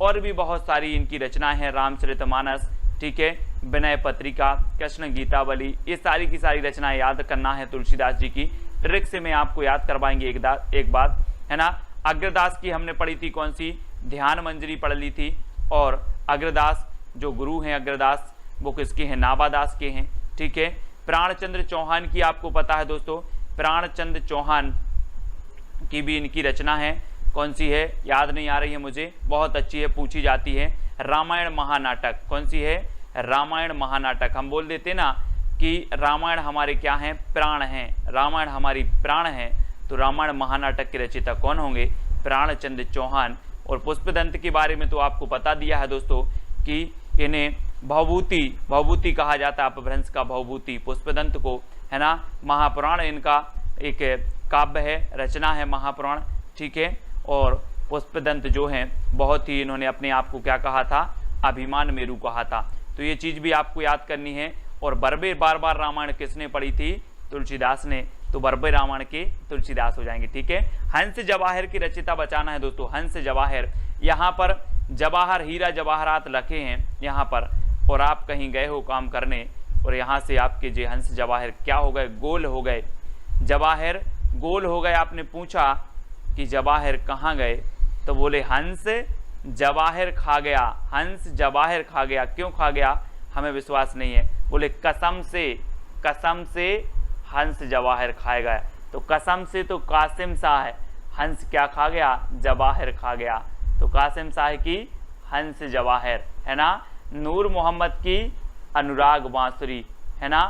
और भी बहुत सारी इनकी रचनाएं हैं, रामचरितमानस, ठीक है, विनय पत्रिका, कृष्ण गीतावली, ये सारी की सारी रचनाएं याद करना है तुलसीदास जी की। ट्रिक से मैं आपको याद करवाएंगे एक बात, है ना। अग्रदास की हमने पढ़ी थी कौन सी, ध्यान मंजरी पढ़ ली थी। और अग्रदास जो गुरु हैं अग्रदास, वो किसके हैं, नाभादास के हैं, ठीक है। प्राणचंद्र चौहान की आपको पता है दोस्तों, प्राणचंद्र चौहान की भी इनकी रचना है, कौन सी है याद नहीं आ रही है मुझे, बहुत अच्छी है, पूछी जाती है, रामायण महानाटक। कौन सी है, रामायण महानाटक। हम बोल देते ना कि रामायण हमारे क्या हैं, प्राण हैं, रामायण हमारी प्राण है, तो रामायण महानाटक के रचयिता कौन होंगे, प्राणचंद्र चौहान। और पुष्पदंत के बारे में तो आपको बता दिया है दोस्तों कि इन्हें भवभूति कहा जाता है, अपभ्रंश का भवभूति पुष्पदंत को, है ना। महापुराण इनका एक काव्य है, रचना है महापुराण, ठीक है। और पुष्पदंत जो हैं बहुत ही इन्होंने अपने आप को क्या कहा था, अभिमान मेरु कहा था। तो ये चीज भी आपको याद करनी है। और बरबे बार बार रामायण किसने पढ़ी थी, तुलसीदास ने, तो बरबे रामायण के तुलसीदास हो जाएंगे, ठीक है। हंस जवाहर की रचयिता बचाना है दोस्तों, हंस जवाहर। यहाँ पर जवाहर हीरा जवाहरात रखे हैं यहाँ पर, और आप कहीं गए हो काम करने और यहाँ से आपके जो हंस जवाहर क्या हो गए, गोल हो गए, जवाहर गोल हो गए। आपने पूछा कि जवाहर कहाँ गए, तो बोले हंस जवाहर खा गया, हंस जवाहर खा गया। क्यों खा गया, हमें विश्वास नहीं है, बोले कसम से हंस जवाहर खाए गया। तो कसम से तो कासिम शाह है, हंस क्या खा गया, जवाहर खा गया। तो कासिम शाह की हंस जवाहर, है ना। नूर मोहम्मद की अनुराग बांसुरी, है ना।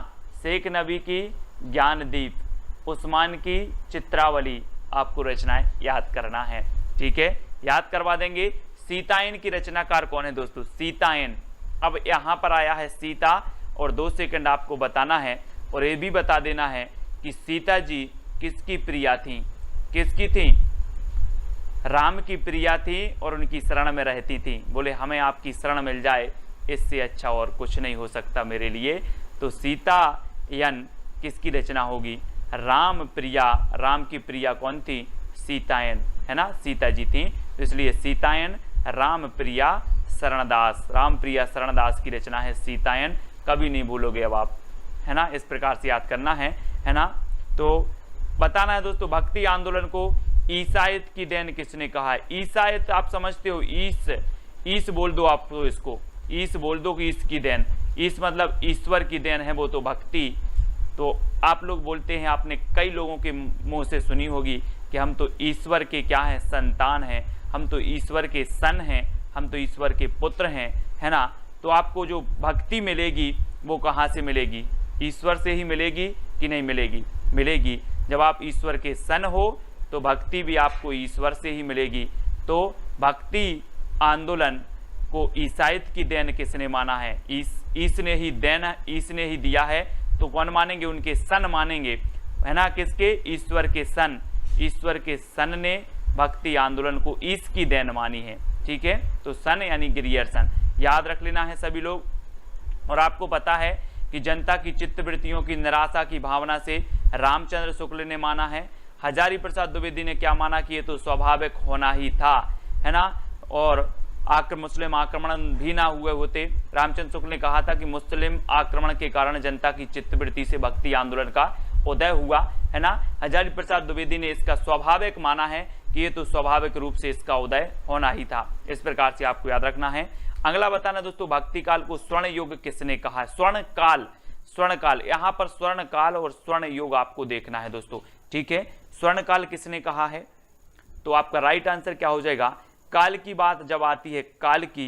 शेख नबी की ज्ञानदीप, उस्मान की चित्रावली, आपको रचनाएं याद करना है, ठीक है, याद करवा देंगे। सीतायन की रचनाकार कौन है दोस्तों, सीतायन। अब यहाँ पर आया है सीता, और 2 सेकंड आपको बताना है, और ये भी बता देना है कि सीता जी किसकी प्रिया थी, किसकी थी, राम की प्रिया थी और उनकी शरण में रहती थी। बोले हमें आपकी शरण मिल जाए, इससे अच्छा और कुछ नहीं हो सकता मेरे लिए। तो सीतायन किसकी रचना होगी, राम प्रिया, राम की प्रिया कौन थी, सीतायन, है ना, सीता जी थी। तो इसलिए सीतायन राम प्रिया शरणदास, राम प्रिया शरणदास की रचना है सीतायन, कभी नहीं भूलोगे अब आप, है ना। इस प्रकार से याद करना है ना। तो बताना है दोस्तों, भक्ति आंदोलन को ईसाइत की देन किसने कहा है। ईसाइत आप समझते हो, ईस बोल दो आप, तो इसको ईस बोल दो कि ईस की देन। ईश मतलब ईश्वर की देन है, वो तो भक्ति। तो आप लोग बोलते हैं, आपने कई लोगों के मुंह से सुनी होगी कि हम तो ईश्वर के क्या हैं, संतान हैं, हम तो ईश्वर के सन हैं, हम तो ईश्वर के पुत्र हैं, है ना। तो आपको जो भक्ति मिलेगी वो कहाँ से मिलेगी? ईश्वर से ही मिलेगी कि नहीं मिलेगी? मिलेगी। जब आप ईश्वर के सन हो तो भक्ति भी आपको ईश्वर से ही मिलेगी। तो भक्ति आंदोलन को ईसाइत की देन किसने माना है? ईश ने ही देन, ईश ने ही दिया है। तो कौन मानेंगे? उनके सन मानेंगे, है ना। किसके? ईश्वर के सन। ईश्वर के सन ने भक्ति आंदोलन को ईश की देन मानी है, ठीक है। तो सन यानी गिरियर्सन, याद रख लेना है सभी लोग। और आपको पता है कि जनता की चित्तवृत्तियों की निराशा की भावना से रामचंद्र शुक्ल ने माना है। हजारी प्रसाद द्विवेदी ने क्या माना कि ये तो स्वाभाविक होना ही था, है ना। और मुस्लिम आक्रमण भी ना हुए होते। रामचंद्र शुक्ल ने कहा था कि मुस्लिम आक्रमण के कारण जनता की चित्तवृत्ति से भक्ति आंदोलन का उदय हुआ, है ना। हजारी प्रसाद द्विवेदी ने इसका स्वाभाविक माना है कि ये तो स्वाभाविक रूप से इसका उदय होना ही था। इस प्रकार से आपको याद रखना है। अगला बताना दोस्तों, भक्ति काल को स्वर्ण युग किसने कहा है? स्वर्ण काल, स्वर्ण काल, यहाँ पर स्वर्ण काल और स्वर्ण युग आपको देखना है दोस्तों, ठीक है। स्वर्ण काल किसने कहा है? तो आपका राइट आंसर क्या हो जाएगा? काल की बात जब आती है काल की,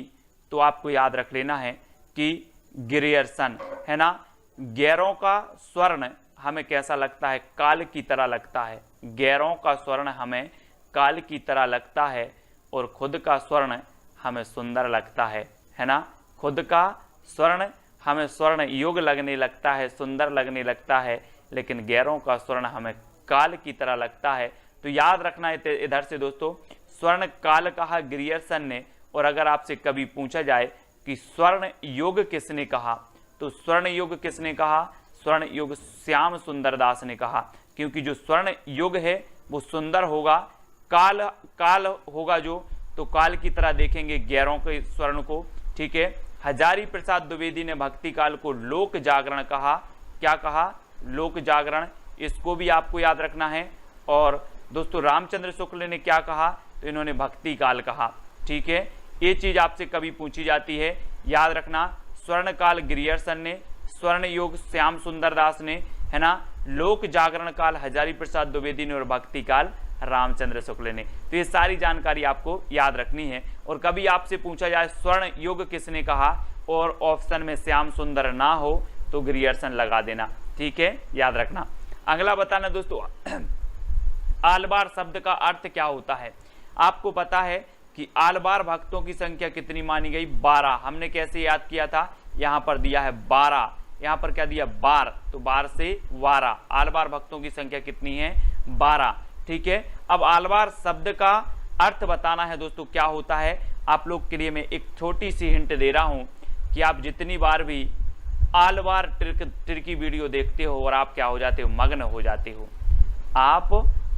तो आपको याद रख लेना है कि गिरियर्सन, है ना। गैरों का स्वर्ण हमें कैसा लगता है? काल की तरह लगता है। गैरों का स्वर्ण हमें काल की तरह लगता है और खुद का स्वर्ण हमें सुंदर लगता है ना। खुद का स्वर्ण हमें स्वर्ण युग लगने लगता है, सुंदर लगने लगता है, लेकिन गैरों का स्वर्ण हमें काल की तरह लगता है। तो याद रखना है इधर से दोस्तों, स्वर्ण काल कहा गिरियर्सन ने। और अगर आपसे कभी पूछा जाए कि स्वर्ण युग किसने कहा, तो स्वर्ण युग किसने कहा? स्वर्ण युग श्याम सुंदर दास ने कहा, क्योंकि जो स्वर्ण युग है वो सुंदर होगा। काल होगा जो, तो काल की तरह देखेंगे गैरों के स्वर्ण को, ठीक है। हजारी प्रसाद द्विवेदी ने भक्ति काल को लोक जागरण कहा। क्या कहा? लोक जागरण। इसको भी आपको याद रखना है। और दोस्तों रामचंद्र शुक्ल ने क्या कहा? तो इन्होंने भक्ति काल कहा, ठीक है। ये चीज आपसे कभी पूछी जाती है, याद रखना। स्वर्ण काल गिरियर्सन ने, स्वर्ण युग श्याम सुंदर दास ने, है ना। लोक जागरण काल हजारी प्रसाद द्विवेदी ने और भक्ति काल रामचंद्र शुक्ल ने। तो ये सारी जानकारी आपको याद रखनी है। और कभी आपसे पूछा जाए स्वर्ण युग किसने कहा और ऑप्शन में श्याम सुंदर ना हो तो गिरियर्सन लगा देना, ठीक है, याद रखना। अगला बताना दोस्तों, आलवार शब्द का अर्थ क्या होता है? आपको पता है कि आलवार भक्तों की संख्या कितनी मानी गई? 12। हमने कैसे याद किया था? यहाँ पर दिया है 12, यहाँ पर क्या दिया? 12, तो 12 से 12। आलवार भक्तों की संख्या कितनी है? 12, ठीक है। अब आलवार शब्द का अर्थ बताना है दोस्तों, क्या होता है। आप लोग के लिए मैं एक छोटी सी हिंट दे रहा हूं कि आप जितनी बार भी आलवार ट्रिकी वीडियो देखते हो और आप क्या हो जाते हो? मग्न हो जाते हो। आप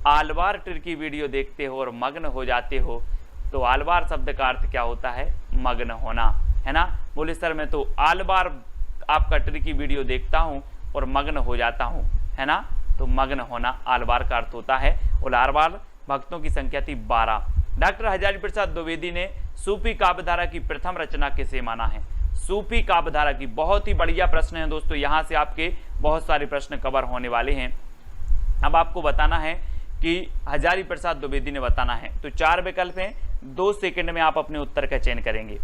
आलवार ट्रिकी वीडियो देखते हो और मग्न हो जाते हो, तो आलवार शब्द का अर्थ क्या होता है? मग्न होना, है ना। बोले सर मैं तो आलवार आपका ट्रिकी वीडियो देखता हूं और मग्न हो जाता हूं, है ना। तो मग्न होना आलवार का अर्थ होता है। और आलवार भक्तों की संख्या थी 12। डॉक्टर हजारी प्रसाद द्विवेदी ने सूफी काव्यधारा की प्रथम रचना किसे माना है? सूफी काव्यधारा की, बहुत ही बढ़िया प्रश्न है दोस्तों, यहाँ से आपके बहुत सारे प्रश्न कवर होने वाले हैं। अब आपको बताना है कि हजारी प्रसाद द्विवेदी ने बताना है। तो 4 विकल्प हैं, 2 सेकंड में आप अपने उत्तर का चयन करेंगे।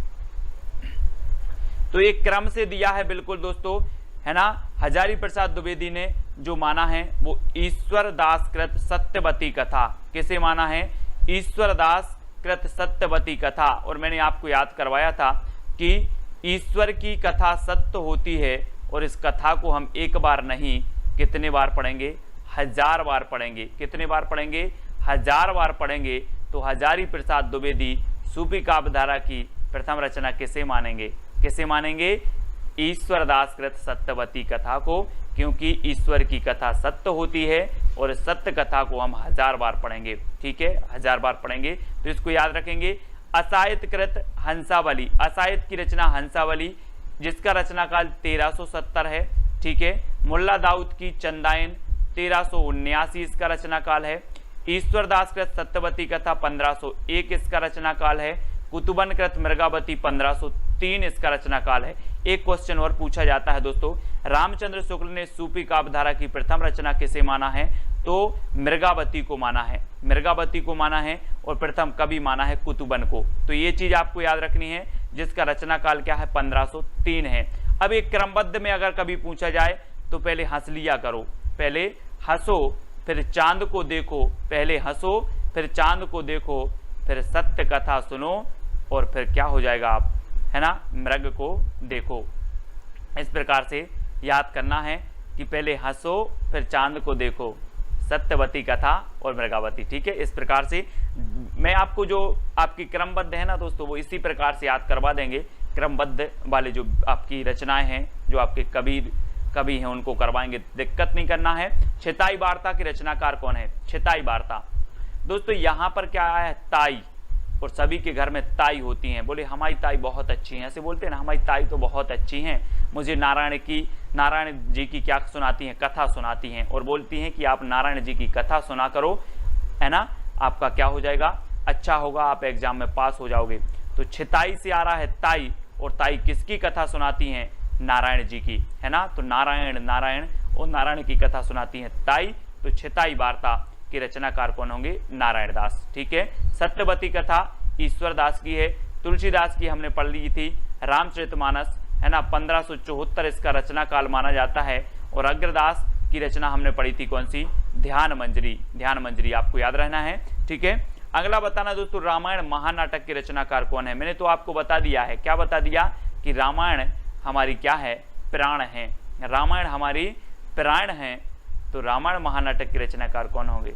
तो एक क्रम से दिया है बिल्कुल दोस्तों, है ना। हजारी प्रसाद द्विवेदी ने जो माना है वो ईश्वर दास कृत सत्यवती कथा। किसे माना है? ईश्वर दास कृत सत्यवती कथा। और मैंने आपको याद करवाया था कि ईश्वर की कथा सत्य होती है और इस कथा को हम एक बार नहीं कितने बार पढ़ेंगे? 1000 बार पढ़ेंगे। कितने बार पढ़ेंगे? 1000 बार पढ़ेंगे। तो हजारी प्रसाद द्विवेदी सूफी काव्यधारा की प्रथम रचना किसे मानेंगे? किसे मानेंगे? ईश्वर दास कृत सत्यवती कथा को, क्योंकि ईश्वर की कथा सत्य होती है और सत्य कथा को हम 1000 बार पढ़ेंगे, ठीक है, 1000 बार पढ़ेंगे। तो इसको याद रखेंगे। असाहित कृत हंसावली, असाहित की रचना हंसावली, जिसका रचना काल 1370 है, ठीक है। मुल्ला दाऊद की चंदायन 1379 इसका रचना काल है। ईश्वर दास कृत सत्यवती कथा 1501 इसका रचना काल है। कुतुबन कृत मृगावती 1503 इसका रचना काल है। एक क्वेश्चन और पूछा जाता है दोस्तों, रामचंद्र शुक्ल ने सूफी काव्यधारा की प्रथम रचना किसे माना है? तो मृगावती को माना है, मृगावती को माना है, और प्रथम कवि माना है कुतुबन को। तो ये चीज आपको याद रखनी है, जिसका रचना काल क्या है? 1503 है। अब एक क्रमबद्ध में अगर कभी पूछा जाए तो पहले हंस लिया करो, पहले हंसो फिर चांद को देखो, पहले हंसो फिर चांद को देखो, फिर सत्य कथा सुनो, और फिर क्या हो जाएगा आप, है ना, मृग को देखो। इस प्रकार से याद करना है कि पहले हंसो फिर चांद को देखो, सत्यवती कथा और मृगावती। ठीक है, इस प्रकार से मैं आपको जो आपकी क्रमबद्ध है ना दोस्तों, वो इसी प्रकार से याद करवा देंगे। क्रमबद्ध वाले जो आपकी रचनाएं हैं, जो आपके कवि हैं, उनको करवाएंगे, दिक्कत नहीं करना है। छिताई वार्ता की रचनाकार कौन है? छिताई वार्ता दोस्तों, यहाँ पर क्या आया है? ताई, और सभी के घर में ताई होती हैं। बोले हमारी ताई बहुत अच्छी हैं, ऐसे बोलते हैं ना, हमारी ताई तो बहुत अच्छी हैं, मुझे नारायण जी की क्या सुनाती हैं? कथा सुनाती हैं, और बोलती हैं कि आप नारायण जी की कथा सुना करो, है ना, आपका क्या हो जाएगा? अच्छा होगा, आप एग्जाम में पास हो जाओगे। तो छिताई से आ रहा है ताई, और ताई किसकी कथा सुनाती हैं? नारायण जी की, है ना। तो नारायण और नारायण की कथा सुनाती हैं ताई। तो छिताई वार्ता के रचनाकार कौन होंगे? नारायण दास। ठीक है, सत्यवती कथा ईश्वर दास की है। तुलसीदास की हमने पढ़ ली थी, रामचरितमानस, है ना, 1574 इसका रचना काल माना जाता है। और अग्रदास की रचना हमने पढ़ी थी कौन सी? ध्यान मंजरी, आपको याद रहना है। ठीक है, अगला बताना दोस्तों, रामायण महानाटक के रचनाकार कौन है? मैंने तो आपको बता दिया है, क्या बता दिया? कि रामायण हमारी क्या है? प्राण है, रामायण हमारी प्राण है। तो रामायण महानाटक के रचनाकार कौन होंगे?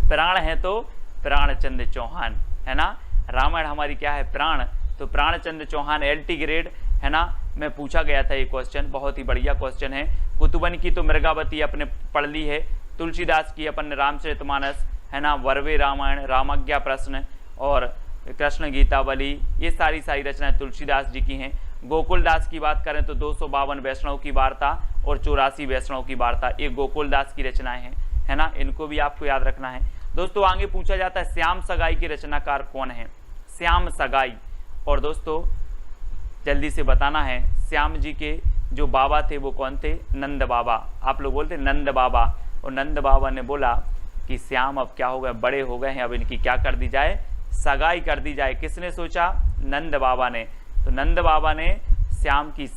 प्राण है तो प्राणचंद्र चौहान, है ना। रामायण हमारी क्या है? प्राण, तो प्राणचंद्र चौहान, LT ग्रेड, है ना, में पूछा गया था ये क्वेश्चन, बहुत ही बढ़िया क्वेश्चन है। कुतुबन की तो मृगावती अपने पढ़ ली है, तुलसीदास की अपन रामचरितमानस, है ना, वर्वे रामायण, रामज्ञा प्रश्न और कृष्ण गीतावली, ये सारी रचनाएं तुलसीदास जी की हैं। गोकुलदास की बात करें तो 252 वैष्णव की वार्ता और 84 वैष्णव की वार्ता, ये गोकुलदास की रचनाएं हैं, है ना, इनको भी आपको याद रखना है। दोस्तों आगे पूछा जाता है श्याम सगाई के रचनाकार कौन है? श्याम सगाई, और दोस्तों जल्दी से बताना है, श्याम जी के जो बाबा थे वो कौन थे? नंद बाबा। आप लोग बोलते नंद बाबा, और नंद बाबा ने बोला कि श्याम अब क्या हो गए, बड़े हो गए हैं, अब इनकी क्या कर दी जाए? सगाई कर दी जाए। किसने सोचा? नंद बाबा ने। तो नंद बाबा ने श्याम की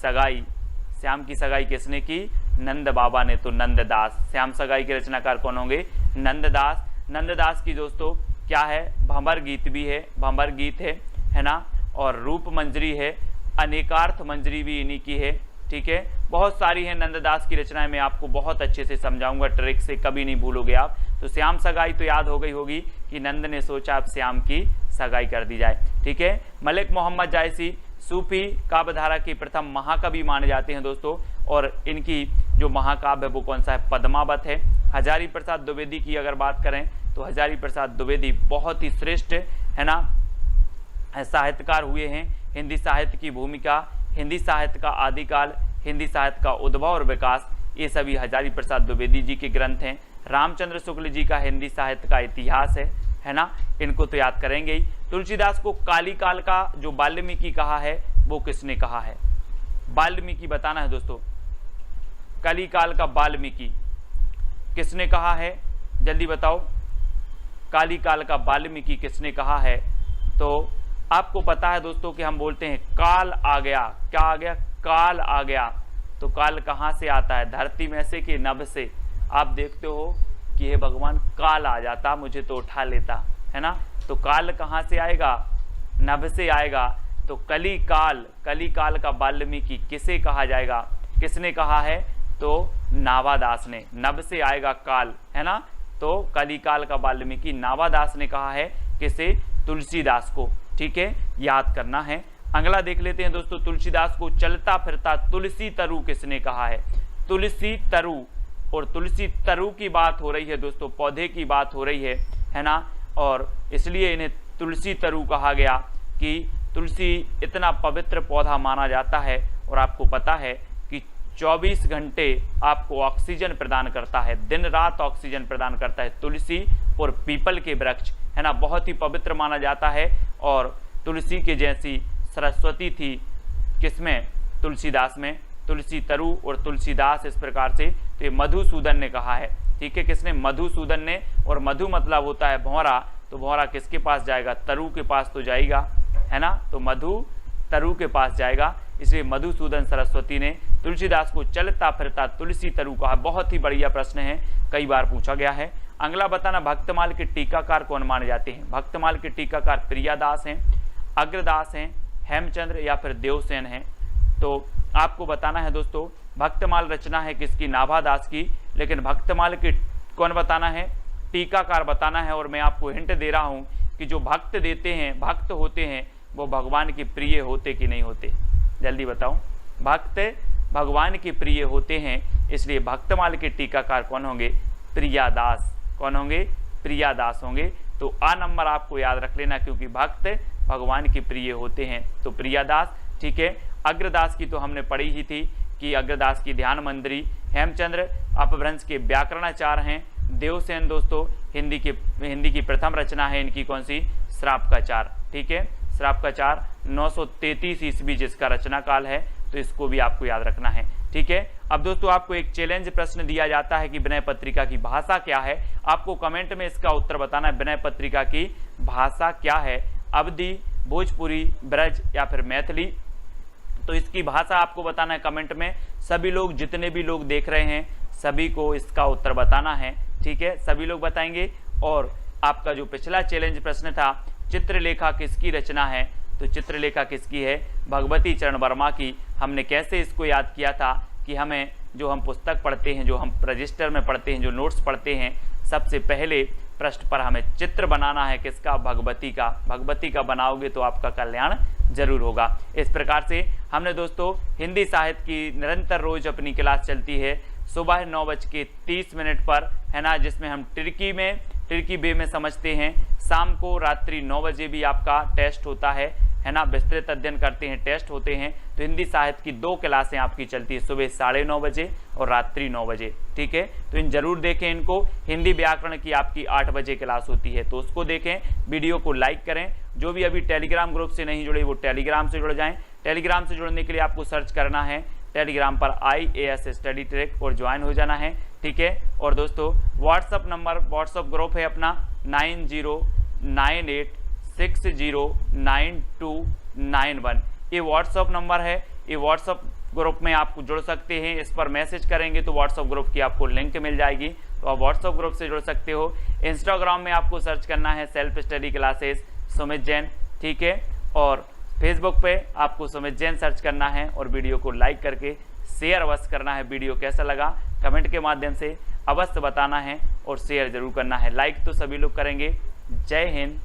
सगाई किसने की? नंद बाबा ने। तो नंददास, श्याम सगाई के रचनाकार कौन होंगे? नंददास। नंददास की दोस्तों क्या है? भंवर गीत भी है, भंवर गीत है ना, और रूप मंजरी है, अनेकार्थ मंजरी भी इन्हीं की है। ठीक है, बहुत सारी है नंददास की रचनाएं, मैं आपको बहुत अच्छे से समझाऊंगा, ट्रिक से कभी नहीं भूलोगे आप। तो श्याम सगाई तो याद हो गई होगी कि नंद ने सोचा अब श्याम की सगाई कर दी जाए। ठीक है, मलिक मोहम्मद जायसी सूफी काव्यधारा की प्रथम महाकवि माने जाते हैं दोस्तों, और इनकी जो महाकाव्य है वो कौन सा है? पद्मावत है। हजारी प्रसाद द्विवेदी की अगर बात करें तो हजारी प्रसाद द्विवेदी बहुत ही श्रेष्ठ, है ना, साहित्यकार हुए हैं। हिंदी साहित्य की भूमिका, हिंदी साहित्य का आदिकाल, हिंदी साहित्य का उद्भव और विकास, ये सभी हजारी प्रसाद द्विवेदी जी के ग्रंथ हैं। रामचंद्र शुक्ल जी का हिंदी साहित्य का इतिहास है ना, इनको तो याद करेंगे ही। तुलसीदास को काली काल का जो वाल्मीकि कहा है वो किसने कहा है? वाल्मीकि बताना है दोस्तों, काली काल का वाल्मीकि किसने कहा है? जल्दी बताओ, काली काल का वाल्मीकि किसने कहा है? तो आपको पता है दोस्तों कि हम बोलते हैं काल आ गया। क्या आ गया? काल आ गया। तो काल कहाँ से आता है? धरती में से कि नभ से? आप देखते हो कि हे भगवान काल आ जाता, मुझे तो उठा लेता, है ना। तो काल कहाँ से आएगा? नभ से आएगा। तो कली काल का वाल्मीकि किसे कहा जाएगा? किसने कहा है? तो नावादास ने। नभ से आएगा काल, है ना। तो कली काल का वाल्मीकि नावादास ने कहा है। किसे? तुलसीदास को। ठीक है, याद करना है। अगला देख लेते हैं दोस्तों, तुलसीदास को चलता फिरता तुलसी तरु किसने कहा है? तुलसी तरु, और तुलसी तरु की बात हो रही है दोस्तों, पौधे की बात हो रही है ना, और इसलिए इन्हें तुलसी तरु कहा गया कि तुलसी इतना पवित्र पौधा माना जाता है। और आपको पता है कि 24 घंटे आपको ऑक्सीजन प्रदान करता है, दिन रात ऑक्सीजन प्रदान करता है तुलसी और पीपल के वृक्ष, है ना, बहुत ही पवित्र माना जाता है। और तुलसी के जैसी सरस्वती थी किसमें, तुलसीदास में, तुलसी तरु और तुलसीदास इस प्रकार से, तो ये मधुसूदन ने कहा है। ठीक है, किसने, मधुसूदन ने। और मधु मतलब होता है भौरा, तो भौरा किसके पास जाएगा, तरु के पास तो जाएगा, है ना, तो मधु तरु के पास जाएगा, इसलिए मधुसूदन सरस्वती ने तुलसीदास को चलता फिरता तुलसी तरु कहा। बहुत ही बढ़िया प्रश्न है, कई बार पूछा गया है। अगला बताना, भक्तमाल के टीकाकार कौन माने जाते हैं। भक्तमाल के टीकाकार प्रियादास हैं, अग्रदास हैं, हेमचंद्र या फिर देवसेन हैं। तो आपको बताना है दोस्तों, भक्तमाल रचना है किसकी, नाभादास की, लेकिन भक्तमाल के कौन बताना है, टीकाकार बताना है। और मैं आपको हिंट दे रहा हूं कि जो भक्त देते हैं, भक्त होते हैं, वो भगवान के प्रिय होते कि नहीं होते, जल्दी बताओ। भक्त भगवान के प्रिय होते हैं, इसलिए भक्तमाल के टीकाकार कौन होंगे, प्रियादास। कौन होंगे, प्रियादास होंगे। तो आ नंबर आपको याद रख लेना, क्योंकि भक्त भगवान के प्रिय होते हैं, तो प्रियादास। ठीक है, अग्रदास की तो हमने पढ़ी ही थी कि अग्रदास की ध्यान मंदिरी। हेमचंद्र अपभ्रंश के व्याकरणाचार्य हैं। देवसेन दोस्तों हिंदी की प्रथम रचना है इनकी कौन सी, श्राप का चार। ठीक है, श्राप का चार 933 ईस्वी जिसका रचना काल है, तो इसको भी आपको याद रखना है। ठीक है, अब दोस्तों आपको एक चैलेंज प्रश्न दिया जाता है कि विनय पत्रिका की भाषा क्या है। आपको कमेंट में इसका उत्तर बताना है, विनय पत्रिका की भाषा क्या है, अवधी, भोजपुरी, ब्रज या फिर मैथिली। तो इसकी भाषा आपको बताना है कमेंट में। सभी लोग, जितने भी लोग देख रहे हैं, सभी को इसका उत्तर बताना है। ठीक है, सभी लोग बताएंगे। और आपका जो पिछला चैलेंज प्रश्न था, चित्रलेखा किसकी रचना है, तो चित्रलेखा किसकी है, भगवती चरण वर्मा की। हमने कैसे इसको याद किया था कि हमें जो हम पुस्तक पढ़ते हैं, जो हम रजिस्टर में पढ़ते हैं, जो नोट्स पढ़ते हैं, सबसे पहले पृष्ठ पर हमें चित्र बनाना है किसका, भगवती का। भगवती का बनाओगे तो आपका कल्याण जरूर होगा। इस प्रकार से हमने दोस्तों हिंदी साहित्य की निरंतर रोज अपनी क्लास चलती है सुबह 9:30 पर, है ना, जिसमें हम टिर्की बे में समझते हैं। शाम को रात्रि 9 बजे भी आपका टेस्ट होता है ना, विस्तृत अध्ययन करते हैं, टेस्ट होते हैं। तो हिंदी साहित्य की 2 क्लासें आपकी चलती है, सुबह 9:30 बजे और रात्रि 9 बजे। ठीक है, तो इन जरूर देखें इनको। हिंदी व्याकरण की आपकी 8 बजे क्लास होती है, तो उसको देखें। वीडियो को लाइक करें। जो भी अभी टेलीग्राम ग्रुप से नहीं जुड़े वो टेलीग्राम से जुड़ जाएं। टेलीग्राम से जुड़ने के लिए आपको सर्च करना है टेलीग्राम पर IAS स्टडी ट्रैक और ज्वाइन हो जाना है। ठीक है, और दोस्तों व्हाट्सअप ग्रुप है अपना 9098609291। ये व्हाट्सअप नंबर है। ये व्हाट्सअप ग्रुप में आप जुड़ सकते हैं। इस पर मैसेज करेंगे तो व्हाट्सअप ग्रुप की आपको लिंक मिल जाएगी, तो आप व्हाट्सअप ग्रुप से जुड़ सकते हो। इंस्टाग्राम में आपको सर्च करना है self study classes Sumit Jain. ठीक है, और फेसबुक पे आपको सुमित जैन सर्च करना है और वीडियो को लाइक करके शेयर अवश्य करना है। वीडियो कैसा लगा कमेंट के माध्यम से अवश्य बताना है और शेयर जरूर करना है। लाइक तो सभी लोग करेंगे। जय हिंद,